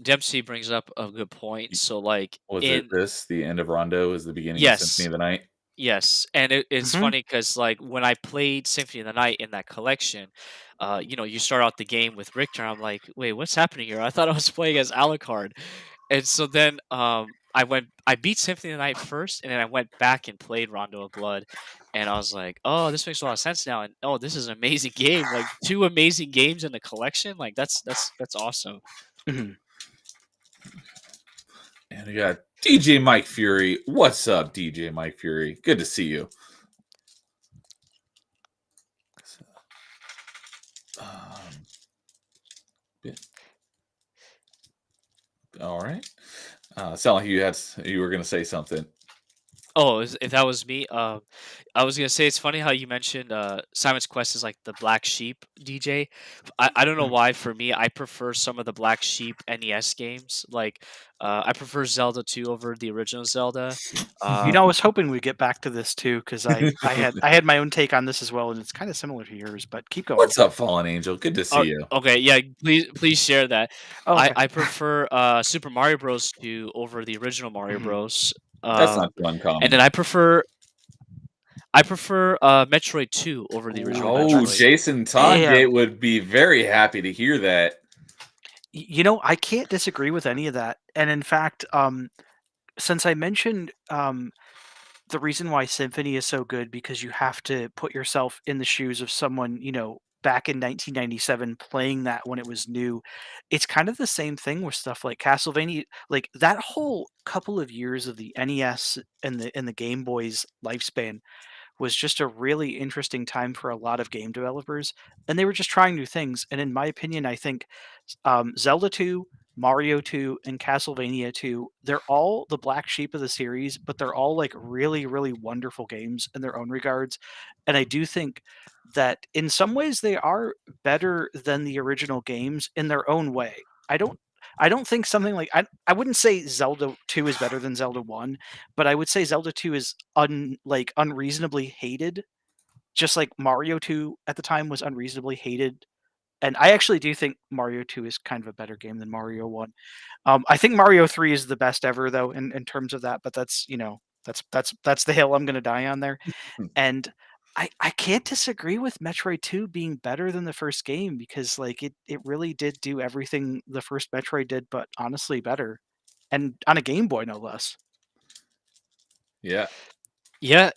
Speaker 2: Dempsey brings up a good point.
Speaker 1: Y-
Speaker 2: So like
Speaker 1: Was it
Speaker 2: in
Speaker 1: the end of Rondo is the beginning of Symphony
Speaker 2: yes,
Speaker 1: of the Night?
Speaker 2: yes, and it's
Speaker 3: Hmm.
Speaker 2: funny because like when I played Symphony of the Night in that collection, you start out the game with Richter. I'm like, wait, what's happening here? I thought I was playing as Alucard, and so then I beat Symphony of the Night first, and then I went back and played Rondo of Blood, and I was like, oh, this makes a lot of sense now, and oh, this is an amazing game. Like two amazing games in the collection. Like that's awesome.
Speaker 3: Hmm.
Speaker 1: And we got DJ Mike Fury. What's up, DJ Mike Fury? Good to see you. Um, yeah. All right. Sound like you were going to say something.
Speaker 2: Oh, if that was me, I was gonna say it's funny how you mentioned Simon's Quest is like the Black Sheep DJ. I don't know why. For me, I prefer some of the Black Sheep NES games. Like I prefer Zelda 2 over the original Zelda.
Speaker 3: You
Speaker 2: Uh,
Speaker 3: know, I was hoping we'd get back to this too because I had my own take on this as well, and it's kind of similar to yours. But keep going.
Speaker 1: What's up, Fallen Angel? Good to see you.
Speaker 2: okay, yeah, please share that.
Speaker 3: Oh, okay.
Speaker 2: I prefer Super Mario Bros. 2 over the original Mario
Speaker 3: Mhm.
Speaker 2: Bros.
Speaker 1: That's not too
Speaker 2: And
Speaker 1: uncommon.
Speaker 2: then I prefer Metroid 2 over the original
Speaker 3: Ooh,
Speaker 1: Oh,
Speaker 2: Metroid.
Speaker 3: that's
Speaker 1: Jason
Speaker 3: damn.
Speaker 1: Tongate would be very happy to hear that.
Speaker 3: You know, I can't disagree with any of that. And in fact, since I mentioned the reason why Symphony is so good because you have to put yourself in the shoes of someone, back in 1997 playing that when it was new. It's kind of the same thing with stuff like Castlevania. Like that whole couple of years of the NES and the Game Boy's lifespan was just a really interesting time for a lot of game developers, and they were just trying new things. And in my opinion, I think Zelda 2, Mario 2, and Castlevania 2, they're all the black sheep of the series, but they're all like really, really wonderful games in their own regards. And I do think that in some ways they are better than the original games in their own way. I don't think something like I wouldn't say Zelda 2 is better than Zelda 1, but I would say Zelda 2 is unreasonably hated, just like Mario 2 at the time was unreasonably hated. And I actually do think Mario 2 is kind of a better game than Mario 1. I think Mario 3 is the best ever though in terms of that, but that's the hill I'm gonna die on there. And I can't disagree with Metroid 2 being better than the first game because like it really did do everything the first Metroid did, but honestly better. And on a Game Boy no less.
Speaker 1: Yeah.
Speaker 2: Yeah,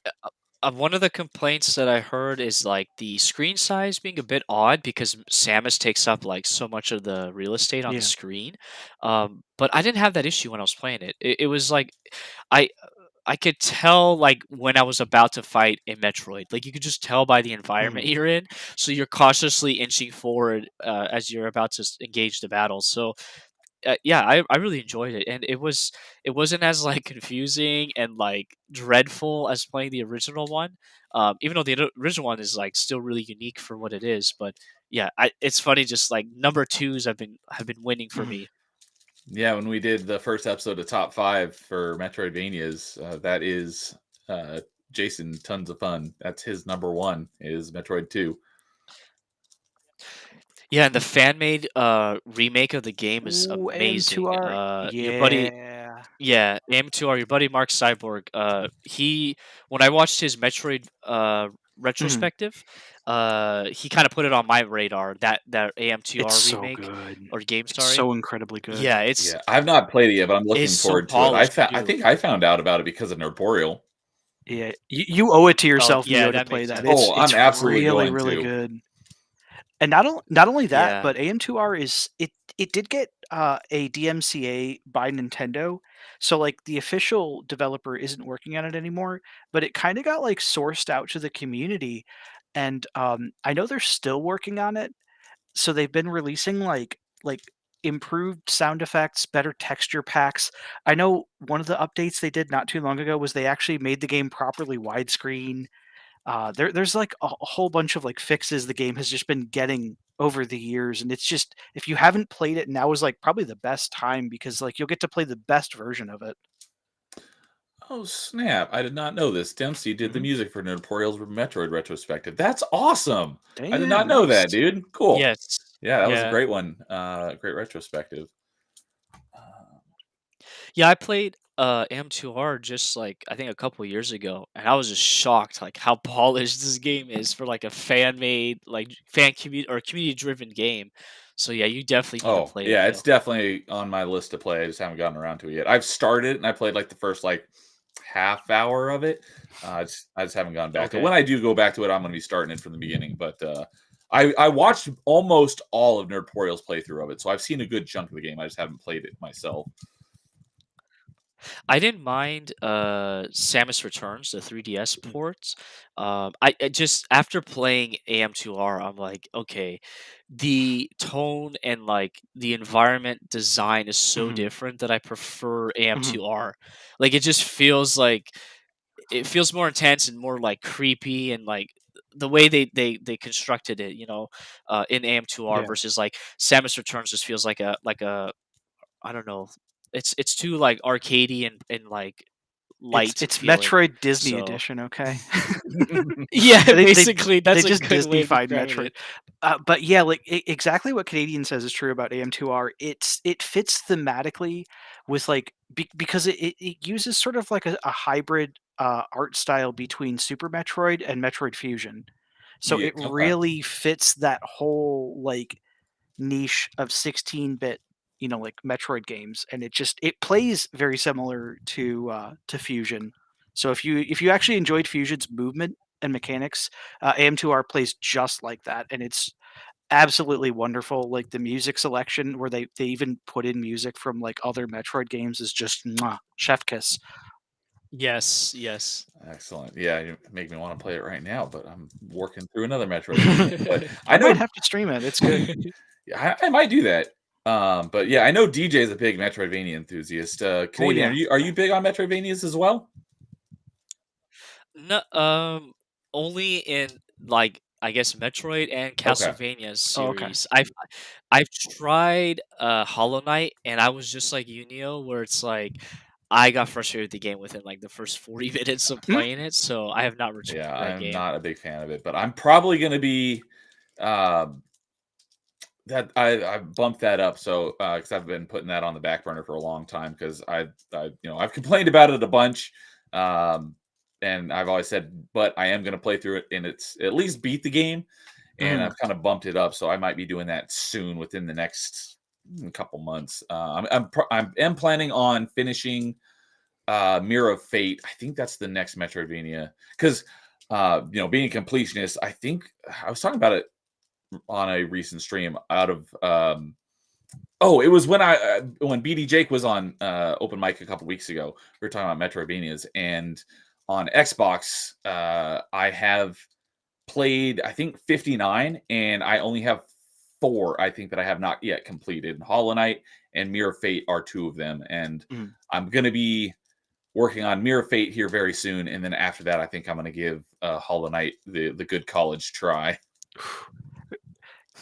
Speaker 2: One of the complaints that I heard is like the screen size being a bit odd because Samus takes up like so much of the real estate on the
Speaker 3: Yeah.
Speaker 2: screen. But I didn't have that issue when I was playing it. It was like I I could tell like when I was about to fight in Metroid. Like you could just tell by the environment you're in. So you're cautiously inching forward as you're about to engage the battle. So yeah, I really enjoyed it, and it wasn't as like confusing and like dreadful as playing the original one. Even though the original one is like still really unique for what it is, but yeah, it's funny just like number twos have been winning for
Speaker 3: Mhm.
Speaker 2: me.
Speaker 1: Yeah, when we did the first episode of Top 5 for Metroidvanias, that is Jason tons of fun. That's his number one is Metroid 2.
Speaker 2: Yeah, and the fan made remake of the game is
Speaker 3: Ooh,
Speaker 2: amazing.
Speaker 3: AM2R.
Speaker 2: Your buddy,
Speaker 3: Yeah.
Speaker 2: yeah, AM2R, your buddy Mark Cyborg. He when I watched his Metroid
Speaker 3: Mhm.
Speaker 2: retrospective, he kind of put it on my radar that
Speaker 3: It's
Speaker 2: AM2R
Speaker 3: so
Speaker 2: remake
Speaker 3: good.
Speaker 2: or game.
Speaker 3: It's
Speaker 2: Sorry,
Speaker 3: so incredibly good.
Speaker 2: yeah,
Speaker 1: Yeah, I've not played it yet, but I'm
Speaker 2: it's
Speaker 1: looking
Speaker 2: so
Speaker 1: forward to it.
Speaker 2: polished
Speaker 1: I
Speaker 2: too.
Speaker 1: think I found out about it because of Nerdboreal.
Speaker 3: Yeah, you owe it to
Speaker 2: Oh
Speaker 3: yourself,
Speaker 2: yeah,
Speaker 3: Neo, to
Speaker 2: that
Speaker 3: play
Speaker 2: makes
Speaker 3: that.
Speaker 2: sense.
Speaker 3: It's
Speaker 1: Oh, I'm
Speaker 3: it's
Speaker 1: absolutely
Speaker 3: really,
Speaker 1: going
Speaker 3: really
Speaker 1: to.
Speaker 3: good. And not only that,
Speaker 2: Yeah,
Speaker 3: but AM2R is it did get a DMCA by Nintendo. So like the official developer isn't working on it anymore, but it kind of got like sourced out to the community. And I know they're still working on it. So they've been releasing like improved sound effects, better texture packs. I know one of the updates they did not too long ago was they actually made the game properly widescreen. There's like a whole bunch of like fixes the game has just been getting over the years, and it's just if you haven't played it, now is like probably the best time because like you'll get to play the best version of it.
Speaker 1: Oh, snap. I did not know this. Dempsey did the
Speaker 3: Mhm.
Speaker 1: music for Nerdboreal's Metroid retrospective. That's awesome. I did not
Speaker 3: Damn,
Speaker 1: know
Speaker 3: nice.
Speaker 1: that, dude. Cool.
Speaker 2: yes,
Speaker 1: Yeah, that was a
Speaker 2: yeah,
Speaker 1: great one. Great retrospective. Uh,
Speaker 2: yeah. I played AM2R just like I think a couple years ago, and I was just shocked like how polished this game is for like a fan made like fan community or community driven game. So yeah, you definitely need to
Speaker 1: Oh,
Speaker 2: play it,
Speaker 1: yeah, it's
Speaker 2: Neo.
Speaker 1: definitely on my list to play. I just haven't gotten around to it yet. I've started and I played like the first like half hour of it. I just haven't gone back to it.
Speaker 2: Okay.
Speaker 1: When I do go back to it, I'm going to be starting it from the beginning. But I watched almost all of Nerdporeal's playthrough of it, so I've seen a good chunk of the game. I just haven't played it myself.
Speaker 2: I didn't mind Samus Returns, the 3DS
Speaker 1: Mm.
Speaker 2: ports. I just after playing AM2R, I'm like, okay, the tone and like the environment design is so
Speaker 3: Mhm,
Speaker 2: different that I prefer
Speaker 3: mhm.
Speaker 2: AM2R. Like it just feels like it feels more intense and more like creepy and like the way they constructed it, in AM2R
Speaker 3: Yeah.
Speaker 2: versus like Samus Returns just feels like a I don't know. It's too like arcadey and like light
Speaker 3: It's
Speaker 2: feeling.
Speaker 3: Metroid Disney
Speaker 2: So
Speaker 3: edition, okay?
Speaker 2: yeah,
Speaker 3: They they
Speaker 2: basically
Speaker 3: they
Speaker 2: that's a
Speaker 3: just
Speaker 2: good way of
Speaker 3: Disney-fied
Speaker 2: describing
Speaker 3: Metroid.
Speaker 2: it.
Speaker 3: But yeah, like exactly what Canadian says is true about AM2R. It fits thematically with like because it uses sort of like a hybrid art style between Super Metroid and Metroid Fusion. So
Speaker 1: Yeah.
Speaker 3: it
Speaker 1: Okay.
Speaker 3: really fits that whole like niche of 16-bit, like Metroid games, and it plays very similar to Fusion. So if you actually enjoyed Fusion's movement and mechanics, AM2R plays just like that, and it's absolutely wonderful. Like the music selection, where they even put in music from like other Metroid games, is just mwah, chef kiss.
Speaker 2: Yes, yes.
Speaker 1: Excellent. Yeah, you make me want to play it right now, but I'm working through another Metroidvania. But I
Speaker 3: You might
Speaker 1: know
Speaker 3: have to stream it. It's good.
Speaker 1: yeah, I might do that. But yeah, I know DJ is a big Metroidvania enthusiast.
Speaker 3: Oh
Speaker 1: Canadian,
Speaker 3: yeah.
Speaker 1: are you big on Metroidvanias as well?
Speaker 2: No, only in like I guess Metroid and
Speaker 1: Okay.
Speaker 2: Castlevania
Speaker 3: Oh, okay.
Speaker 2: series. I've tried Hollow Knight and I was just like Unio where it's like I got frustrated with the game within like the first 40 minutes of
Speaker 3: Hmm?
Speaker 2: playing it, so I have not returned
Speaker 1: Yeah,
Speaker 2: to that
Speaker 1: I'm
Speaker 2: game.
Speaker 1: not a big fan of it, but I'm probably going to be um that I bumped that up so because I've been putting that on the back burner for a long time because I've complained about it a bunch, um, and I've always said, but I am going to play through it and it's at least beat the game, and
Speaker 3: Mhm.
Speaker 1: I've kind of bumped it up, so I might be doing that soon within the next couple months. I am planning on finishing Mirror of Fate. I think that's the next Metroidvania because being a completionist, I think I was talking about it on a recent stream out of it was when BD Jake was on open mic a couple weeks ago. We were talking about Metroidvanias, and on Xbox, I have played I think 59, and I only have 4 I think that I have not yet completed. Hollow Knight and Mirror of Fate are 2 of them, and I'm gonna be working on Mirror of Fate here very soon, and then after that, I think I'm gonna give Hollow Knight the good college try.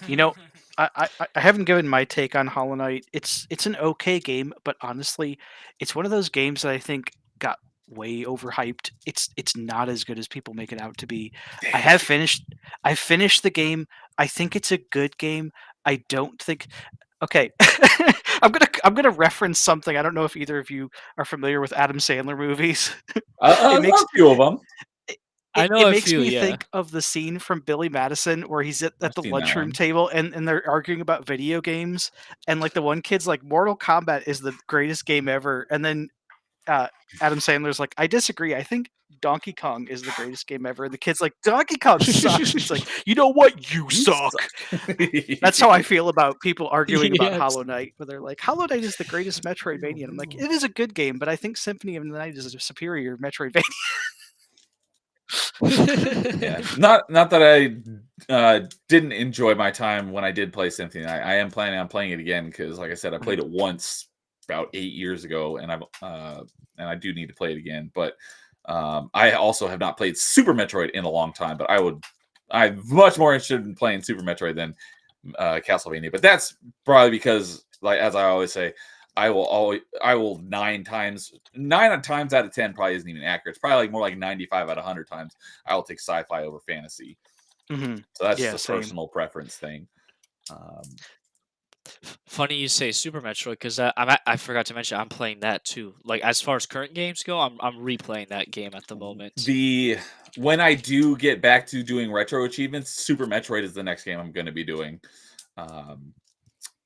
Speaker 3: You know, I haven't given my take on Hollow Knight. It's an okay game, but honestly, it's one of those games that I think got way overhyped. It's not as good as people make it out to be. I finished the game. I think it's a good game. I don't think. Okay, I'm gonna reference something. I don't know if either of you are familiar with Adam Sandler movies.
Speaker 1: I
Speaker 3: It makes
Speaker 1: love a few of them.
Speaker 2: I
Speaker 3: it,
Speaker 2: know
Speaker 3: it
Speaker 2: a
Speaker 3: makes
Speaker 2: few,
Speaker 3: me
Speaker 2: yeah.
Speaker 3: think of the scene from Billy Madison where he's at
Speaker 1: I've
Speaker 3: the
Speaker 1: seen that
Speaker 3: lunchroom
Speaker 1: one.
Speaker 3: table and they're arguing about video games, and like the one kid's like Mortal Kombat is the greatest game ever, and then Adam Sandler's like, I disagree. I think Donkey Kong is the greatest game ever. And the kid's like, Donkey Kong sucks. He's like, you know what? You
Speaker 1: You
Speaker 3: suck.
Speaker 1: suck.
Speaker 3: That's how I feel about people arguing about
Speaker 2: Yes.
Speaker 3: Hollow Knight, where they're like, Hollow Knight is the greatest Metroidvania. And I'm like, it is a good game, but I think Symphony of the Night is a superior Metroidvania.
Speaker 1: Yeah, not that I didn't enjoy my time when I did play Symphony. I am planning on playing it again because, like I said, I played it once about 8 years ago, and I do need to play it again. But I also have not played Super Metroid in a long time. But I'm much more interested in playing Super Metroid than Castlevania. But that's probably because, like as I always say, I will 9 times out of 10 probably isn't even accurate. It's probably more like 95 out of 100 times I will take sci-fi over fantasy.
Speaker 3: Mm-hmm.
Speaker 1: So that's
Speaker 3: Yeah,
Speaker 1: just a
Speaker 3: same.
Speaker 1: personal preference thing.
Speaker 2: Funny you say Super Metroid because I forgot to mention I'm playing that too. Like as far as current games go, I'm replaying that game at the moment.
Speaker 1: When I do get back to doing retro achievements, Super Metroid is the next game I'm going to be doing.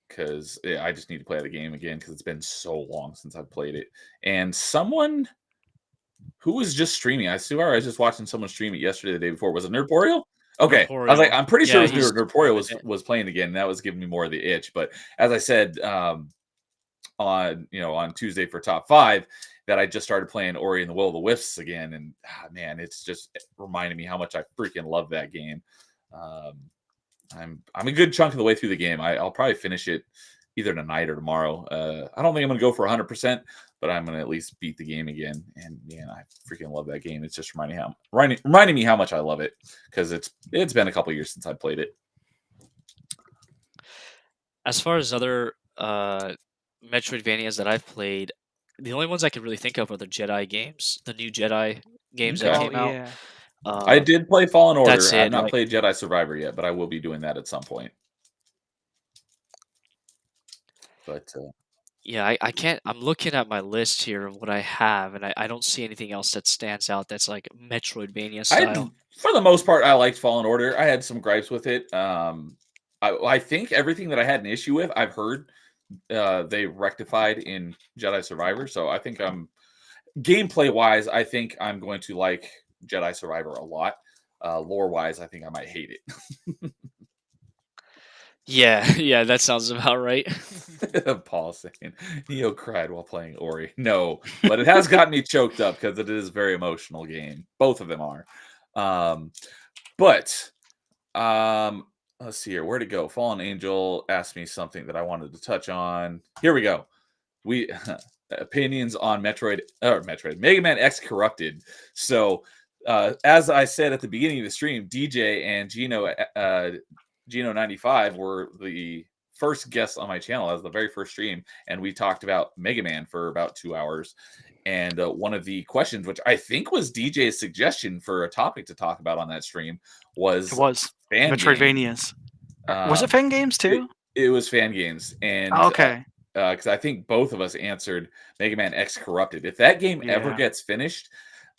Speaker 1: Because I just need to play the game again because it's been so long since I've played it. And someone who was just streaming, I swear I was just watching someone stream it yesterday, the day before. Was it Nerdporial? Okay, I was like,
Speaker 2: Nerdporial.
Speaker 1: I'm pretty sure
Speaker 2: Yeah,
Speaker 1: it was
Speaker 2: he's
Speaker 1: Nerdporial was playing again. And that was giving me more of the itch. But as I said on Tuesday for top 5, that I just started playing Ori and the Will of the Wisps again, and man, it's just reminding me how much I freaking love that game. I'm a good chunk of the way through the game. I'll probably finish it either tonight or tomorrow. I don't think I'm gonna go for 100%, but I'm gonna at least beat the game again. And man, I freaking love that game. It's just reminding me how much I love it because it's been a couple years since I played it.
Speaker 2: As far as other Metroidvanias that I've played, the only ones I can really think of are the Jedi games, the new Jedi games that
Speaker 1: Okay.
Speaker 2: came out.
Speaker 3: Yeah.
Speaker 1: I did play Fallen Order.
Speaker 2: That's
Speaker 1: I've
Speaker 2: it.
Speaker 1: not
Speaker 2: Like,
Speaker 1: played Jedi Survivor yet, but I will be doing that at some point. But
Speaker 2: yeah, I can't. I'm looking at my list here of what I have, and I don't see anything else that stands out that's like Metroidvania style.
Speaker 1: for the most part, I liked Fallen Order. I had some gripes with it. I think everything that I had an issue with, I've heard they rectified in Jedi Survivor. So I think gameplay wise, I think I'm going to like Jedi Survivor a lot. Lore wise, I think I might hate it.
Speaker 2: Yeah, yeah, that sounds about right.
Speaker 1: Paul saying Neo cried while playing Ori. No, but it has gotten me choked up because it is a very emotional game. Both of them are. But let's see here. Where'd it go? Fallen Angel asked me something that I wanted to touch on. Here we go. We opinions on Mega Man X Corrupted. So as I said at the beginning of the stream, DJ and Gino95 were the first guests on my channel as the very first stream, and we talked about Mega Man for about 2 hours. And one of the questions, which I think was DJ's suggestion for a topic to talk about on that stream, was fan
Speaker 3: Metroidvanias. Was it fan games too?
Speaker 1: It was fan games, and
Speaker 3: okay.
Speaker 1: Because I think both of us answered Mega Man X Corrupted. If that game ever
Speaker 3: Yeah.
Speaker 1: gets finished,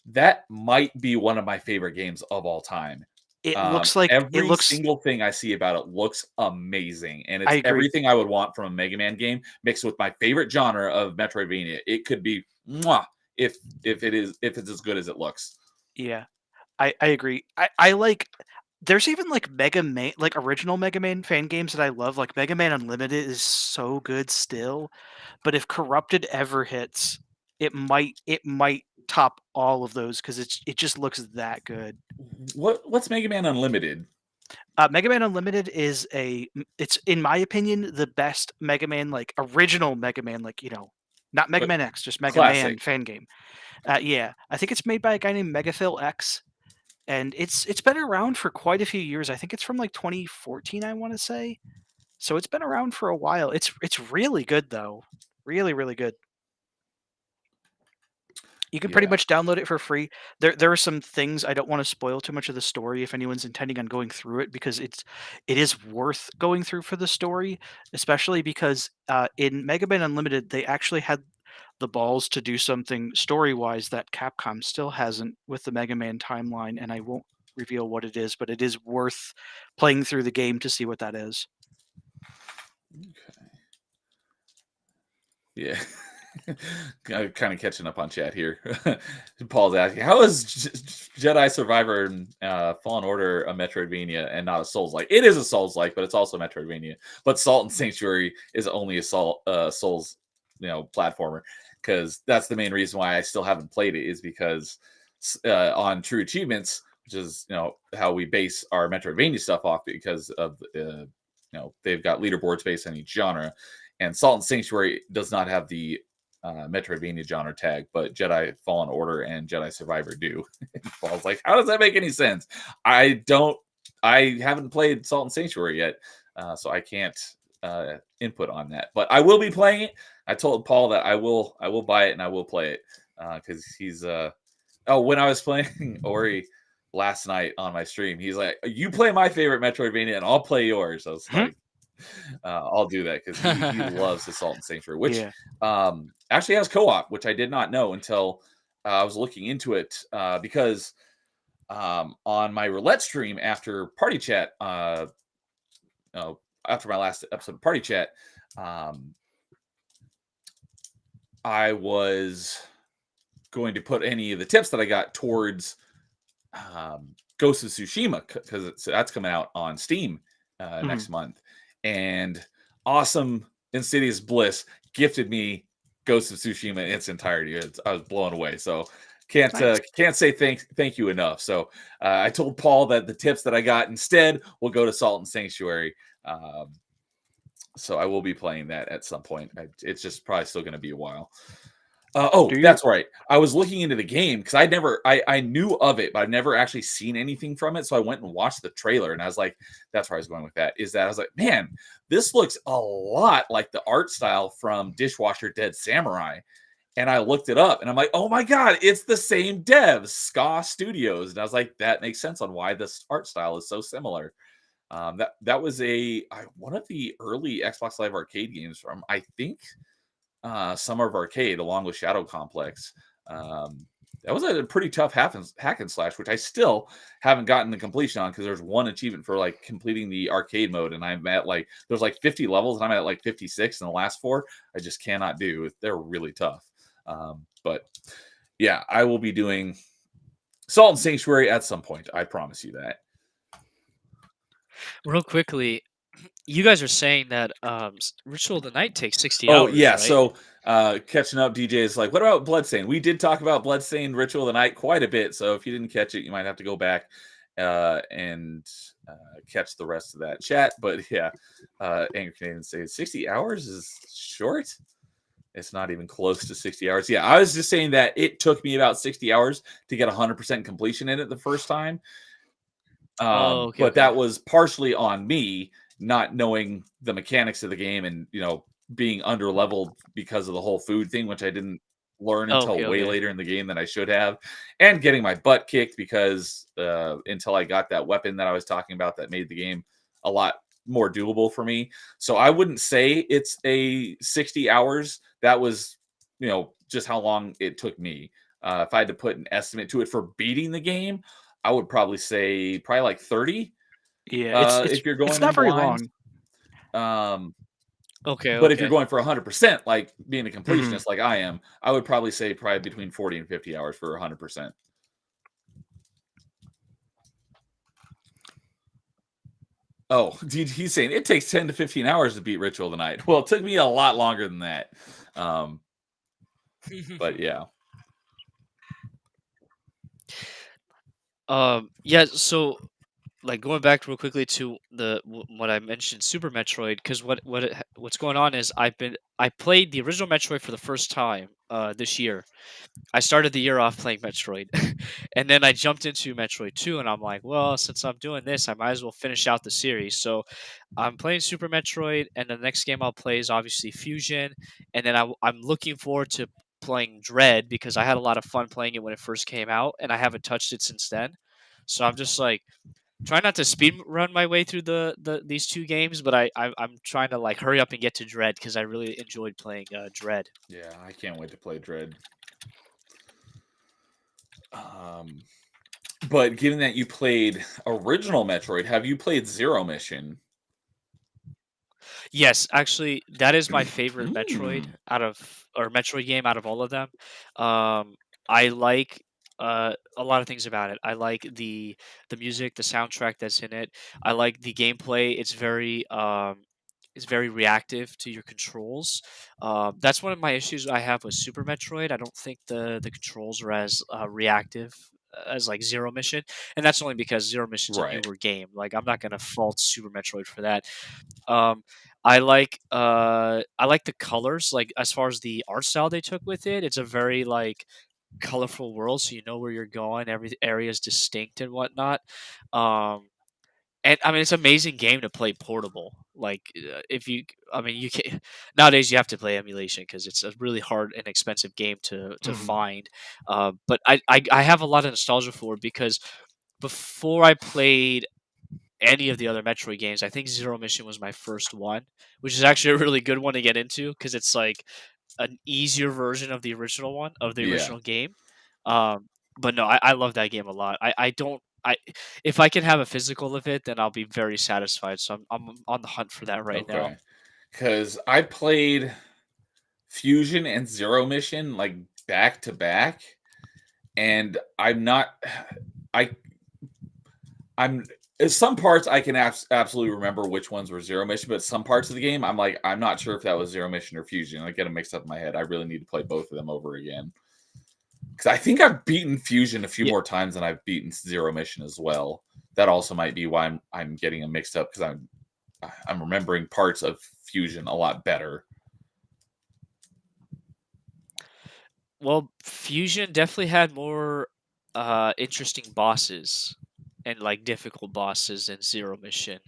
Speaker 1: that might be one of my favorite games of all time.
Speaker 3: It looks like
Speaker 1: every single thing I see about it looks amazing, and
Speaker 3: I
Speaker 1: it's
Speaker 3: agree.
Speaker 1: everything I would want from a Mega Man game mixed with my favorite genre of Metroidvania. It could be mwah, if it's as good as it looks.
Speaker 3: Yeah. I agree. I like. There's even like Mega Man, like original Mega Man fan games that I love. Like Mega Man Unlimited is so good still, but if Corrupted ever hits, it might top all of those because it just looks that good.
Speaker 1: What's Mega Man Unlimited?
Speaker 3: Mega Man Unlimited is it's in my opinion the best Mega Man, like original Mega Man, like not Mega
Speaker 1: But
Speaker 3: Man X, just Mega Man
Speaker 1: classic.
Speaker 3: fan game. Yeah, I think it's made by a guy named Megaphil X, and it's been around for quite a few years. I think it's from like 2014, I want to say. So it's been around for a while. It's really good though, really really good. You can pretty
Speaker 1: Yeah.
Speaker 3: much download it for free. There are some things I don't want to spoil too much of the story if anyone's intending on going through it because it is worth going through for the story, especially because in Mega Man Unlimited they actually had the balls to do something story wise that Capcom still hasn't with the Mega Man timeline, and I won't reveal what it is, but it is worth playing through the game to see what that is.
Speaker 1: Okay. Yeah. Kind of catching up on chat here. Paul's asking, how is Jedi Survivor and Fallen Order a Metroidvania and not a Souls-like? It is a Souls-like, but it's also Metroidvania. But Salt and Sanctuary is only a Souls, platformer, because that's the main reason why I still haven't played it, is because on True Achievements, which is how we base our Metroidvania stuff off, because of they've got leaderboards based on each genre, and Salt and Sanctuary does not have the Metroidvania genre tag, but Jedi Fallen Order and Jedi Survivor do. Paul's like, how does that make any sense? I haven't played Salt and Sanctuary yet, so I can't input on that. But I will be playing it. I told Paul that I will buy it and I will play it because he's when I was playing Ori last night on my stream, he's like, you play my favorite Metroidvania and I'll play yours. I was like, I'll do that because he loves the Salt and Sanctuary, which actually has co-op, which I did not know until I was looking into it because on my roulette stream after Party Chat, after my last episode of Party Chat, I was going to put any of the tips that I got towards Ghost of Tsushima because that's coming out on Steam next month. And Awesome Insidious Bliss gifted me Ghost of Tsushima in its entirety. I was blown away. So can't say thank you enough. So I told Paul that the tips that I got instead will go to Salt and Sanctuary. So I will be playing that at some point. It's just probably still going to be a while. That's right. I was looking into the game because I knew of it, but I've never actually seen anything from it. So I went and watched the trailer, and I was like, that's where I was going with that. I was like, man, this looks a lot like the art style from Dishwasher Dead Samurai. And I looked it up, and I'm like, oh my god, it's the same devs, Ska Studios. And I was like, that makes sense on why this art style is so similar. That was one of the early Xbox Live Arcade games from, I think, Summer of Arcade, along with Shadow Complex. That was a pretty tough hack and slash, which I still haven't gotten the completion on because there's one achievement for like completing the arcade mode, and I'm at there's 50 levels, and I'm at 56, and the last 4 I just cannot do. They're really tough. But yeah, I will be doing Salt and Sanctuary at some point. I promise you that.
Speaker 2: Real quickly, you guys are saying that Ritual of the Night takes 60
Speaker 1: Oh
Speaker 2: hours,
Speaker 1: yeah,
Speaker 2: right?
Speaker 1: so catching up, DJ is like, what about Bloodstained? We did talk about Bloodstained Ritual of the Night quite a bit, so if you didn't catch it, you might have to go back and catch the rest of that chat. But yeah, Angry Canadian says 60 hours is short. It's not even close to 60 hours. Yeah, I was just saying that it took me about 60 hours to get 100% completion in it the first time. But that was partially on me not knowing the mechanics of the game and being under leveled because of the whole food thing, which I didn't learn until way later in the game than I should have, and getting my butt kicked because until I got that weapon that I was talking about that made the game a lot more doable for me. So I wouldn't say it's a 60 hours. That was just how long it took me. If I had to put an estimate to it for beating the game, I would probably say like 30.
Speaker 3: Yeah,
Speaker 1: if you're going,
Speaker 3: it's not very long.
Speaker 1: But if you're going for 100%, like being a completionist like I am, I would probably say between 40 and 50 hours for 100%. Oh, dude, he's saying it takes 10 to 15 hours to beat Ritual of the Night. Well, it took me a lot longer than that. But yeah.
Speaker 2: Yeah. So, like going back real quickly to what I mentioned, Super Metroid, because what's going on is I played the original Metroid for the first time this year. I started the year off playing Metroid, and then I jumped into Metroid 2, and I'm like, well, since I'm doing this, I might as well finish out the series. So I'm playing Super Metroid, and the next game I'll play is obviously Fusion, and then I'm looking forward to playing Dread because I had a lot of fun playing it when it first came out, and I haven't touched it since then. So I'm just like trying not to speed run my way through these two games, but I'm trying to like hurry up and get to Dread because I really enjoyed playing Dread.
Speaker 1: Yeah, I can't wait to play Dread. But given that you played original Metroid, have you played Zero Mission?
Speaker 2: Yes, actually, that is my favorite Metroid Metroid game out of all of them. I like a lot of things about it. I like the music, the soundtrack that's in it. I like the gameplay. It's very reactive to your controls. That's one of my issues I have with Super Metroid. I don't think the controls are as reactive as like Zero Mission, and that's only because Zero Mission's a
Speaker 1: Right.
Speaker 2: newer game. Like I'm not gonna fault Super Metroid for that. Um, I like the colors, like as far as the art style they took with it. It's a very like colorful world, so you know where you're going. Every area is distinct and whatnot. Um, and I mean, it's an amazing game to play portable. Like if you, I mean, you can nowadays you have to play emulation because it's a really hard and expensive game to
Speaker 1: Mhm.
Speaker 2: find. But I have a lot of nostalgia for it because before I played any of the other Metroid games, I think Zero Mission was my first one, which is actually a really good one to get into because it's like an easier version of the original one of the
Speaker 1: Yeah.
Speaker 2: original game. Um, but no, I love that game a lot. I don't I if I can have a physical of it, then I'll be very satisfied. So I'm on the hunt for that right now.
Speaker 1: Okay. Because I played Fusion and Zero Mission like back to back, and I'm not. I I'm some parts I can absolutely remember which ones were Zero Mission, but some parts of the game I'm like I'm not sure if that was Zero Mission or Fusion. I get them mixed up in my head. I really need to play both of them over again because I think I've beaten Fusion a few
Speaker 2: Yeah.
Speaker 1: more times than I've beaten Zero Mission as well. That also might be why I'm getting them mixed up because I'm remembering parts of Fusion a lot better.
Speaker 2: Well, Fusion definitely had more interesting bosses and like difficult bosses than Zero Mission.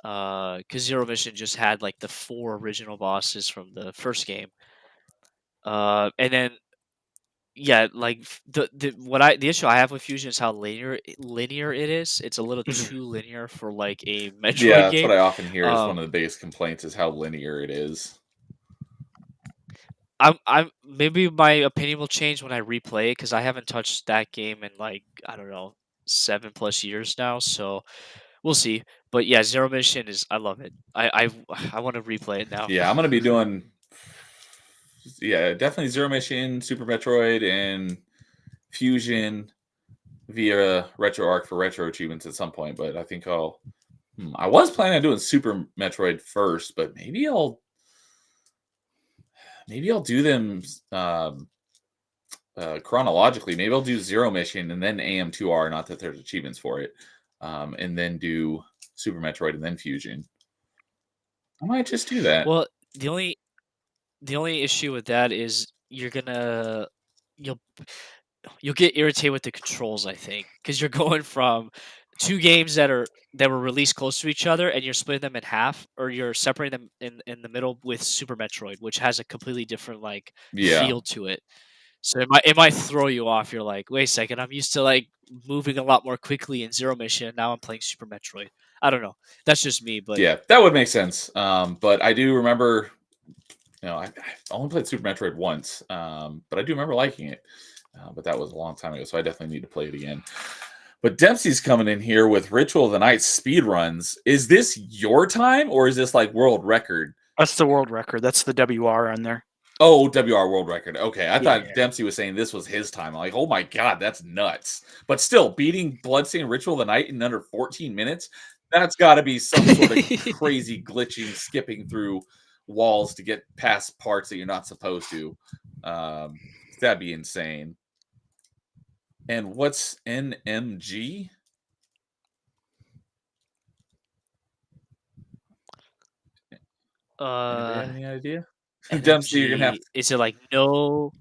Speaker 2: Because Zero Mission just had like the four original bosses from the first game. And then yeah, like the issue I have with Fusion is how linear it is. It's a little
Speaker 3: Mhm.
Speaker 2: too linear for like a
Speaker 1: Yeah,
Speaker 2: Metroid
Speaker 1: that's
Speaker 2: game.
Speaker 1: what I often hear is one
Speaker 2: Um,
Speaker 1: of the biggest complaints is how linear it is.
Speaker 2: I'm maybe my opinion will change when I replay it because I haven't touched that game in like I don't know 7+ years now. So we'll see. But yeah, Zero Mission is I love it. I want to replay it now.
Speaker 1: Yeah, I'm gonna be doing definitely Zero Mission, Super Metroid, and Fusion via RetroArch for retro achievements at some point. But I think I was planning on doing Super Metroid first, but maybe I'll do them chronologically. Maybe I'll do Zero Mission and then AM2R. Not that there's achievements for it, and then do Super Metroid and then Fusion. I might just do that.
Speaker 2: Well, the only issue with that is you'll you'll get irritated with the controls, I think, because you're going from two games that were released close to each other, and you're splitting them in half, or you're separating them in the middle with Super Metroid, which has a completely different like
Speaker 1: Yeah,
Speaker 2: feel to it. So it might throw you off. You're like, wait a second, I'm used to like moving a lot more quickly in Zero Mission. Now I'm playing Super Metroid. I don't know. That's just me, but
Speaker 1: yeah, that would make sense. But I do remember, I've only played Super Metroid once, but I do remember liking it. But that was a long time ago, so I definitely need to play it again. But Dempsey's coming in here with Ritual of the Night speed runs. Is this your time or is this like world record?
Speaker 3: That's the world record. That's the WR on there.
Speaker 1: Oh, WR world record. Okay, I thought
Speaker 3: Yeah.
Speaker 1: Dempsey was saying this was his time. I'm like, oh my god, that's nuts. But still, beating Bloodstained Ritual of the Night in under 14 minutes, That's got to be some sort of crazy glitching, skipping through walls to get past parts that you're not supposed to. Um, that'd be insane. And what's NMG? Anybody
Speaker 2: uh,
Speaker 1: have any idea? Dempsey, you're gonna have
Speaker 2: NMG. Is it like no?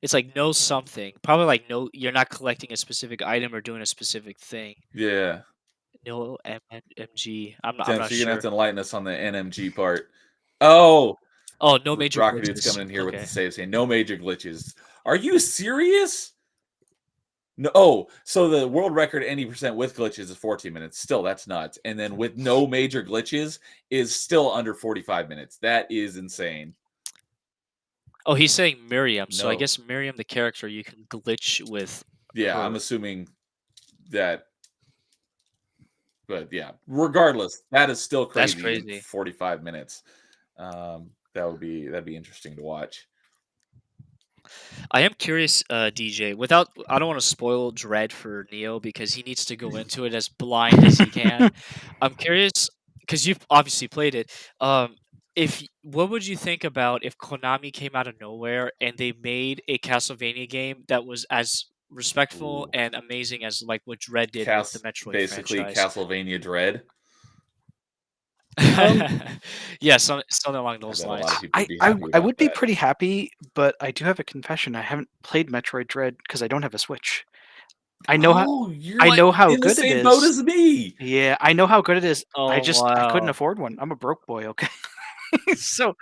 Speaker 2: It's like no something. Probably like no. You're not collecting a specific item or doing a specific thing.
Speaker 1: yeah.
Speaker 2: No MG. I'm not
Speaker 1: Dempsey, you're gonna have
Speaker 2: sure.
Speaker 1: to enlighten us on the NMG part. Oh,
Speaker 2: Oh, no major
Speaker 1: Rocket Dude's
Speaker 2: glitches.
Speaker 1: coming in here with the
Speaker 2: Okay.
Speaker 1: save saying no major glitches. Are you serious? No, oh, so the world record 80% with glitches is 14 minutes. Still, that's nuts. And then with no major glitches is still under 45 minutes. That is insane.
Speaker 2: Oh, he's saying Miriam. So I
Speaker 1: No.
Speaker 2: guess Miriam, the character, you can glitch with
Speaker 1: Yeah, I'm
Speaker 2: her.
Speaker 1: assuming that. But yeah, regardless, that is still
Speaker 2: That's
Speaker 1: crazy in
Speaker 2: crazy.
Speaker 1: 45 minutes. That'd be interesting to watch.
Speaker 2: I am curious, DJ. Without, I don't want to spoil Dread for Neo because he needs to go into it as blind as he can. I'm curious because you've obviously played it. What would you think about if Konami came out of nowhere and they made a Castlevania game that was as respectful
Speaker 1: Ooh.
Speaker 2: and amazing as like what Dread did with the Metroid
Speaker 1: Basically
Speaker 2: franchise?
Speaker 1: Castlevania Dread.
Speaker 2: Yeah, something along
Speaker 1: I
Speaker 2: those
Speaker 1: bet a lot
Speaker 2: lines.
Speaker 1: of people would be happy
Speaker 3: I
Speaker 1: about
Speaker 3: would be
Speaker 1: that.
Speaker 3: pretty happy, but I do have a confession. I haven't played Metroid Dread because I don't have a Switch. I know how
Speaker 1: Oh, you're
Speaker 3: I
Speaker 1: like
Speaker 3: know how
Speaker 1: in the
Speaker 3: good it
Speaker 1: same boat
Speaker 3: is.
Speaker 1: as me.
Speaker 3: Yeah, I know how good it is.
Speaker 2: Oh
Speaker 3: I couldn't
Speaker 2: wow.
Speaker 3: afford one. I'm a broke boy, okay? So,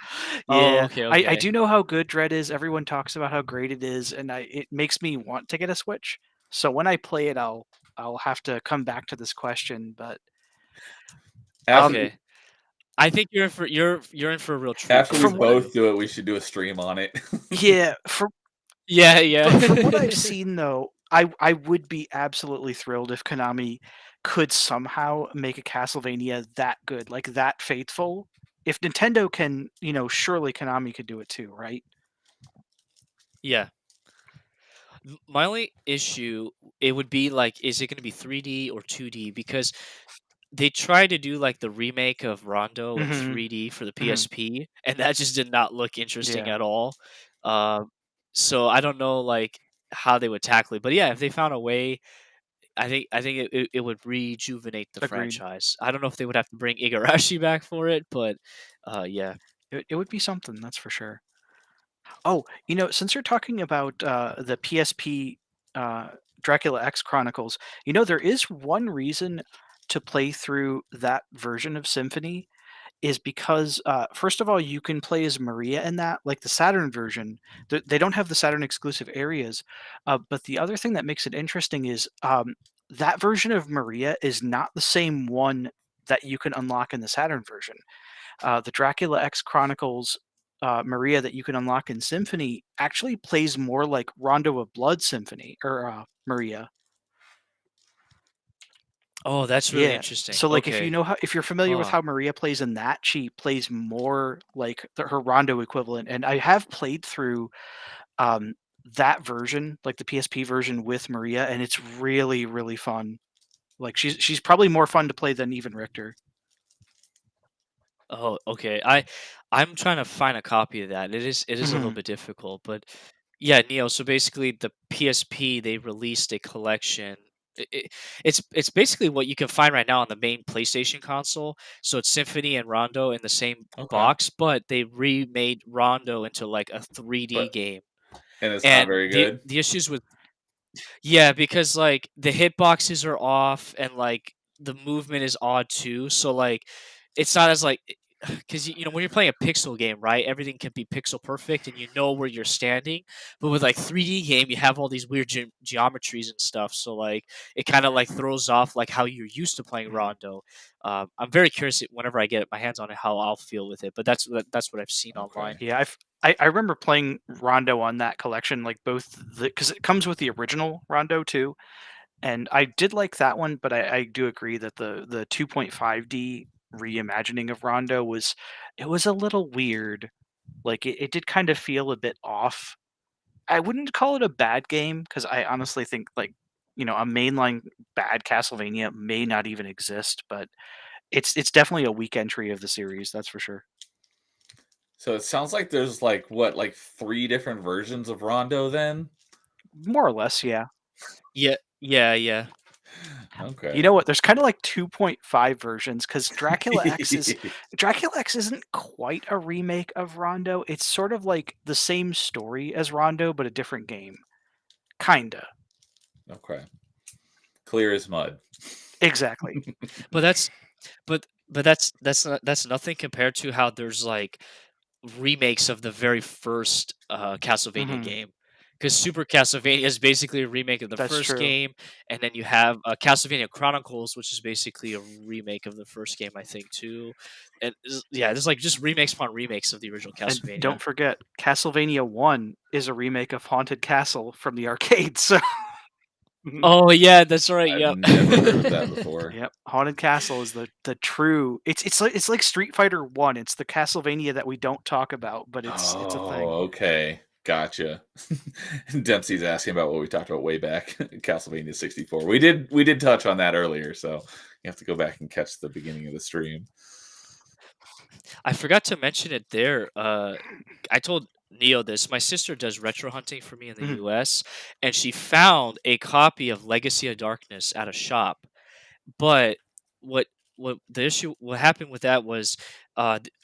Speaker 2: Oh,
Speaker 3: yeah,
Speaker 2: okay,
Speaker 3: I
Speaker 2: okay.
Speaker 3: do know how good Dread is. Everyone talks about how great it is, and it makes me want to get a Switch. So when I play it, I'll have to come back to this question, but
Speaker 1: After
Speaker 3: um,
Speaker 2: Okay. I think you're in for a real treat
Speaker 1: after we
Speaker 2: here,
Speaker 3: from what
Speaker 1: both
Speaker 2: man.
Speaker 1: do it, we should do a stream on it.
Speaker 3: yeah, from
Speaker 2: Yeah, yeah.
Speaker 3: but from what I've seen though, I would be absolutely thrilled if Konami could somehow make a Castlevania that good, like that faithful. If Nintendo can, surely Konami could do it too, right?
Speaker 2: Yeah. My only issue, it would be like, is it going to be 3D or 2D? Because they tried to do like the remake of Rondo in
Speaker 3: Mhm.
Speaker 2: 3D for the
Speaker 3: Mhm.
Speaker 2: PSP, and that just did not look interesting
Speaker 3: Yeah.
Speaker 2: at all. Um, so I don't know like how they would tackle it. But yeah, if they found a way, I think it would rejuvenate the
Speaker 3: Agreed.
Speaker 2: franchise. I don't know if they would have to bring Igarashi back for it, but yeah.
Speaker 3: It would be something, that's for sure. Oh, since you're talking about the PSP Dracula X Chronicles, there is one reason to play through that version of Symphony is because first of all, you can play as Maria in that, like the Saturn version. They don't have the Saturn exclusive areas, but the other thing that makes it interesting is that version of Maria is not the same one that you can unlock in the Saturn version. The Dracula X Chronicles Maria that you can unlock in Symphony actually plays more like Rondo of Blood Symphony or Maria.
Speaker 2: Oh, that's really
Speaker 3: Yeah.
Speaker 2: interesting.
Speaker 3: So like
Speaker 2: Okay.
Speaker 3: if you're familiar with
Speaker 2: Huh.
Speaker 3: how Maria plays in that, she plays more like her Rondo equivalent. And I have played through um that version, like the PSP version with Maria, and it's really, really fun. Like she's probably more fun to play than even Richter.
Speaker 2: Oh, okay. I'm trying to find a copy of that. It is a little
Speaker 3: Mhm.
Speaker 2: bit difficult, but yeah, Neo. So basically, the PSP they released a collection. It's basically what you can find right now on the main PlayStation console. So it's Symphony and Rondo in the same
Speaker 1: Okay,
Speaker 2: box, but they remade Rondo into like a 3D
Speaker 1: but
Speaker 2: game.
Speaker 1: and it's not
Speaker 2: And
Speaker 1: very
Speaker 2: the
Speaker 1: good.
Speaker 2: the issues with yeah, because like the hitboxes are off and like the movement is odd too. So like it's not as like because you know when you're playing a pixel game, right? Everything can be pixel perfect and you know where you're standing. But with like 3D game, you have all these weird geometries and stuff. So like it kind of like throws off like how you're used to playing
Speaker 3: Mhm.
Speaker 2: Rondo. I'm very curious whenever I get my hands on it how I'll feel with it. But that's what I've seen
Speaker 1: Okay.
Speaker 2: online.
Speaker 3: Yeah, I remember playing Rondo on that collection, like both because it comes with the original Rondo too, and I did like that one, but I do agree that the 2.5D reimagining of Rondo was a little weird. Like it did kind of feel a bit off. I wouldn't call it a bad game because I honestly think like a mainline bad Castlevania may not even exist, but It's definitely a weak entry of the series, that's for sure.
Speaker 1: So it sounds like there's like what, like 3 different versions of Rondo then?
Speaker 3: More or less, yeah.
Speaker 2: Yeah.
Speaker 1: Okay.
Speaker 3: You know what? There's kind of like 2.5 versions because Dracula X isn't quite a remake of Rondo. It's sort of like the same story as Rondo, but a different game. Kinda.
Speaker 1: Okay. Clear as mud.
Speaker 3: Exactly.
Speaker 2: But that's nothing compared to how there's like remakes of the very first Castlevania
Speaker 3: Mhm.
Speaker 2: game. Because Super Castlevania is basically a remake of the
Speaker 3: That's
Speaker 2: first
Speaker 3: true.
Speaker 2: game, and then you have Castlevania Chronicles, which is basically a remake of the first game, I think, too. And yeah, there's like just remakes upon remakes of the original
Speaker 3: And
Speaker 2: Castlevania.
Speaker 3: don't forget, Castlevania 1 is a remake of Haunted Castle from the arcade, so
Speaker 2: Oh yeah, that's right.
Speaker 1: I've
Speaker 2: Yep.
Speaker 1: never heard of that before.
Speaker 3: Yep, Haunted Castle is the true it's like Street Fighter 1, it's the Castlevania that we don't talk about, but it's a thing.
Speaker 1: Oh, okay. Gotcha. Dempsey's asking about what we talked about way back, Castlevania 64. We did touch on that earlier, so you have to go back and catch the beginning of the stream.
Speaker 2: I forgot to mention it there. I told Neo this. My sister does retro hunting for me in the
Speaker 3: Mhm.
Speaker 2: US, and she found a copy of Legacy of Darkness at a shop. But what what happened with that was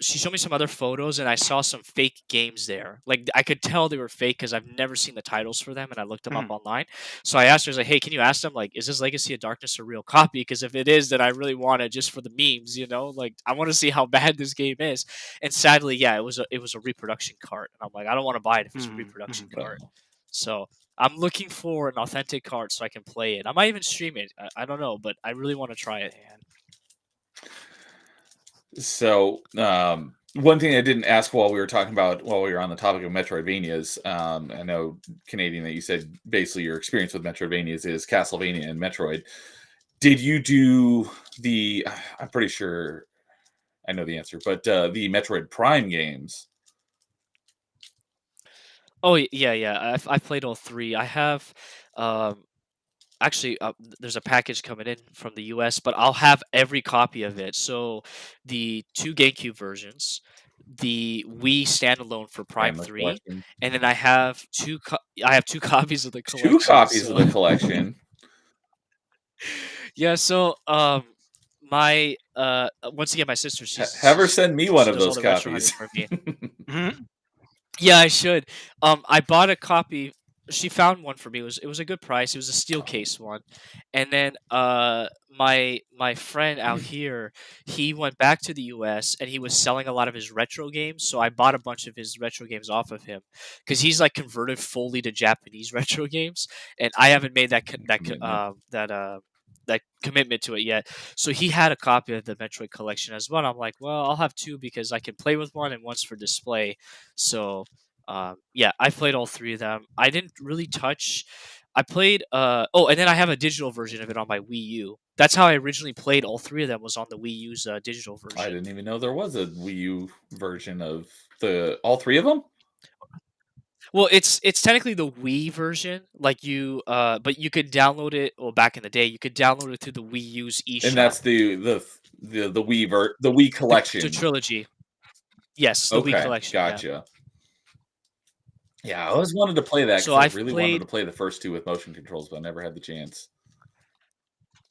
Speaker 2: she showed me some other photos and I saw some fake games there. Like I could tell they were fake because I've never seen the titles for them and I looked them up
Speaker 3: Mhm.
Speaker 2: online. So I asked her, I was like, hey, can you ask them like, is this Legacy of Darkness a real copy? Because if it is, then I really want it just for the memes, you know? Like I want to see how bad this game is. And sadly, yeah, it was a reproduction cart. And I'm like, I don't want to buy it if it's a
Speaker 3: Mhm,
Speaker 2: reproduction
Speaker 3: mhm.
Speaker 2: cart.
Speaker 1: Well,
Speaker 2: So I'm looking for an authentic card so I can play it. I might even stream it. I don't know, but I really want to try it.
Speaker 3: Man.
Speaker 1: so one thing I didn't ask while we were on the topic of Metroidvanias, I know Canadian that you said basically your experience with Metroidvanias is Castlevania and Metroid. Did you do the? I'm pretty sure I know the answer, but the Metroid Prime games.
Speaker 2: Oh yeah. I've played all three. I have um actually there's a package coming in from the US, but I'll have every copy of it. So the two GameCube versions, the Wii standalone for Prime
Speaker 1: Family
Speaker 2: 3,
Speaker 1: collection.
Speaker 2: and then I have two copies of the
Speaker 1: 2
Speaker 2: collection.
Speaker 1: copies of
Speaker 2: So
Speaker 1: the collection.
Speaker 2: yeah, so my once again my sister
Speaker 1: Have her send me one
Speaker 2: she
Speaker 1: of
Speaker 2: does all
Speaker 1: those
Speaker 2: the retro hunting
Speaker 1: copies.
Speaker 2: for me.
Speaker 3: Mhm.
Speaker 2: Yeah, I should. I bought a copy. She found one for me. It was a good price. It was a steel case one, and then my friend out here, he went back to the U.S. and he was selling a lot of his retro games. So I bought a bunch of his retro games off of him because he's like converted fully to Japanese retro games, and I haven't made
Speaker 1: Commitment.
Speaker 2: that commitment to it yet. So he had a copy of the Metroid collection as well. I'm like, well, I'll have two because I can play with one and one's for display. So yeah, I played all three of them. I didn't really touch. I played. Oh, and then I have a digital version of it on my Wii U. That's how I originally played all three of them. Was on the Wii U's digital
Speaker 1: I
Speaker 2: version.
Speaker 1: didn't even know there was a Wii U version of the all 3 of them?
Speaker 2: Well, it's technically the Wii version, like but you could download it. Well, back in the day, you could download it through the Wii U's
Speaker 1: And
Speaker 2: eShop.
Speaker 1: that's the Wii
Speaker 2: The
Speaker 1: collection.
Speaker 2: trilogy. Yes, the Wii
Speaker 1: Okay,
Speaker 2: collection. Yeah.
Speaker 1: gotcha. Yeah, I always wanted to play that
Speaker 2: So
Speaker 1: because I
Speaker 2: I've
Speaker 1: really wanted to
Speaker 2: played.
Speaker 1: play the first 2 with motion controls, but I never had the chance.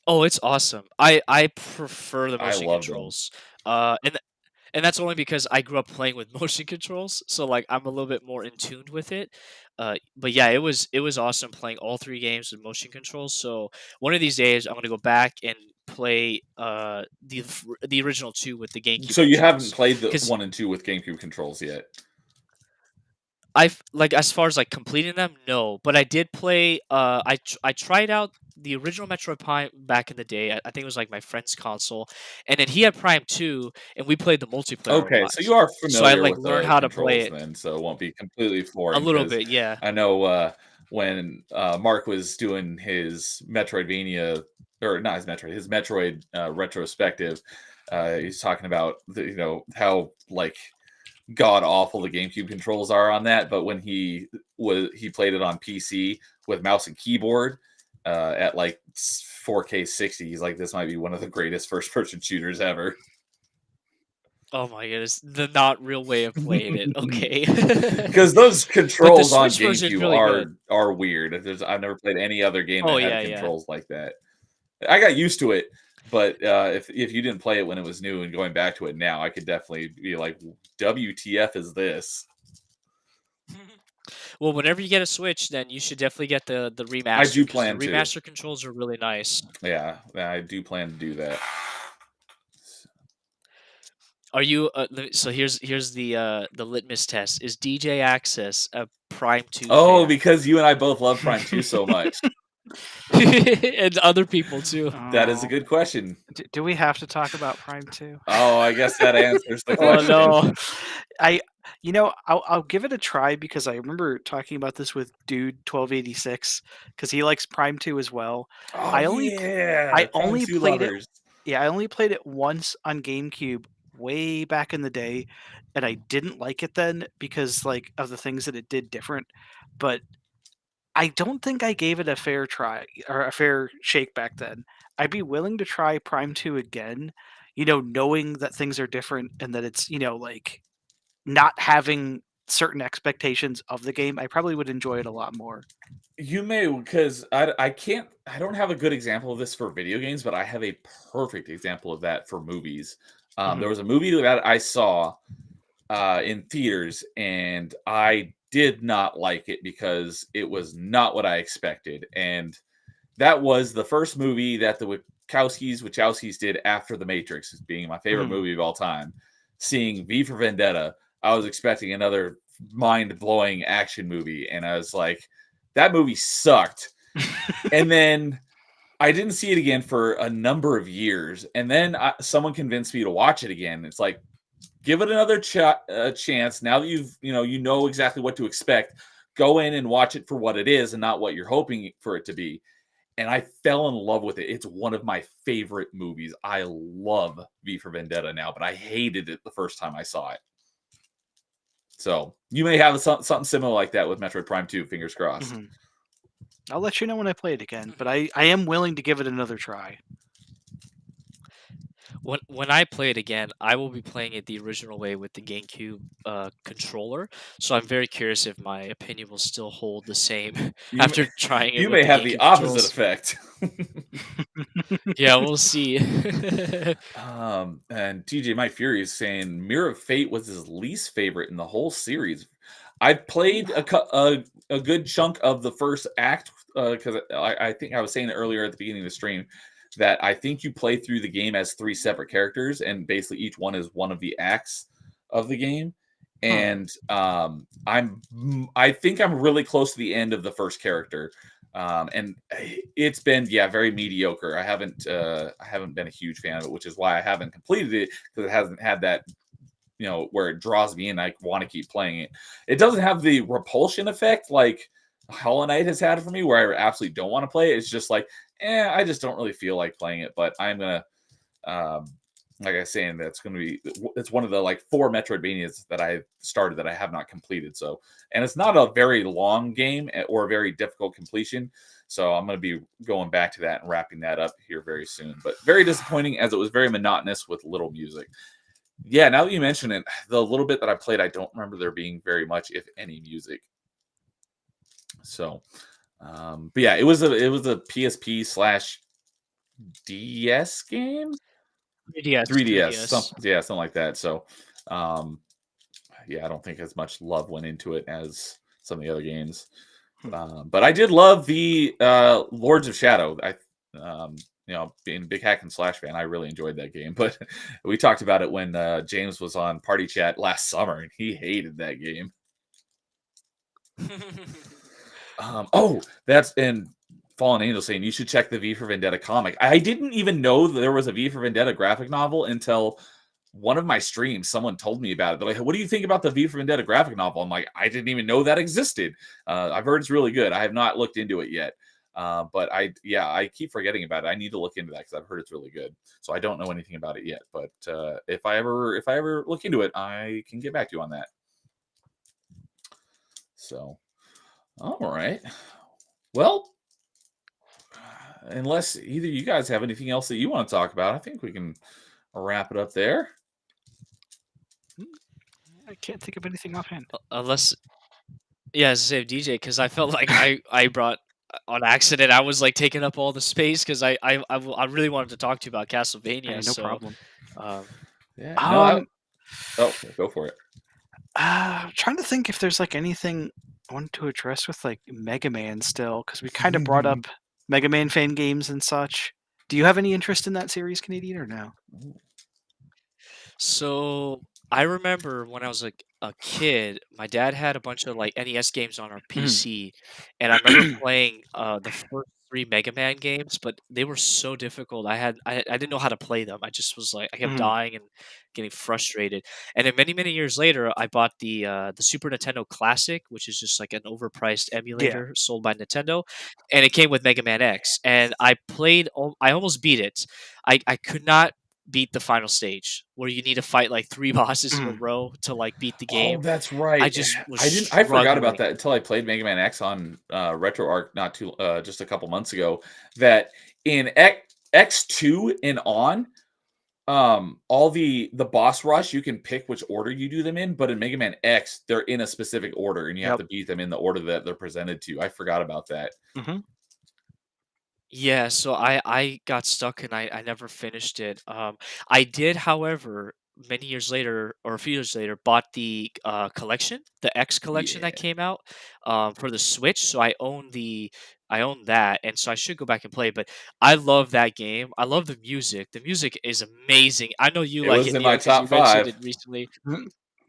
Speaker 2: Oh, it's awesome. I prefer the
Speaker 1: I
Speaker 2: motion
Speaker 1: loved them.
Speaker 2: controls. And that's only because I grew up playing with motion controls, so like I'm a little bit more in tune with it. But yeah, it was awesome playing all three games with motion controls. So one of these days, I'm gonna go back and play the original two with the GameCube
Speaker 1: So you haven't
Speaker 2: controls
Speaker 1: played the
Speaker 2: because
Speaker 1: 1 and 2 with GameCube controls yet?
Speaker 2: I've like as far as like completing them, no, but I did play. I tried out the original Metroid Prime back in the day. I think it was like my friend's console, and then he had Prime 2, and we played the multiplayer a
Speaker 1: Okay,
Speaker 2: lot.
Speaker 1: so you are
Speaker 2: So I
Speaker 1: familiar
Speaker 2: like
Speaker 1: with
Speaker 2: learned
Speaker 1: the
Speaker 2: how to play
Speaker 1: controls
Speaker 2: it
Speaker 1: then, so it won't be completely
Speaker 2: a
Speaker 1: foreign.
Speaker 2: little
Speaker 1: Because
Speaker 2: bit. Yeah.
Speaker 1: I know, when, Mark was doing his Metroidvania or not his Metroid, retrospective, he's talking about how, like, god awful the GameCube controls are on that, but when he played it on PC with mouse and keyboard, at like 4K 60. He's like, this might be one of the greatest first-person shooters ever.
Speaker 2: Oh my goodness, the not real way of playing it. Okay.
Speaker 1: Because those controls on
Speaker 2: Switch version is
Speaker 1: GameCube
Speaker 2: really good.
Speaker 1: are weird. I've never played any other game
Speaker 2: Oh
Speaker 1: that had
Speaker 2: yeah, yeah.
Speaker 1: controls like that. I got used to it, but if you didn't play it when it was new and going back to it now, I could definitely be like, WTF is this?
Speaker 2: Well, whenever you get a Switch, then you should definitely get the remaster.
Speaker 1: I do
Speaker 2: 'cause
Speaker 1: plan
Speaker 2: the
Speaker 1: to.
Speaker 2: remaster controls are really nice.
Speaker 1: Yeah, I do plan to do that.
Speaker 2: Are you? So here's the litmus test. Is DJ Access a Prime 2
Speaker 1: Oh,
Speaker 2: fan?
Speaker 1: because you and I both love Prime 2 so much.
Speaker 2: And other people too.
Speaker 1: That is a
Speaker 3: Oh.
Speaker 1: good question.
Speaker 3: Do we have to talk about Prime 2?
Speaker 1: Oh, I guess that answers the
Speaker 2: Oh
Speaker 1: question.
Speaker 2: no.
Speaker 3: I'll give it a try because I remember talking about this with Dude 1286 because he likes Prime 2 as well.
Speaker 1: Oh,
Speaker 3: I only
Speaker 1: Prime
Speaker 3: only
Speaker 1: 2
Speaker 3: played it.
Speaker 1: lovers.
Speaker 3: Yeah, I only played it once on GameCube way back in the day, and I didn't like it then because like of the things that it did different. But I don't think I gave it a fair try or a fair shake back then. I'd be willing to try Prime 2 again, knowing that things are different and that it's, like not having certain expectations of the game. I probably would enjoy it a lot more.
Speaker 1: You may, because I don't have a good example of this for video games, but I have a perfect example of that for movies. There was a movie that I saw in theaters, and I did not like it because it was not what I expected. And that was the first movie that the Wachowskis did after The Matrix, as being my favorite
Speaker 3: Mhm.
Speaker 1: movie of all time. Seeing V for Vendetta, I was expecting another mind-blowing action movie, and I was like, that movie sucked. And then I didn't see it again for a number of years, and then someone convinced me to watch it again. It's like, give it another chance. Now that you know exactly what to expect, go in and watch it for what it is and not what you're hoping for it to be. And I fell in love with it. It's one of my favorite movies. I love V for Vendetta now, but I hated it the first time I saw it. So you may have something similar like that with Metroid Prime 2. Fingers crossed.
Speaker 3: Mhm. I'll let you know when I play it again, but I am willing to give it another try.
Speaker 2: When I play it again, I will be playing it the original way with the GameCube controller. So I'm very curious if my opinion will still hold the same
Speaker 1: You
Speaker 2: after
Speaker 1: may,
Speaker 2: trying it
Speaker 1: you
Speaker 2: with
Speaker 1: may
Speaker 2: the
Speaker 1: have the
Speaker 2: GameCube
Speaker 1: opposite
Speaker 2: controls.
Speaker 1: effect.
Speaker 2: Yeah, we'll see.
Speaker 1: And TJ Mike Fury is saying Mirror of Fate was his least favorite in the whole series. I played a good chunk of the first act because I think I was saying it earlier at the beginning of the stream that I think you play through the game as 3 separate characters, and basically each one is one of the acts of the game. And I think I'm really close to the end of the first character. And it's been very mediocre. I haven't been a huge fan of it, which is why I haven't completed it, because it hasn't had that where it draws me in. I want to keep playing it. It doesn't have the repulsion effect like Hollow Knight has had for me, where I absolutely don't want to play it. It's just like, I just don't really feel like playing it. But I'm gonna, like I was saying, it's one of the like 4 Metroidvanias that I started that I have not completed. So, and it's not a very long game or a very difficult completion. So I'm going to be going back to that and wrapping that up here very soon. But very disappointing, as it was very monotonous with little music. Yeah, now that you mention it, the little bit that I played, I don't remember there being very much, if any, music. So, but yeah, it was a PSP / DS game. 3DS, something like that. So, yeah, I don't think as much love went into it as some of the other games. But I did love the Lords of Shadow. Being a big hack and slash fan, I really enjoyed that game. But we talked about it when James was on Party Chat last summer, and he hated that game. That's and Fallen Angel saying you should check the V for Vendetta comic. I didn't even know that there was a V for Vendetta graphic novel until one of my streams. Someone told me about it. They're like, "What do you think about the V for Vendetta graphic novel?" I'm like, "I didn't even know that existed." I've heard it's really good. I have not looked into it yet. But I keep forgetting about it. I need to look into that because I've heard it's really good. So I don't know anything about it yet. But if I ever look into it, I can get back to you on that. So, all right. Well, unless either you guys have anything else that you want to talk about, I think we can wrap it up there.
Speaker 3: I can't think of anything offhand.
Speaker 2: Unless, yeah, as I say DJ, because I felt like I brought on accident. I was like taking up all the space because I really wanted to talk to you about
Speaker 3: Hey,
Speaker 2: Castlevania.
Speaker 3: no
Speaker 2: So,
Speaker 3: problem.
Speaker 1: Yeah. No,
Speaker 3: Um,
Speaker 1: go for it.
Speaker 3: trying to think if there's like anything I wanted to address with like Mega Man still, because we kind of brought up Mega Man fan games and such. Do you have any interest in that series, Canadian, or no?
Speaker 2: So I remember when I was like a kid, my dad had a bunch of like NES games on our PC, and I remember playing the first three Mega Man games, but they were so difficult. I didn't know how to play them. I just was like I kept
Speaker 3: Mhm.
Speaker 2: dying and getting frustrated. And then many years later, I bought the Super Nintendo Classic, which is just like an overpriced
Speaker 3: Yeah.
Speaker 2: emulator sold by Nintendo, and it came with Mega Man X. And I played. I almost beat it. I could not beat the final stage where you need to fight like three bosses in a
Speaker 3: Mhm.
Speaker 2: row to like beat the
Speaker 1: Oh,
Speaker 2: game.
Speaker 1: that's
Speaker 2: I
Speaker 1: right.
Speaker 2: just was
Speaker 1: I forgot about
Speaker 2: struggling.
Speaker 1: that until I played Mega Man X on RetroArch not too just a couple months ago. That in X2 and on, all the boss rush you can pick which order you do them in, but in Mega Man X they're in a specific order and you have
Speaker 3: Yep.
Speaker 1: to beat them in the order that they're presented to you. I forgot about that.
Speaker 3: hmm
Speaker 2: Yeah, so I got stuck and I never finished it. I did, however, many years later or a few years later, bought the collection, the X collection that
Speaker 1: Yeah.
Speaker 2: came out for the Switch. So I own that, and so I should go back and play. But I love that game. I love the music. The music is amazing. I know you
Speaker 1: It
Speaker 2: like
Speaker 1: was
Speaker 2: it,
Speaker 1: in
Speaker 2: Neo,
Speaker 1: my
Speaker 2: because you
Speaker 1: top
Speaker 2: mentioned
Speaker 1: 5.
Speaker 2: it recently.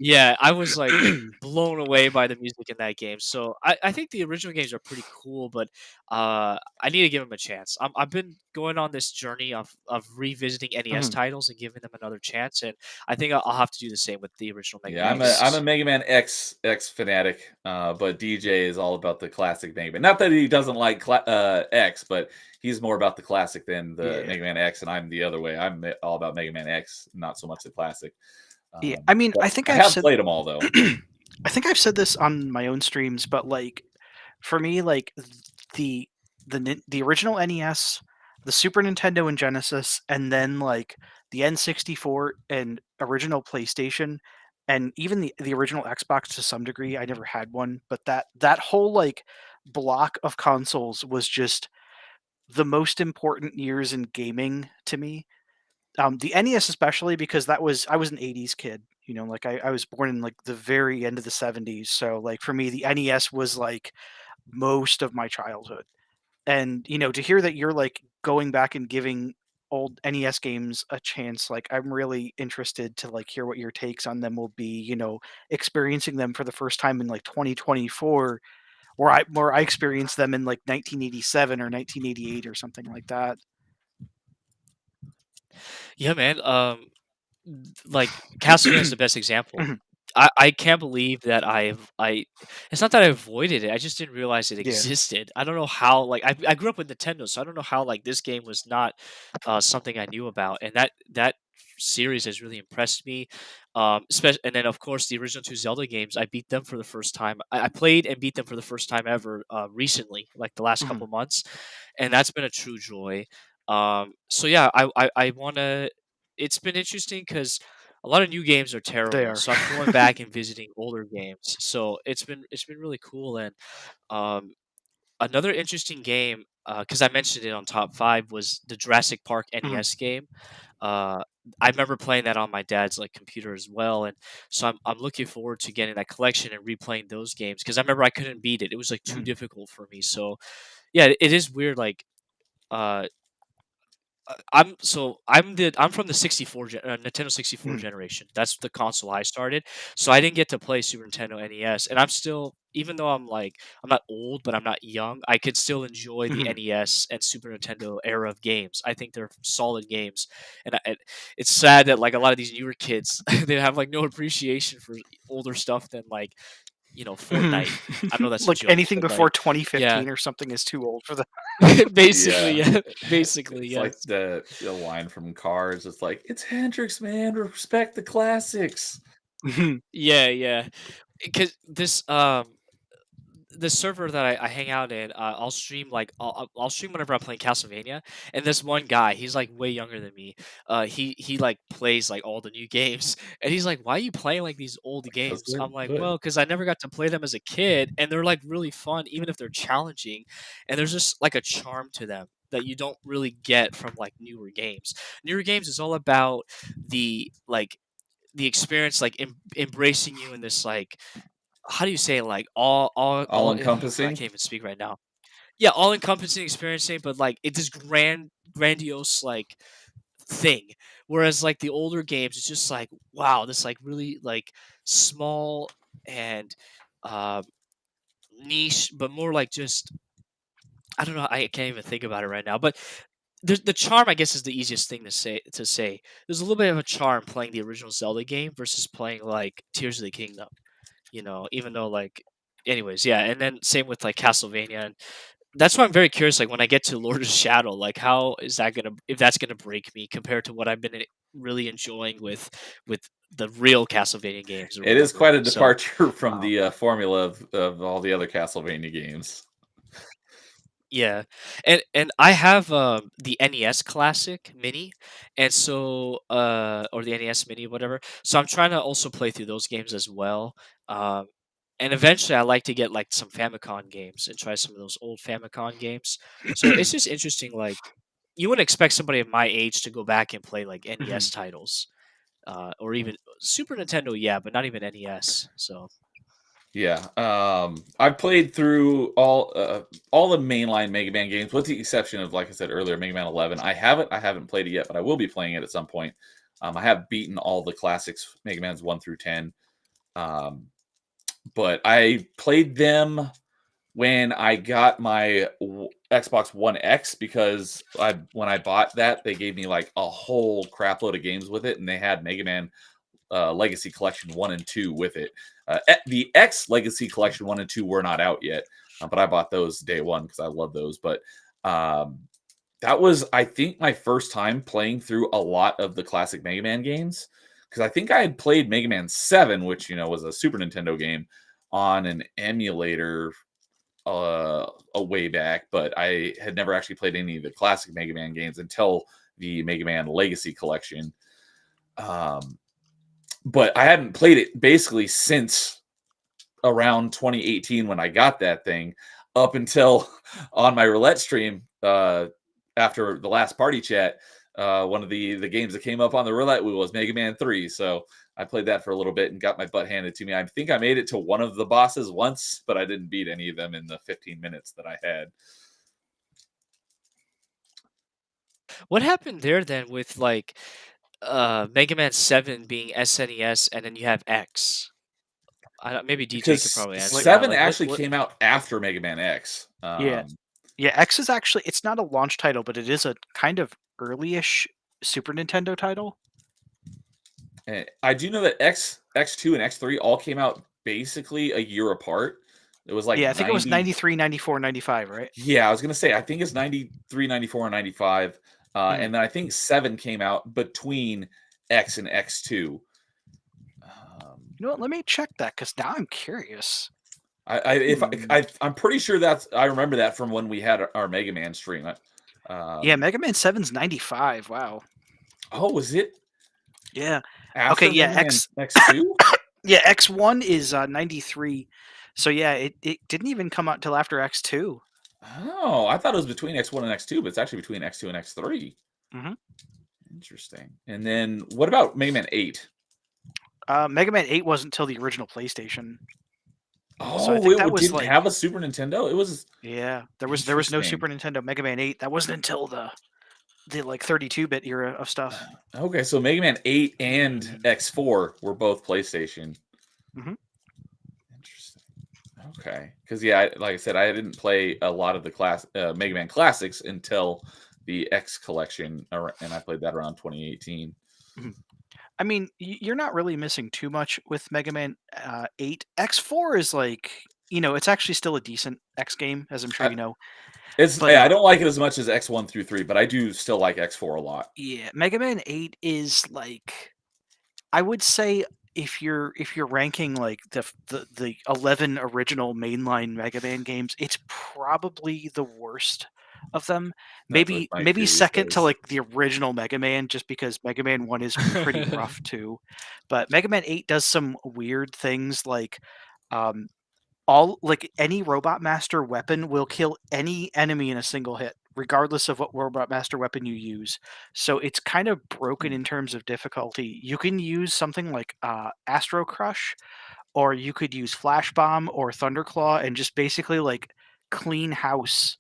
Speaker 2: Yeah, I was like blown away by the music in that game. So I think the original games are pretty cool, but I need to give them a chance. I've been going on this journey of revisiting NES
Speaker 3: Mhm.
Speaker 2: titles and giving them another chance, and I think I'll have to do the same with the original Mega
Speaker 1: Yeah,
Speaker 2: Man
Speaker 1: I'm a
Speaker 2: games.
Speaker 1: Mega Man X fanatic, but DJ is all about the classic Mega Man. Not that he doesn't like X, but he's more about the classic than the
Speaker 3: Yeah.
Speaker 1: Mega Man X, and I'm the other way. All about Mega Man X, not so much the classic.
Speaker 3: Yeah. I mean,
Speaker 1: But
Speaker 3: I think
Speaker 1: I
Speaker 3: I've
Speaker 1: have
Speaker 3: said
Speaker 1: played them all though.
Speaker 3: I think I've said this on my own streams, but like for me, like the the original NES, the Super Nintendo and Genesis, and then like the N64 and original PlayStation, and even the original Xbox to some degree. I never had one, but that whole like block of consoles was just the most important years in gaming to me. The NES especially because I was an '80s kid. You know, like I was born in like the very end of the '70s, so like for me, the NES was like most of my childhood. And you know, to hear that you're like going back and giving old NES games a chance, like I'm really interested to like hear what your takes on them will be. You know, experiencing them for the first time in like 2024, where I experienced them in like 1987 or 1988 or something like that.
Speaker 2: Yeah, man. Like Castlevania is the best example. I can't believe that I it's not that I avoided it, I just didn't realize it
Speaker 3: Yeah.
Speaker 2: existed. I don't know how, like I grew up with Nintendo, so I don't know how like this game was not something I knew about. And that series has really impressed me. Especially, and then of course the original two Zelda games, I beat them for the first time. I played and beat them for the first time ever recently, like the last
Speaker 3: Mhm.
Speaker 2: couple months, and that's been a true joy. So yeah, I want to. It's been interesting because a lot of new games are
Speaker 3: They
Speaker 2: terrible,
Speaker 3: are.
Speaker 2: so I'm going back and visiting older games. So it's been really cool. And um, another interesting game, because I mentioned it on top five, was the Jurassic Park
Speaker 3: Mhm.
Speaker 2: NES game. Uh, I remember playing that on my dad's like computer as well, and so I'm looking forward to getting that collection and replaying those games because I remember I couldn't beat it. It was like too
Speaker 3: Mhm.
Speaker 2: difficult for me. So yeah, it is weird. Like uh, I'm from the Nintendo 64
Speaker 3: Mhm.
Speaker 2: generation. That's the console I started. So I didn't get to play Super Nintendo NES, and I'm still, even though I'm not old, but I'm not young. I could still enjoy the
Speaker 3: Mhm.
Speaker 2: NES and Super Nintendo era of games. I think they're solid games, and it's sad that like a lot of these newer kids they have like no appreciation for older stuff than like
Speaker 3: Mhm.
Speaker 2: Fortnite. I know that's a
Speaker 3: Like
Speaker 2: joke,
Speaker 3: anything
Speaker 2: but
Speaker 3: before
Speaker 2: like yeah,
Speaker 3: 2015 or something is too old for them.
Speaker 2: basically,
Speaker 1: Yeah.
Speaker 2: yeah, basically,
Speaker 1: It's like
Speaker 2: yes.
Speaker 1: the line from Cars. It's like, it's Hendrix, man. Respect the classics.
Speaker 3: Mhm.
Speaker 2: Yeah, yeah. Because this the server that I hang out in, I'll stream like I'll stream whenever I'm playing Castlevania, and this one guy, he's like way younger than me. He like plays like all the new games, and he's like, "Why are you playing like these old
Speaker 1: Because
Speaker 2: games?"
Speaker 1: they're
Speaker 2: I'm like,
Speaker 1: good.
Speaker 2: "Well, because I never got to play them as a kid, and they're like really fun, even if they're challenging, and there's just like a charm to them." That you don't really get from like newer games. Newer games is all about the experience, like embracing you in this like how do you say it? Like
Speaker 1: All
Speaker 2: all I
Speaker 1: encompassing.
Speaker 2: can't even speak right now. Yeah, all encompassing experiencing, but like it's this grandiose like thing. Whereas like the older games, it's just like wow, this like really like small and uh, niche, but more like just I don't know. I can't even think about it right now. But the charm, I guess, is the easiest thing to say. To say there's a little bit of a charm playing the original Zelda game versus playing like Tears of the Kingdom. Even though like anyways, yeah, and then same with like Castlevania, and that's why I'm very curious, like when I get to Lord of Shadow, like how is that gonna if that's gonna break me compared to what I've been really enjoying with the real Castlevania games or
Speaker 1: It is
Speaker 2: whatever.
Speaker 1: quite a
Speaker 2: So
Speaker 1: departure from
Speaker 3: Wow.
Speaker 1: the formula of all the other Castlevania games.
Speaker 2: yeah, and I have the NES Classic Mini, and so or the NES Mini, whatever. So I'm trying to also play through those games as well. Um, and eventually, I like to get like some Famicom games and try some of those old Famicom games. So it's just interesting. Like you wouldn't expect somebody of my age to go back and play like NES
Speaker 3: Mhm.
Speaker 2: titles, or even Super Nintendo, yeah, but not even NES. So
Speaker 1: Yeah, I've played through all the mainline Mega Man games, with the exception of, like I said earlier, Mega Man 11. I haven't played it yet, but I will be playing it at some point. I have beaten all the classics, Mega Man's 1 through 10. Um, but I played them when I got my Xbox One X, because when I bought that, they gave me like a whole crap load of games with it, and they had Mega Man Legacy Collection 1 and 2 with it. The X Legacy Collection 1 and 2 were not out yet, but I bought those day one because I love those. But um, that was, I think, my first time playing through a lot of the classic Mega Man games, because I think I had played Mega Man 7, which was a Super Nintendo game, on an emulator a way back, but I had never actually played any of the classic Mega Man games until the Mega Man Legacy Collection. Um, but I hadn't played it basically since around 2018 when I got that thing, up until on my roulette stream after the last party chat. One of the games that came up on the roulette wheel was Mega Man 3. So I played that for a little bit and got my butt handed to me. I think I made it to one of the bosses once, but I didn't beat any of them in the 15 minutes that I had.
Speaker 2: what happened there then with like Mega Man 7 being SNES and then you have X? Maybe DJ could
Speaker 1: Because
Speaker 2: probably answer
Speaker 3: Like,
Speaker 2: that.
Speaker 1: 7
Speaker 2: Like
Speaker 1: actually
Speaker 2: what
Speaker 1: came out after Mega Man X.
Speaker 3: yeah, yeah. X is actually it's not a launch title, but it is a kind of early-ish Super Nintendo title.
Speaker 1: I do know that X2 and X3 all came out basically a year apart. It was like
Speaker 3: Yeah, I think it was
Speaker 1: 90.
Speaker 3: 93, 94, 95, right?
Speaker 1: Yeah, I was gonna say, I think it's 93, 94, and 95.
Speaker 3: Mhm.
Speaker 1: And then I think 7 came out between X and X2.
Speaker 3: You know what? Let me check that because now I'm curious.
Speaker 1: I'm pretty sure I remember that from when we had our Mega Man stream.
Speaker 3: Yeah, Mega Man 7's 95. Wow.
Speaker 1: Oh, was it
Speaker 3: Yeah. Okay.
Speaker 1: after
Speaker 3: Yeah.
Speaker 1: Mega Man X2?
Speaker 3: Yeah. X1 is 93. So yeah, it didn't even come out till after X2.
Speaker 1: Oh, I thought it was between X1 and X2, but it's actually between X2 and X3.
Speaker 3: Mhm.
Speaker 1: Interesting. And then what about Mega Man 8?
Speaker 3: Mega Man 8 wasn't until the original PlayStation. So I
Speaker 1: Oh,
Speaker 3: think that
Speaker 1: it
Speaker 3: was
Speaker 1: didn't
Speaker 3: like
Speaker 1: have a Super Nintendo? It was
Speaker 3: yeah, there was no
Speaker 1: interesting.
Speaker 3: Super Nintendo Mega Man 8. That wasn't until the like 32-bit era of stuff.
Speaker 1: Okay, so Mega Man 8 and X4 were both PlayStation.
Speaker 3: Mhm.
Speaker 1: Interesting. Okay, because yeah, like I said, I didn't play a lot of the Mega Man classics until the X collection, and I played that around 2018.
Speaker 3: Mhm. I mean, you're not really missing too much with Mega Man 8. X4 is like, it's actually still a decent X game, as I'm sure you know. But
Speaker 1: I don't like it as much as X1 through 3, but I do still like X4 a lot.
Speaker 3: yeah, Mega Man 8 is like, I would say if you're ranking like the 11 original mainline Mega Man games, it's probably the worst of them.
Speaker 1: That's what Mike
Speaker 3: Maybe
Speaker 1: Theory
Speaker 3: second to
Speaker 1: says.
Speaker 3: like the original Mega Man, just because Mega Man 1 is pretty rough too. But Mega Man 8 does some weird things like um all like any Robot Master weapon will kill any enemy in a single hit, regardless of what Robot Master weapon you use. So it's kind of broken in terms of difficulty. You can use something like Astro Crush, or you could use Flash Bomb or Thunderclaw, and just basically like clean house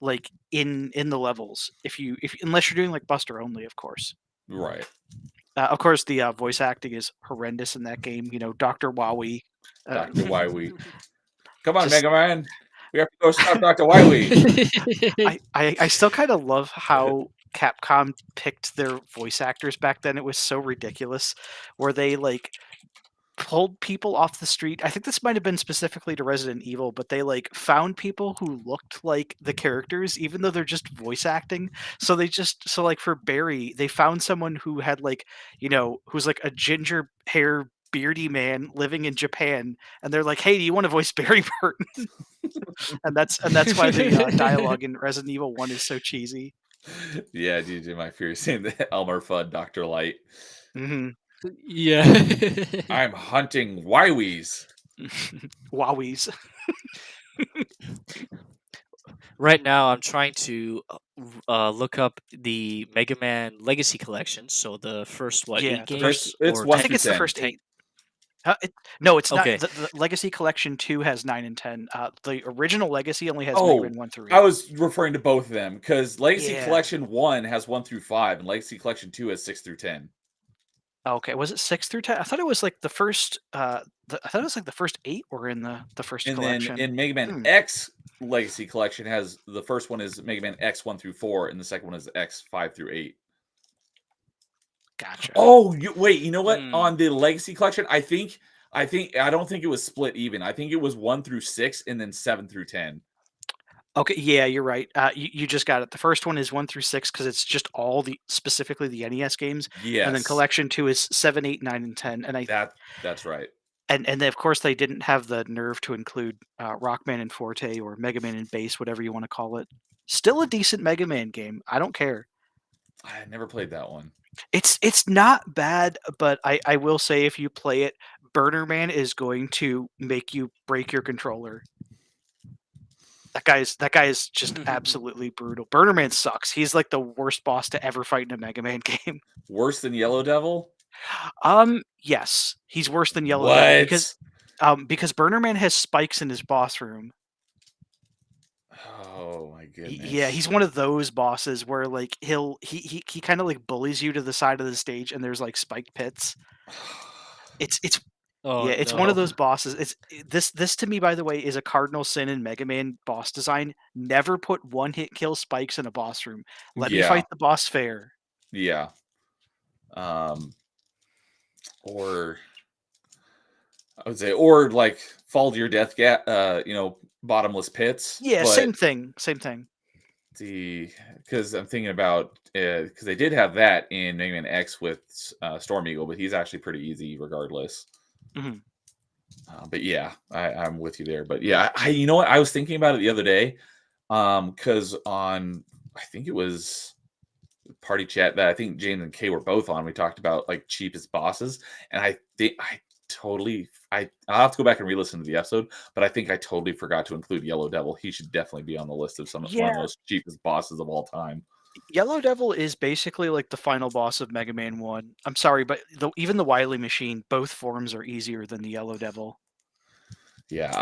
Speaker 3: like in the levels. If unless you're doing like Buster only, of course.
Speaker 1: Right.
Speaker 3: Of course, the voice acting is horrendous in that game. You know, Doctor Wowie.
Speaker 1: Dr. Wily. Come on,
Speaker 3: Just
Speaker 1: Mega Man. We have to go stop Dr. Wily.
Speaker 3: I still kind of love how Capcom picked their voice actors back then. It was so ridiculous, where they like pulled people off the street. I think this might have been specifically to Resident Evil, but they like found people who looked like the characters, even though they're just voice acting. So like for Barry, they found someone who had like, you know, who's like a ginger hair beardy man living in Japan, and they're like, "Hey, do you want to voice Barry Burton?" and that's why the dialogue in Resident Evil 1 is so cheesy.
Speaker 1: Yeah, DJ Mike Fury saying that Elmer Fudd, Dr. Light.
Speaker 3: Hmm
Speaker 2: Yeah.
Speaker 1: I'm hunting Wiwies.
Speaker 3: Wowies.
Speaker 2: Right now, I'm trying to look up the Mega Man Legacy Collection. So the first
Speaker 3: Yeah,
Speaker 2: eight
Speaker 3: the
Speaker 2: games
Speaker 1: It's
Speaker 2: or
Speaker 1: one
Speaker 3: I
Speaker 2: 10?
Speaker 3: think
Speaker 1: through
Speaker 3: it's the
Speaker 1: 10.
Speaker 3: first 8. No, it's not.
Speaker 2: Okay.
Speaker 3: The Legacy Collection 2 has 9 and 10. The original Legacy only has Mega
Speaker 1: Oh,
Speaker 3: Man 1 through 8.
Speaker 1: I was referring to both of them because Legacy
Speaker 3: Yeah.
Speaker 1: Collection 1 has 1 through 5 and Legacy Collection 2 has 6 through 10.
Speaker 3: Okay, was it 6 through 10? I thought it was like the first. I thought it was like the first 8 were in the first
Speaker 1: And
Speaker 3: collection.
Speaker 1: then in Mega Man
Speaker 3: Hmm.
Speaker 1: X Legacy Collection has the first one is Mega Man X 1 through 4 and the second one is X 5 through 8.
Speaker 3: Gotcha.
Speaker 1: Oh, wait, you know what?
Speaker 2: Hmm.
Speaker 1: On the Legacy Collection, I don't think it was split even. I think it was 1 through 6 and then 7 through 10.
Speaker 3: Okay, yeah, you're right. You just got it. The first one is 1 through 6 because it's just all specifically the NES games,
Speaker 1: Yes.
Speaker 3: and then Collection 2 is 7, 8, 9, and 10. And
Speaker 1: that's right.
Speaker 3: and then, of course, they didn't have the nerve to include Rockman and Forte or Mega Man and Bass, whatever you want to call it. Still a decent Mega Man game. I don't care.
Speaker 1: I never played that one.
Speaker 3: It's not bad, but I will say if you play it, Burner Man is going to make you break your controller. That guy is just absolutely brutal. Burner Man sucks. He's like the worst boss to ever fight in a Mega Man game.
Speaker 1: Worse than Yellow Devil?
Speaker 3: Yes, he's worse than Yellow Devil
Speaker 1: What?
Speaker 3: because Burner Man has spikes in his boss room.
Speaker 1: Oh my goodness.
Speaker 3: Yeah, he's one of those bosses where like he kind of like bullies you to the side of the stage, and there's like spiked pits. It's
Speaker 2: Oh,
Speaker 3: yeah, it's one of
Speaker 2: no.
Speaker 3: those bosses. This to me, by the way, is a cardinal sin in Mega Man boss design. Never put one hit kill spikes in a boss room. Let me
Speaker 1: Yeah.
Speaker 3: fight the boss fair.
Speaker 1: Yeah. Or I would say, or like fall to your death, bottomless pits.
Speaker 3: Yeah,
Speaker 1: but
Speaker 3: same thing. Same thing.
Speaker 1: because I'm thinking about because they did have that in Mega Man X with Storm Eagle, but he's actually pretty easy regardless.
Speaker 3: Mhm.
Speaker 1: But yeah, I'm with you there. But yeah, you know what? I was thinking about it the other day, because on I think it was Party Chat that I think James and Kay were both on. We talked about like cheapest bosses, and I think I'll have to go back and re-listen to the episode, but I think I totally forgot to include Yellow Devil. He should definitely be on the list of one of
Speaker 3: Yeah.
Speaker 1: the most cheapest bosses of all time.
Speaker 3: Yellow Devil is basically like the final boss of Mega Man 1. I'm sorry, but even the Wily Machine, both forms are easier than the Yellow Devil.
Speaker 1: Yeah,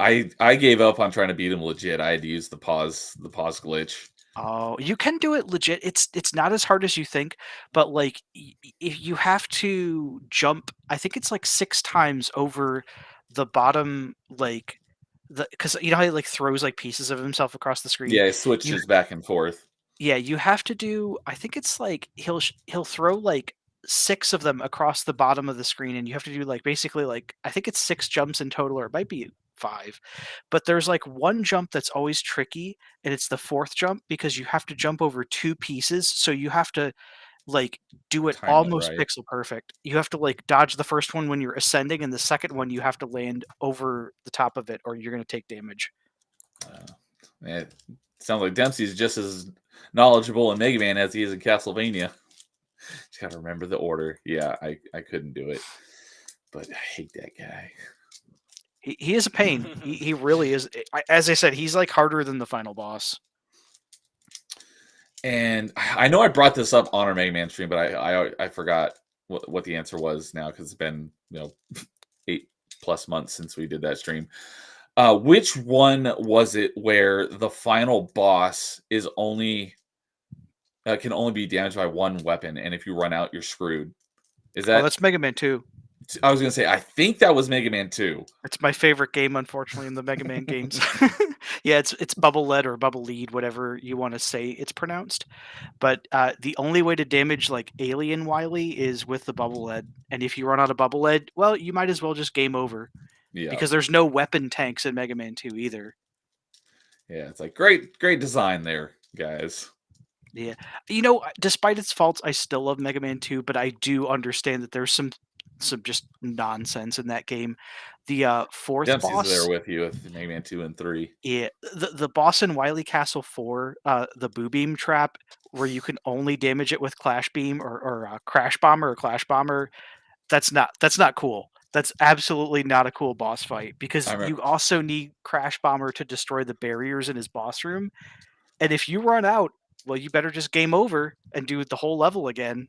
Speaker 1: I gave up on trying to beat him legit. I had to use the pause glitch.
Speaker 3: Oh, you can do it legit. It's not as hard as you think, but like if you have to jump, I think it's like 6 times over the bottom, like because you know how he like throws like pieces of himself across the screen.
Speaker 1: Yeah, it switches back and forth.
Speaker 3: Yeah, you have to do. I think it's like he'll throw like 6 of them across the bottom of the screen, and you have to do like basically like I think it's 6 jumps in total, or it might be 5. But there's like one jump that's always tricky, and it's the 4th jump because you have to jump over 2 pieces. So you have to like do it
Speaker 1: Time it
Speaker 3: almost
Speaker 1: right.
Speaker 3: pixel perfect. You have to like dodge the first one when you're ascending, and the second one you have to land over the top of it, or you're gonna take damage.
Speaker 1: Man, it sounds like Dempsey's just as knowledgeable in Mega Man as he is in Castlevania. Just gotta remember the order. Yeah, I couldn't do it, but I hate that guy.
Speaker 3: He is a pain. He really is. As I said, he's like harder than the final boss.
Speaker 1: And I know I brought this up on our Mega Man stream, but I forgot what the answer was now because it's been 8+ months since we did that stream. Which one was it where the final boss is only can only be damaged by one weapon, and if you run out, you're screwed? Is
Speaker 3: Oh,
Speaker 1: that?
Speaker 3: that's Mega Man 2.
Speaker 1: I was gonna say I think that was Mega Man 2.
Speaker 3: It's my favorite game, unfortunately, in the Mega Man games. Yeah, it's Bubble Lead or Bubble Lead, whatever you want to say it's pronounced. But the only way to damage like Alien Wily is with the Bubble Lead, and if you run out of Bubble Lead, well, you might as well just game over
Speaker 1: Yeah,
Speaker 3: because there's no weapon tanks in Mega Man 2 either.
Speaker 1: yeah, it's like great design there, guys.
Speaker 3: Yeah, despite its faults, I still love Mega Man 2, but I do understand that there's some just nonsense in that game. The fourth
Speaker 1: Dempsey's there
Speaker 3: boss.
Speaker 1: with you with Mega Man 2 and 3.
Speaker 3: Yeah, the boss in Wily Castle 4, the Boo Beam trap, where you can only damage it with Clash Beam or Crash Bomber or Clash Bomber, that's not cool. That's absolutely not a cool boss fight
Speaker 1: I
Speaker 3: because
Speaker 1: remember.
Speaker 3: you also need Crash Bomber to destroy the barriers in his boss room, and if you run out, well, you better just game over and do the whole level again.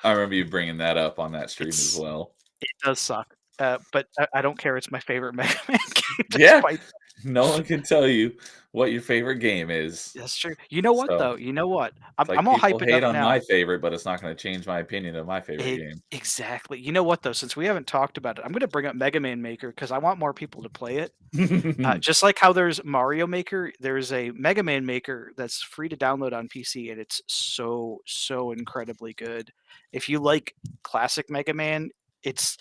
Speaker 1: I remember you bringing that up on that stream as
Speaker 3: It's
Speaker 1: well.
Speaker 3: it does suck, but I don't care. It's my favorite Mega Man game,
Speaker 1: Yeah,
Speaker 3: despite.
Speaker 1: no one can tell you what your favorite game is.
Speaker 3: That's true. You know what,
Speaker 1: So
Speaker 3: though? You know what?
Speaker 1: it's like
Speaker 3: I'm all
Speaker 1: people
Speaker 3: hype it
Speaker 1: hate
Speaker 3: up
Speaker 1: on my
Speaker 3: now.
Speaker 1: favorite, but it's not going to change my opinion of my favorite game.
Speaker 3: Exactly. You know what, though? Since we haven't talked about it, I'm gonna bring up Mega Man Maker because I want more people to play it. Just like how there's Mario Maker, there's a Mega Man Maker that's free to download on PC, and it's so incredibly good. If you like classic Mega Man, it's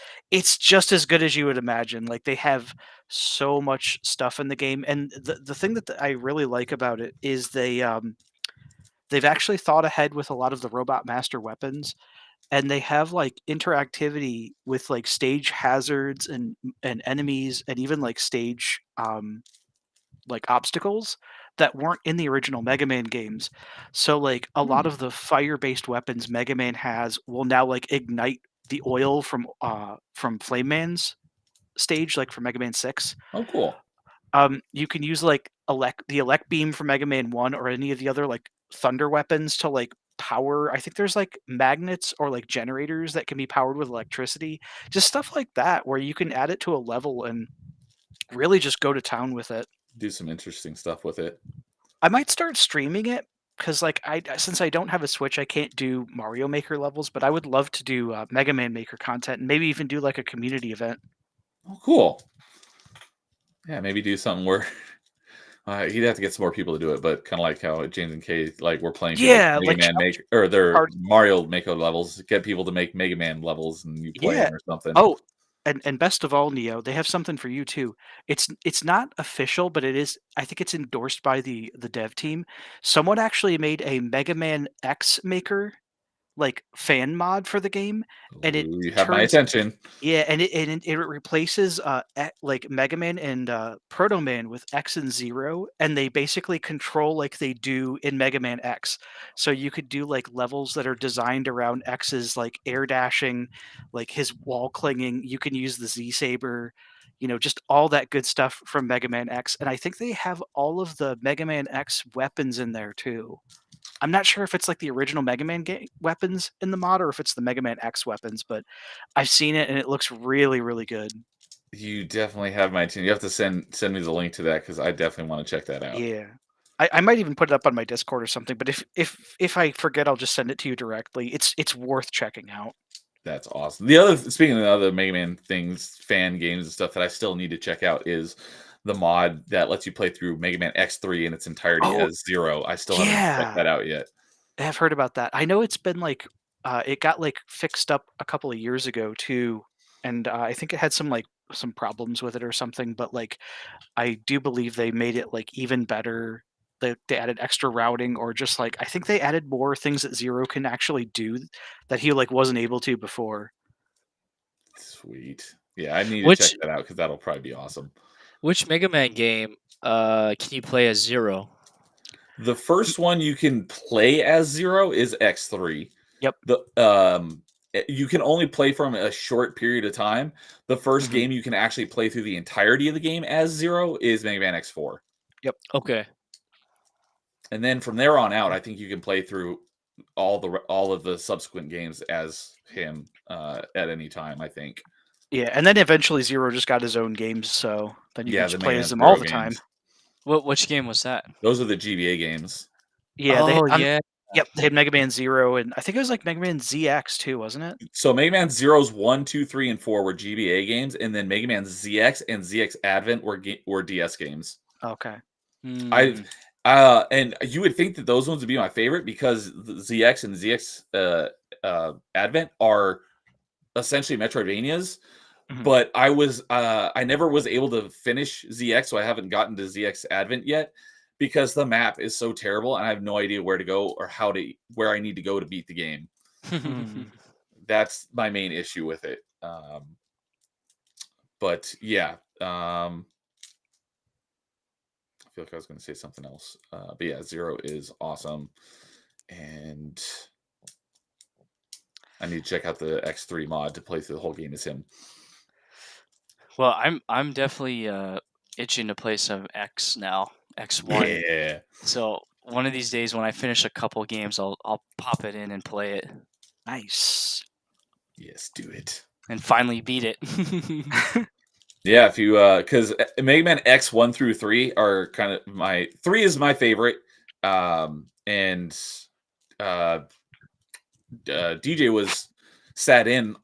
Speaker 3: just as good as you would imagine. Like they have so much stuff in the game, and the thing that I really like about it is they've actually thought ahead with a lot of the Robot Master weapons, and they have like interactivity with like stage hazards and enemies and even like stage like obstacles that weren't in the original Mega Man games. So like a lot
Speaker 1: Hmm.
Speaker 3: of the fire-based weapons Mega Man has will now like ignite the oil from Flame Man's stage, like from Mega Man 6.
Speaker 1: Oh, cool.
Speaker 3: You can use like the elect beam from Mega Man 1 or any of the other like thunder weapons to like power. I think there's like magnets or like generators that can be powered with electricity. Just stuff like that where you can add it to a level and really just go to town with it.
Speaker 1: Do some interesting stuff with it.
Speaker 3: I might start streaming it because like since I don't have a Switch, I can't do Mario Maker levels, but I would love to do Mega Man Maker content and maybe even do like a community event.
Speaker 1: Oh, cool. Yeah, maybe do something where he'd have to get some more people to do it, but kind of like how James and Kay like we're playing through like
Speaker 3: Yeah,
Speaker 1: Mega
Speaker 3: like
Speaker 1: Man Maker or their
Speaker 3: part.
Speaker 1: Mario Maker levels, get people to make Mega Man levels and you play
Speaker 3: Yeah.
Speaker 1: them or something.
Speaker 3: Oh, and best of all, Neo, they have something for you too. It's not official, but it is. I think it's endorsed by the dev team. Someone actually made a Mega Man X Maker like fan mod for the game, and it
Speaker 1: Ooh, you have my
Speaker 3: turns.
Speaker 1: attention.
Speaker 3: Yeah, and it replaces like Mega Man and Proto Man with X and Zero, and they basically control like they do in Mega Man X. So you could do like levels that are designed around X's like air dashing, like his wall clinging. You can use the Z Saber, just all that good stuff from Mega Man X. And I think they have all of the Mega Man X weapons in there too. I'm not sure if it's like the original Mega Man weapons in the mod or if it's the Mega Man X weapons, but I've seen it and it looks really, really good.
Speaker 1: You definitely have my attention. You have to send me the link to that because I definitely want to check that out.
Speaker 3: Yeah. I might even put it up on my Discord or something, but if I forget, I'll just send it to you directly. It's worth checking out.
Speaker 1: That's awesome. The other speaking of the other Mega Man things, fan games and stuff that I still need to check out is the mod that lets you play through Mega Man X3 in its entirety
Speaker 3: Oh,
Speaker 1: as Zero. I still haven't checked
Speaker 3: yeah.
Speaker 1: that out yet.
Speaker 3: I've heard about that. I know it's been like it got like fixed up a couple of years ago too, and I think it had some problems with it or something, but like I do believe they made it like even better. they added extra routing, or just like I think they added more things that Zero can actually do that he like wasn't able to before.
Speaker 1: Sweet. Yeah, I need to check
Speaker 2: Which
Speaker 1: that out because that'll probably be awesome.
Speaker 2: which Mega Man game can you play as Zero?
Speaker 1: The first one you can play as Zero is X3.
Speaker 3: Yep.
Speaker 1: You can only play from a short period of time. The first
Speaker 3: Mhm.
Speaker 1: game you can actually play through the entirety of the game as Zero is Mega Man X4.
Speaker 2: Okay.
Speaker 1: And then from there on out, I think you can play through all of the subsequent games as him at any time, I think.
Speaker 3: Yeah, and then eventually Zero just got his own games, so then you
Speaker 1: Yeah,
Speaker 3: can
Speaker 1: the
Speaker 3: just play
Speaker 1: Mega
Speaker 3: as
Speaker 1: Man
Speaker 3: them all
Speaker 1: Zero
Speaker 3: the time.
Speaker 1: games.
Speaker 2: Which game was that?
Speaker 1: Those are the GBA games.
Speaker 3: Yeah,
Speaker 2: Yeah.
Speaker 3: Yep, they had Mega Man Zero, and I think it was like Mega Man ZX too, wasn't it?
Speaker 1: So Mega Man Zero's 1, 2, 3, and 4 were GBA games, and then Mega Man ZX and ZX Advent were DS games.
Speaker 3: Okay.
Speaker 1: I and you would think that those ones would be my favorite because the ZX and ZX Advent are essentially Metroidvanias.
Speaker 3: Mhm.
Speaker 1: But I never was able to finish ZX, so I haven't gotten to ZX Advent yet because the map is so terrible and I have no idea where to go or where I need to go to beat the game. That's my main issue with it. But yeah, I feel like I was going to say something else. But yeah, Zero is awesome, and I need to check out the X3 mod to play through the whole game as him.
Speaker 2: Well, I'm definitely itching to play some X now, X1.
Speaker 1: Yeah,
Speaker 2: So one of these days when I finish a couple games, I'll pop it in and play it
Speaker 3: Nice.
Speaker 1: yes, do it.
Speaker 2: and finally beat it.
Speaker 1: Yeah, if you because Mega Man X 1 through 3 are kind of 3 is my favorite, and DJ was sat in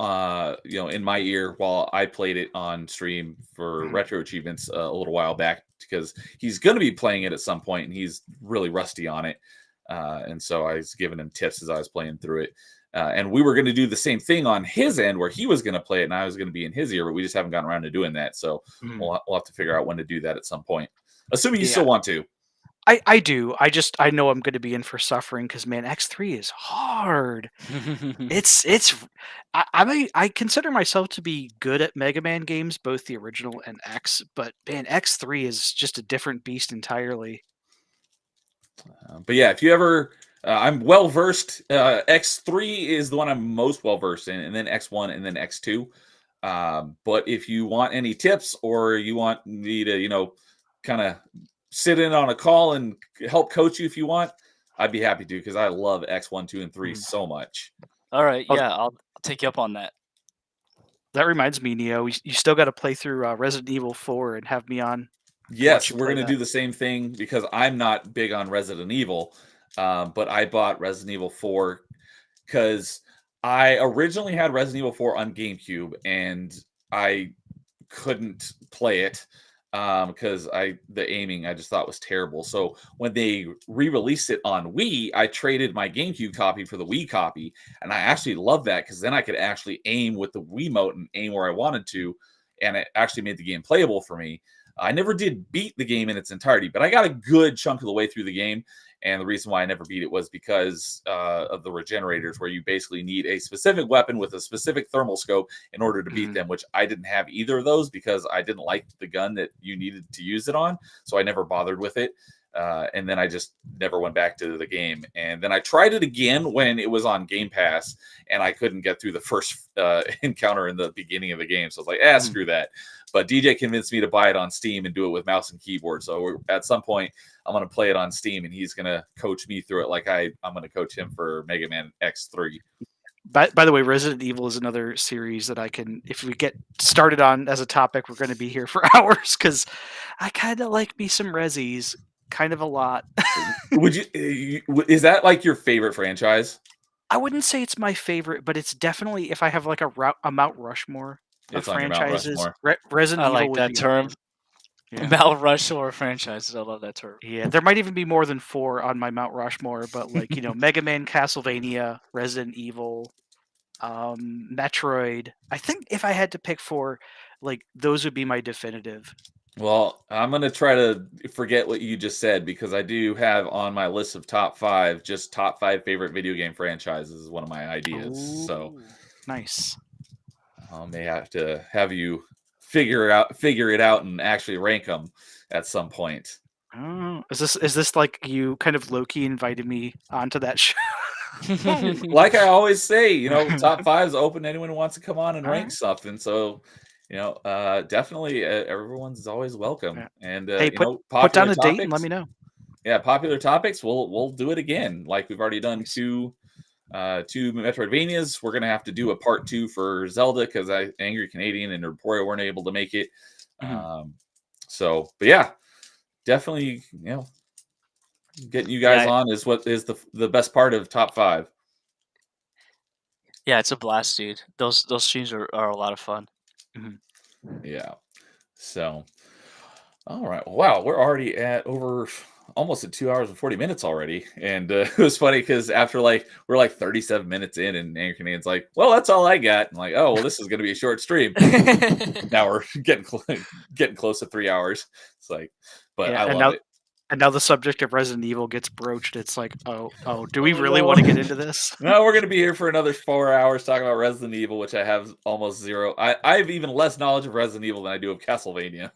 Speaker 1: in my ear while I played it on stream for Retro Achievements a little while back because he's going to be playing it at some point and he's really rusty on it, and so I was giving him tips as I was playing through it. And we were going to do the same thing on his end where he was going to play it and I was going to be in his ear, but we just haven't gotten around to doing that. So we'll have to figure out when to do that at some point, assuming you still want to.
Speaker 3: I do. I know I'm going to be in for suffering because man, X3 is hard. I consider myself to be good at Mega Man games, both the original and X, but man, X3 is just a different beast entirely.
Speaker 1: But yeah, if you ever, I'm well versed. X3 is the one I'm most well versed in, and then X1 and then X2. But if you want any tips or you want me to, kind of sit in on a call and help coach you if you want, I'd be happy to because I love X1, 2, and 3 so much.
Speaker 2: All right, yeah, I'll take you up on that.
Speaker 3: That reminds me, Neo, you still got to play through Resident Evil 4 and have me on.
Speaker 1: Yes, we're going to do the same thing because I'm not big on Resident Evil, but I bought Resident Evil 4 because I originally had Resident Evil 4 on GameCube and I couldn't play it because the aiming I just thought was terrible. So when they re-released it on Wii, I traded my GameCube copy for the Wii copy, and I actually loved that because then I could actually aim with the Wiimote and aim where I wanted to, and it actually made the game playable for me. I never did beat the game in its entirety, but I got a good chunk of the way through the game. And the reason why I never beat it was because of the regenerators, where you basically need a specific weapon with a specific thermal scope in order to beat them, which I didn't have either of those because I didn't like the gun that you needed to use it on. So I never bothered with it. And then I just never went back to the game. And then I tried it again when it was on Game Pass, and I couldn't get through the first encounter in the beginning of the game. So I was like, screw that. But DJ convinced me to buy it on Steam and do it with mouse and keyboard. So at some point, I'm going to play it on Steam, and he's going to coach me through it like I'm going to coach him for Mega Man X3.
Speaker 3: By the way, Resident Evil is another series that I can, if we get started on as a topic, we're going to be here for hours because I kind of like me some Resis, kind of a lot.
Speaker 1: Is that like your favorite franchise?
Speaker 3: I wouldn't say it's my favorite, but it's definitely, if I have like a Mount Rushmore of franchises, Resident Evil
Speaker 2: would that term. Yeah. Mount Rushmore franchises. I love that term.
Speaker 3: Yeah, there might even be more than 4 on my Mount Rushmore, but like, Mega Man, Castlevania, Resident Evil, Metroid. I think if I had to pick 4, like those would be my definitive.
Speaker 1: Well, I'm gonna try to forget what you just said because I do have on my list of top 5 just top 5 favorite video game franchises is one of my ideas. So
Speaker 3: Ooh, nice.
Speaker 1: I may have to have you figure it out, and actually rank them at some point.
Speaker 3: Oh, is this like you kind of low key invited me onto that show?
Speaker 1: Like I always say, top 5 is open to anyone who wants to come on and
Speaker 3: All
Speaker 1: rank
Speaker 3: right.
Speaker 1: something. So, definitely everyone's always welcome.
Speaker 3: Yeah.
Speaker 1: And
Speaker 3: Hey, put down
Speaker 1: popular
Speaker 3: a date and let
Speaker 1: topics.
Speaker 3: me know.
Speaker 1: Yeah, popular topics. We'll do it again. Like we've already done
Speaker 3: Nice.
Speaker 1: two Metroidvanias. We're gonna have to do a part 2 for Zelda because Angry Canadian and Reporia weren't able to make it.
Speaker 3: Mhm.
Speaker 1: But yeah, definitely, getting you guys
Speaker 2: Yeah,
Speaker 1: on is what is the best part of top 5.
Speaker 2: yeah, it's a blast, dude. Those streams are a lot of fun.
Speaker 3: Mhm.
Speaker 1: Yeah. So, all right. Wow, we're already at over almost at 2 hours and 40 minutes already. And it was funny because after we're like 37 minutes in, and Angry Canadian's like, well, that's all I got. I'm like, oh, well, this is going to be a short stream. Now we're getting close to 3 hours. It's like, but
Speaker 3: Yeah,
Speaker 1: I love it.
Speaker 3: and now the subject of Resident Evil gets broached. It's like, oh, do we
Speaker 1: Oh,
Speaker 3: really
Speaker 1: no.
Speaker 3: want to get into this?
Speaker 1: No, we're going to be here for another 4 hours talking about Resident Evil, which I have almost zero. I have even less knowledge of Resident Evil than I do of Castlevania.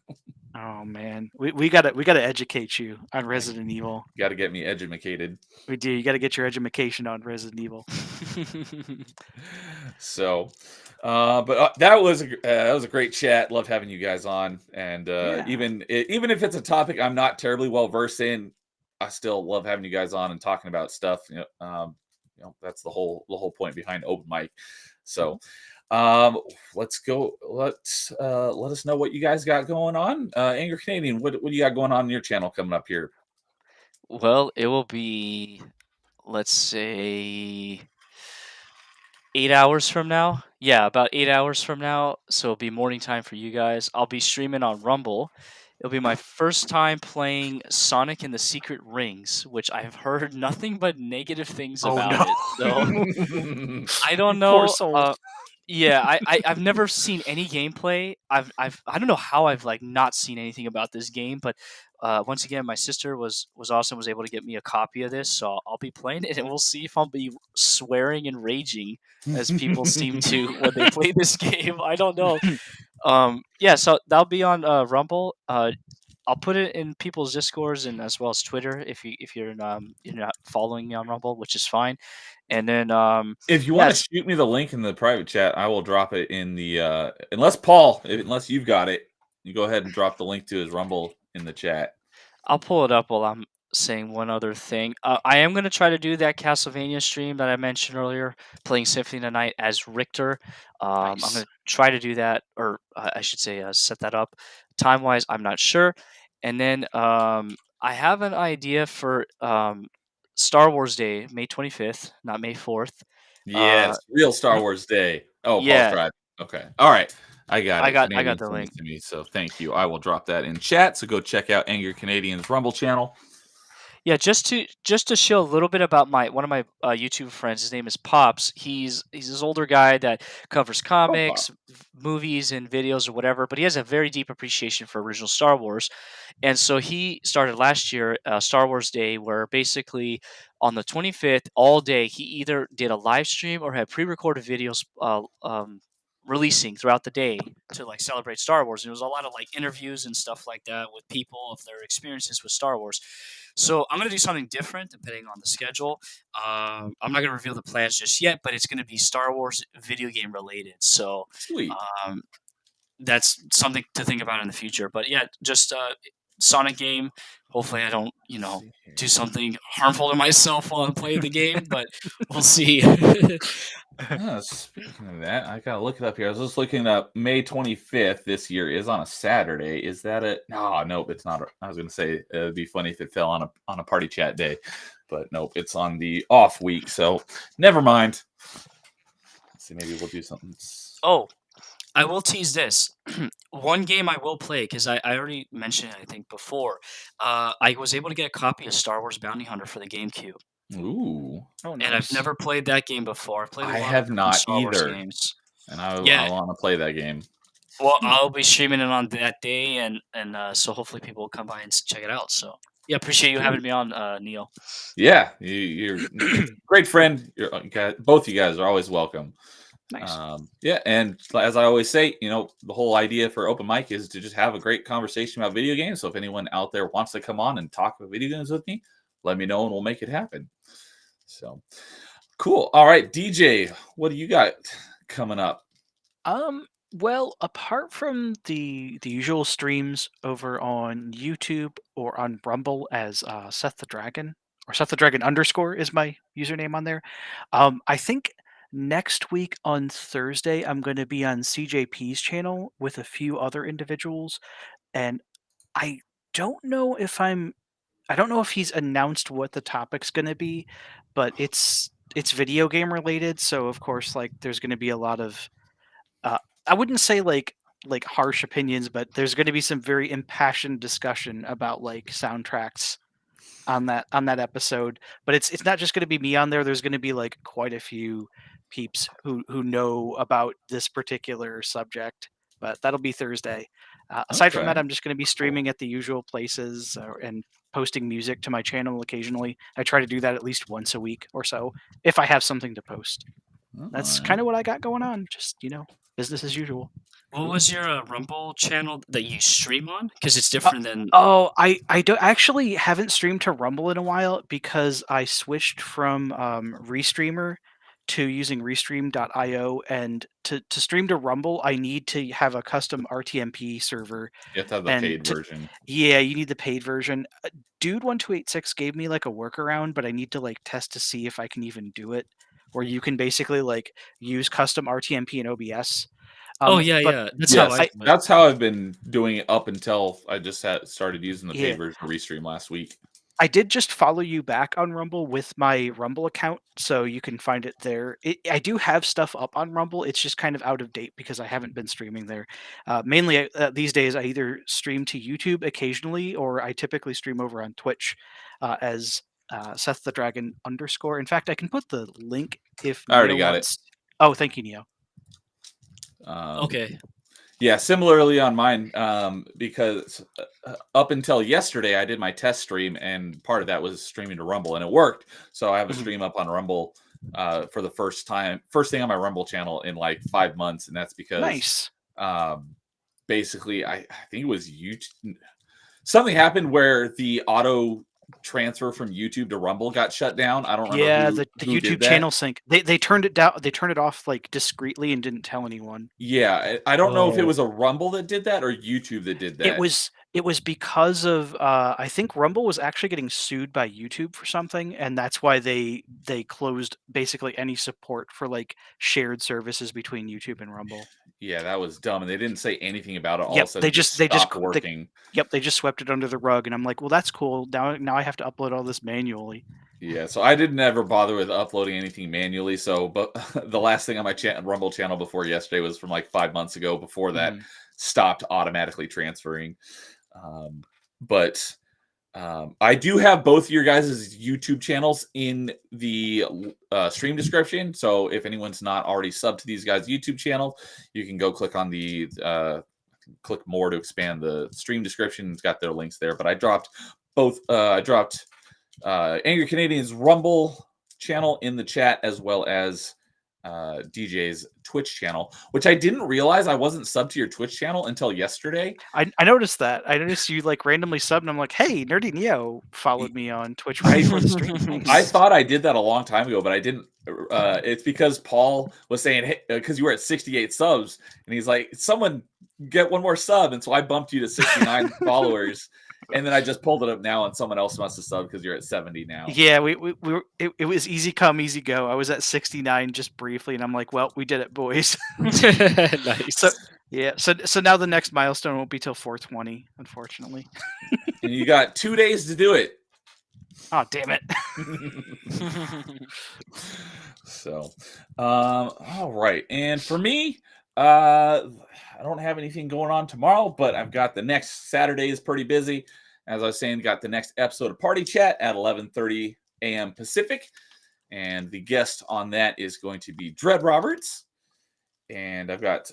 Speaker 3: Oh man, we gotta educate you on Resident Evil.
Speaker 1: Got to get me educated.
Speaker 3: We do. You gotta get your education on Resident Evil.
Speaker 1: So, but that was a great chat. Loved having you guys on, and
Speaker 3: Yeah.
Speaker 1: even if it's a topic I'm not terribly well versed in, I still love having you guys on and talking about stuff. That's the whole point behind open mic. So, let's go. Let us know what you guys got going on. Angry Canadian, what do you got going on in your channel coming up here?
Speaker 2: Well, it will be, let's say, 8 hours from now. Yeah, about 8 hours from now. So it'll be morning time for you guys. I'll be streaming on Rumble. It'll be my first time playing Sonic and the Secret Rings, which I've heard nothing but negative things
Speaker 3: Oh
Speaker 2: about
Speaker 3: no.
Speaker 2: it. So I don't
Speaker 3: Poor
Speaker 2: know.
Speaker 3: soul.
Speaker 2: Yeah, I've never seen any gameplay. I don't know how I've like not seen anything about this game, but once again, my sister was awesome, was able to get me a copy of this, so I'll be playing it, and we'll see if I'll be swearing and raging as people seem to when they play this game. I don't know. Yeah, so that'll be on Rumble. I'll put it in people's discords and as well as Twitter if you're not following me on Rumble, which is fine. And then
Speaker 1: If you want to
Speaker 2: yes,
Speaker 1: shoot me the link in the private chat, I will drop it in the unless you've got it, you go ahead and drop the link to his Rumble in the chat.
Speaker 2: I'll pull it up while I'm saying one other thing. I am going to try to do that Castlevania stream that I mentioned earlier, playing Symphony of the Night as Richter. I'm
Speaker 3: Nice.
Speaker 2: going to try to do that, or I should say, set that up. Time wise, I'm not sure. And then I have an idea for Star Wars Day, May 25th, not May 4th.
Speaker 1: Yes, real Star
Speaker 2: y-
Speaker 1: Wars Day. Oh, Paul's
Speaker 2: yeah,
Speaker 1: driving. Okay. All right. I got it.
Speaker 2: I got
Speaker 1: Canadian
Speaker 2: the
Speaker 1: sent
Speaker 2: link.
Speaker 1: it to me, so thank you. I will drop that in chat. So go check out Angry Canadian's Rumble channel.
Speaker 2: Yeah, just to show a little bit about my one of my YouTube friends. His name is Pops. He's this older guy that covers
Speaker 1: Oh, wow.
Speaker 2: comics, movies, and videos or whatever. But he has a very deep appreciation for original Star Wars, and so he started last year Star Wars Day, where basically on the 25th, all day he either did a live stream or had pre-recorded videos releasing throughout the day to like celebrate Star Wars. And it was a lot of like interviews and stuff like that with people of their experiences with Star Wars. So I'm gonna do something different depending on the schedule. I'm not gonna reveal the plans just yet, but it's gonna be Star Wars video game related. So
Speaker 1: Sweet.
Speaker 2: um, that's something to think about in the future. But yeah, just Sonic game. Hopefully, I don't do something harmful to myself while I'm playing the game, but we'll see.
Speaker 1: Speaking of that, I gotta look it up here. I was just looking up May 25th this year is on a Saturday. Is that it? No, nope, it's not. I was gonna say it'd be funny if it fell on a party chat day, but nope, it's on the off week. So never mind. Let's see, maybe we'll do something.
Speaker 2: Oh, I will tease this. One game I will play because I already mentioned it, I think, before. I was able to get a copy of Star Wars Bounty Hunter for the GameCube,
Speaker 1: Ooh,
Speaker 3: Oh,
Speaker 2: and I've
Speaker 3: nice.
Speaker 2: never played that game before. I've played a
Speaker 1: I
Speaker 2: lot of
Speaker 1: have
Speaker 2: different
Speaker 1: not
Speaker 2: Star Wars
Speaker 1: either,
Speaker 2: games.
Speaker 1: and I
Speaker 2: Yeah,
Speaker 1: want to play that game.
Speaker 2: Well, I'll be streaming it on that day, and so hopefully people will come by and check it out. So yeah, appreciate you having
Speaker 1: Sweet.
Speaker 2: me on, Neil.
Speaker 1: Yeah, you're a great friend. Both you guys are always welcome.
Speaker 3: Nice.
Speaker 1: Yeah, and as I always say, the whole idea for open mic is to just have a great conversation about video games. So if anyone out there wants to come on and talk about video games with me, let me know and we'll make it happen. So cool. All right, DJ, what do you got coming up?
Speaker 3: Well, apart from the usual streams over on YouTube or on Rumble as Seth the Dragon or Seth the Dragon underscore is my username on there. I think next week on Thursday I'm going to be on CJP's channel with a few other individuals, and I don't know if I don't know if he's announced what the topic's going to be, but it's video game related, so of course like there's going to be a lot of uh, I wouldn't say like harsh opinions, but there's going to be some very impassioned discussion about like soundtracks on that episode. But it's not just going to be me on there. There's going to be like quite a few peeps who know about this particular subject. But that'll be Thursday. Aside from that,
Speaker 1: Okay.
Speaker 3: I'm just going to be streaming at the usual places and posting music to my channel occasionally. I try to do that at least once a week or so if I have something to post.
Speaker 1: All
Speaker 3: That's
Speaker 1: right.
Speaker 3: kind of what I got going on. Just business as usual.
Speaker 2: What was your Rumble channel that you stream on? Because it's different than.
Speaker 3: Oh, I don't actually haven't streamed to Rumble in a while because I switched from Restreamer to using Restream.io, and to stream to Rumble, I need to have a custom RTMP server.
Speaker 1: You have to have the
Speaker 3: And
Speaker 1: paid version.
Speaker 3: yeah, you need the paid version. Dude1286 gave me like a workaround, but I need to like test to see if I can even do it, where you can basically like use custom RTMP in OBS.
Speaker 2: Oh yeah,
Speaker 3: But
Speaker 2: yeah. That's how
Speaker 1: Yes,
Speaker 2: I
Speaker 3: I
Speaker 2: do it.
Speaker 1: that's how I've been doing it up until I just started using the
Speaker 3: yeah.
Speaker 1: paid version of Restream last week.
Speaker 3: I did just follow you back on Rumble with my Rumble account, so you can find it there. I do have stuff up on Rumble. It's just kind of out of date because I haven't been streaming there. Mainly these days, I either stream to YouTube occasionally, or I typically stream over on Twitch as Seth the Dragon underscore. In fact, I can put the link if
Speaker 1: I already
Speaker 3: Neo
Speaker 1: got it.
Speaker 3: wants. Oh, thank you, Neo.
Speaker 2: Okay.
Speaker 1: Yeah, similarly on mine, because up until yesterday, I did my test stream, and part of that was streaming to Rumble, and it worked. So I have a
Speaker 3: Mhm.
Speaker 1: stream up on Rumble for the first thing on my Rumble channel in like 5 months, and that's because
Speaker 3: Nice.
Speaker 1: basically I think it was YouTube. Something happened where the auto transfer from YouTube to Rumble got shut down. I don't remember
Speaker 3: Yeah,
Speaker 1: who
Speaker 3: the
Speaker 1: who did
Speaker 3: YouTube
Speaker 1: that.
Speaker 3: channel sync. They turned it down. They turned it off like discreetly and didn't tell anyone.
Speaker 1: Yeah, I don't know if it
Speaker 2: Oh.
Speaker 1: was a Rumble that did that or YouTube that did
Speaker 3: It
Speaker 1: that.
Speaker 3: was because of I think Rumble was actually getting sued by YouTube for something, and that's why they closed basically any support for like shared services between YouTube and Rumble.
Speaker 1: Yeah, that was dumb, and they didn't say anything about it. All of a
Speaker 3: Yep,
Speaker 1: sudden, just stopped working.
Speaker 3: yep, they just swept it under the rug, and I'm like, well, that's cool. Now I have to upload all this manually.
Speaker 1: Yeah, so I didn't ever bother with uploading anything manually. So, but the last thing on my Rumble channel before yesterday was from like 5 months ago. Before that,
Speaker 3: Mhm.
Speaker 1: stopped automatically transferring. But I do have both your guys' YouTube channels in the stream description. So if anyone's not already subbed to these guys' YouTube channel, you can go click on the click more to expand the stream description. It's got their links there. But I dropped both. I dropped Angry Canadian's Rumble channel in the chat, as well as DJ's Twitch channel, which I didn't realize I wasn't subbed to your Twitch channel until yesterday.
Speaker 3: I noticed that. I noticed you like randomly subbed, and I'm like, hey, Nerdy Neo followed me on Twitch right before the stream. Thanks.
Speaker 1: I thought I did that a long time ago, but I didn't. It's because Paul was saying, hey, because you were at 68 subs, and he's like, someone get one more sub. And so I bumped you to 69 followers. And then I just pulled it up now, and someone else must have subbed because you're at 70 now.
Speaker 3: Yeah, we were, it was easy come, easy go. I was at 69 just briefly, and I'm like, well, we did it, boys.
Speaker 2: Nice.
Speaker 3: So yeah, so now the next milestone won't be till 420, unfortunately.
Speaker 1: And you got 2 days to do it.
Speaker 3: Oh, damn it.
Speaker 1: So, all right. And for me, I don't have anything going on tomorrow, but I've got the next Saturday is pretty busy. As I was saying, got the next episode of Party Chat at 11:30 a.m. Pacific. And the guest on that is going to be Dread Roberts. And I've got,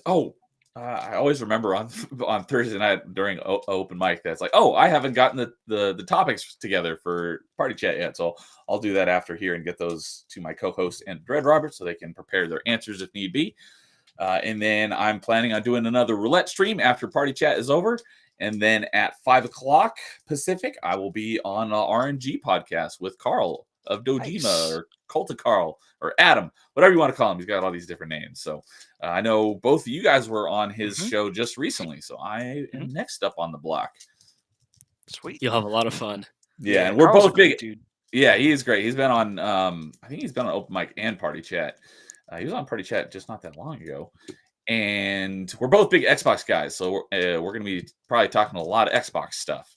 Speaker 1: I always remember on on Thursday night during open mic that's like, oh, I haven't gotten the topics together for party chat yet, so I'll do that after here and get those to my co-host and Dread Robert so they can prepare their answers if need be. And then I'm planning on doing another roulette stream after party chat is over. And then at 5 o'clock Pacific, I will be on an RNG podcast with Carl of Dojima
Speaker 3: Nice.
Speaker 1: or Colta Carl or Adam, whatever you want to call him. He's got all these different names. So I know both of you guys were on his show just recently. So I am next up on the block.
Speaker 3: Sweet.
Speaker 2: You'll have a lot of fun.
Speaker 1: Yeah, and we're
Speaker 3: Carl's a
Speaker 1: both
Speaker 3: great
Speaker 1: big.
Speaker 3: dude.
Speaker 1: Yeah, he is great. He's been on, I think he's been on open mic and party chat. He was on party chat just not that long ago. And we're both big Xbox guys, so we're going to be probably talking a lot of Xbox stuff.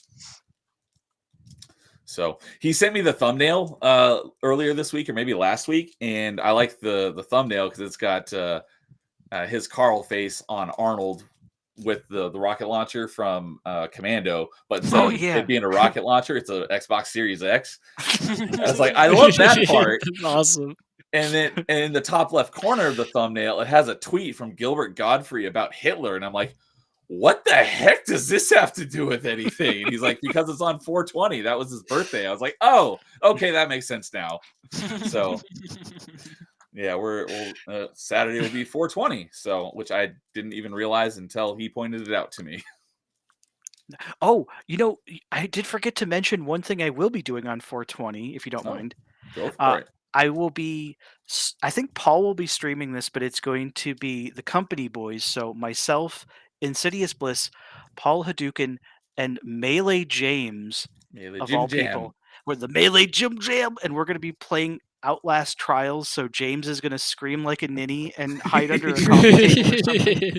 Speaker 1: So he sent me the thumbnail earlier this week or maybe last week, and I like the thumbnail because it's got his Carl face on Arnold with the rocket launcher from Commando, but instead of it being a rocket launcher, it's a Xbox Series X. I was like, I love that part.
Speaker 2: That's awesome.
Speaker 1: And then in the top left corner of the thumbnail, it has a tweet from Gilbert Godfrey about Hitler. And I'm like, what the heck does this have to do with anything? And he's like, because it's on 420. That was his birthday. I was like, oh, okay, that makes sense now. So, yeah, we'll Saturday will be 420. So, which I didn't even realize until he pointed it out to me.
Speaker 3: Oh, I did forget to mention one thing I will be doing on 420, if you don't mind.
Speaker 1: Go for it.
Speaker 3: I will be, I think Paul will be streaming this, but it's going to be the Company Boys. So myself, Insidious Bliss, Paul Hadouken, and Melee James, of all people. We're the Melee Jim Jam, and we're going to be playing Outlast Trials. So James is going to scream like a ninny and hide under a coffee table or something.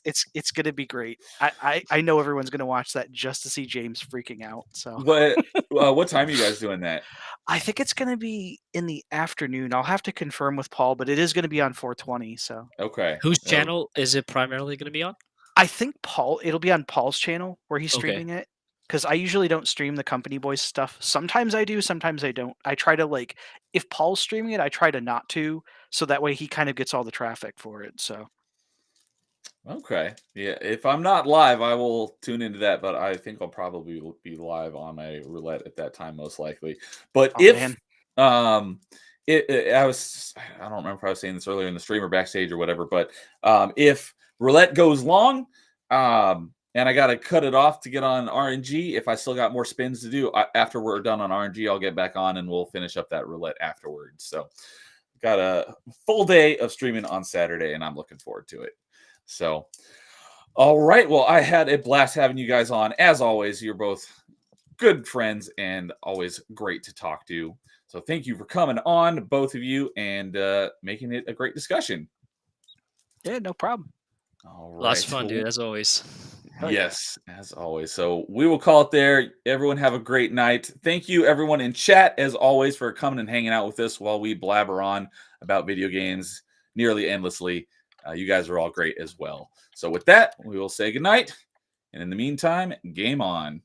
Speaker 3: It's going to be great. I know everyone's going to watch that just to see James freaking out. So,
Speaker 1: but what time are you guys doing that?
Speaker 3: I think it's going to be in the afternoon. I'll have to confirm with Paul, but it is going to be on 420. So,
Speaker 1: okay.
Speaker 2: Whose channel is it primarily going to be on?
Speaker 3: I think it'll be on Paul's channel where he's streaming it. Because I usually don't stream the Company Boys stuff. Sometimes I do, sometimes I don't. I try to if Paul's streaming it, I try to not to, so that way he kind of gets all the traffic for it. So.
Speaker 1: Okay. Yeah. If I'm not live, I will tune into that, but I think I'll probably be live on my roulette at that time, most likely. But I don't remember if I was saying this earlier in the stream or backstage or whatever, but if roulette goes long, and I got to cut it off to get on RNG, if I still got more spins to do after we're done on RNG, I'll get back on and we'll finish up that roulette afterwards. So got a full day of streaming on Saturday and I'm looking forward to it. So, all right. Well, I had a blast having you guys on. As always, you're both good friends and always great to talk to. So thank you for coming on, both of you, and making it a great discussion.
Speaker 3: Yeah, no problem.
Speaker 1: All right.
Speaker 2: Lots of fun, dude, as always.
Speaker 1: Yes, as always. So we will call it there. Everyone have a great night. Thank you, everyone in chat, as always, for coming and hanging out with us while we blabber on about video games nearly endlessly. You guys are all great as well. So with that, we will say goodnight. And in the meantime, game on.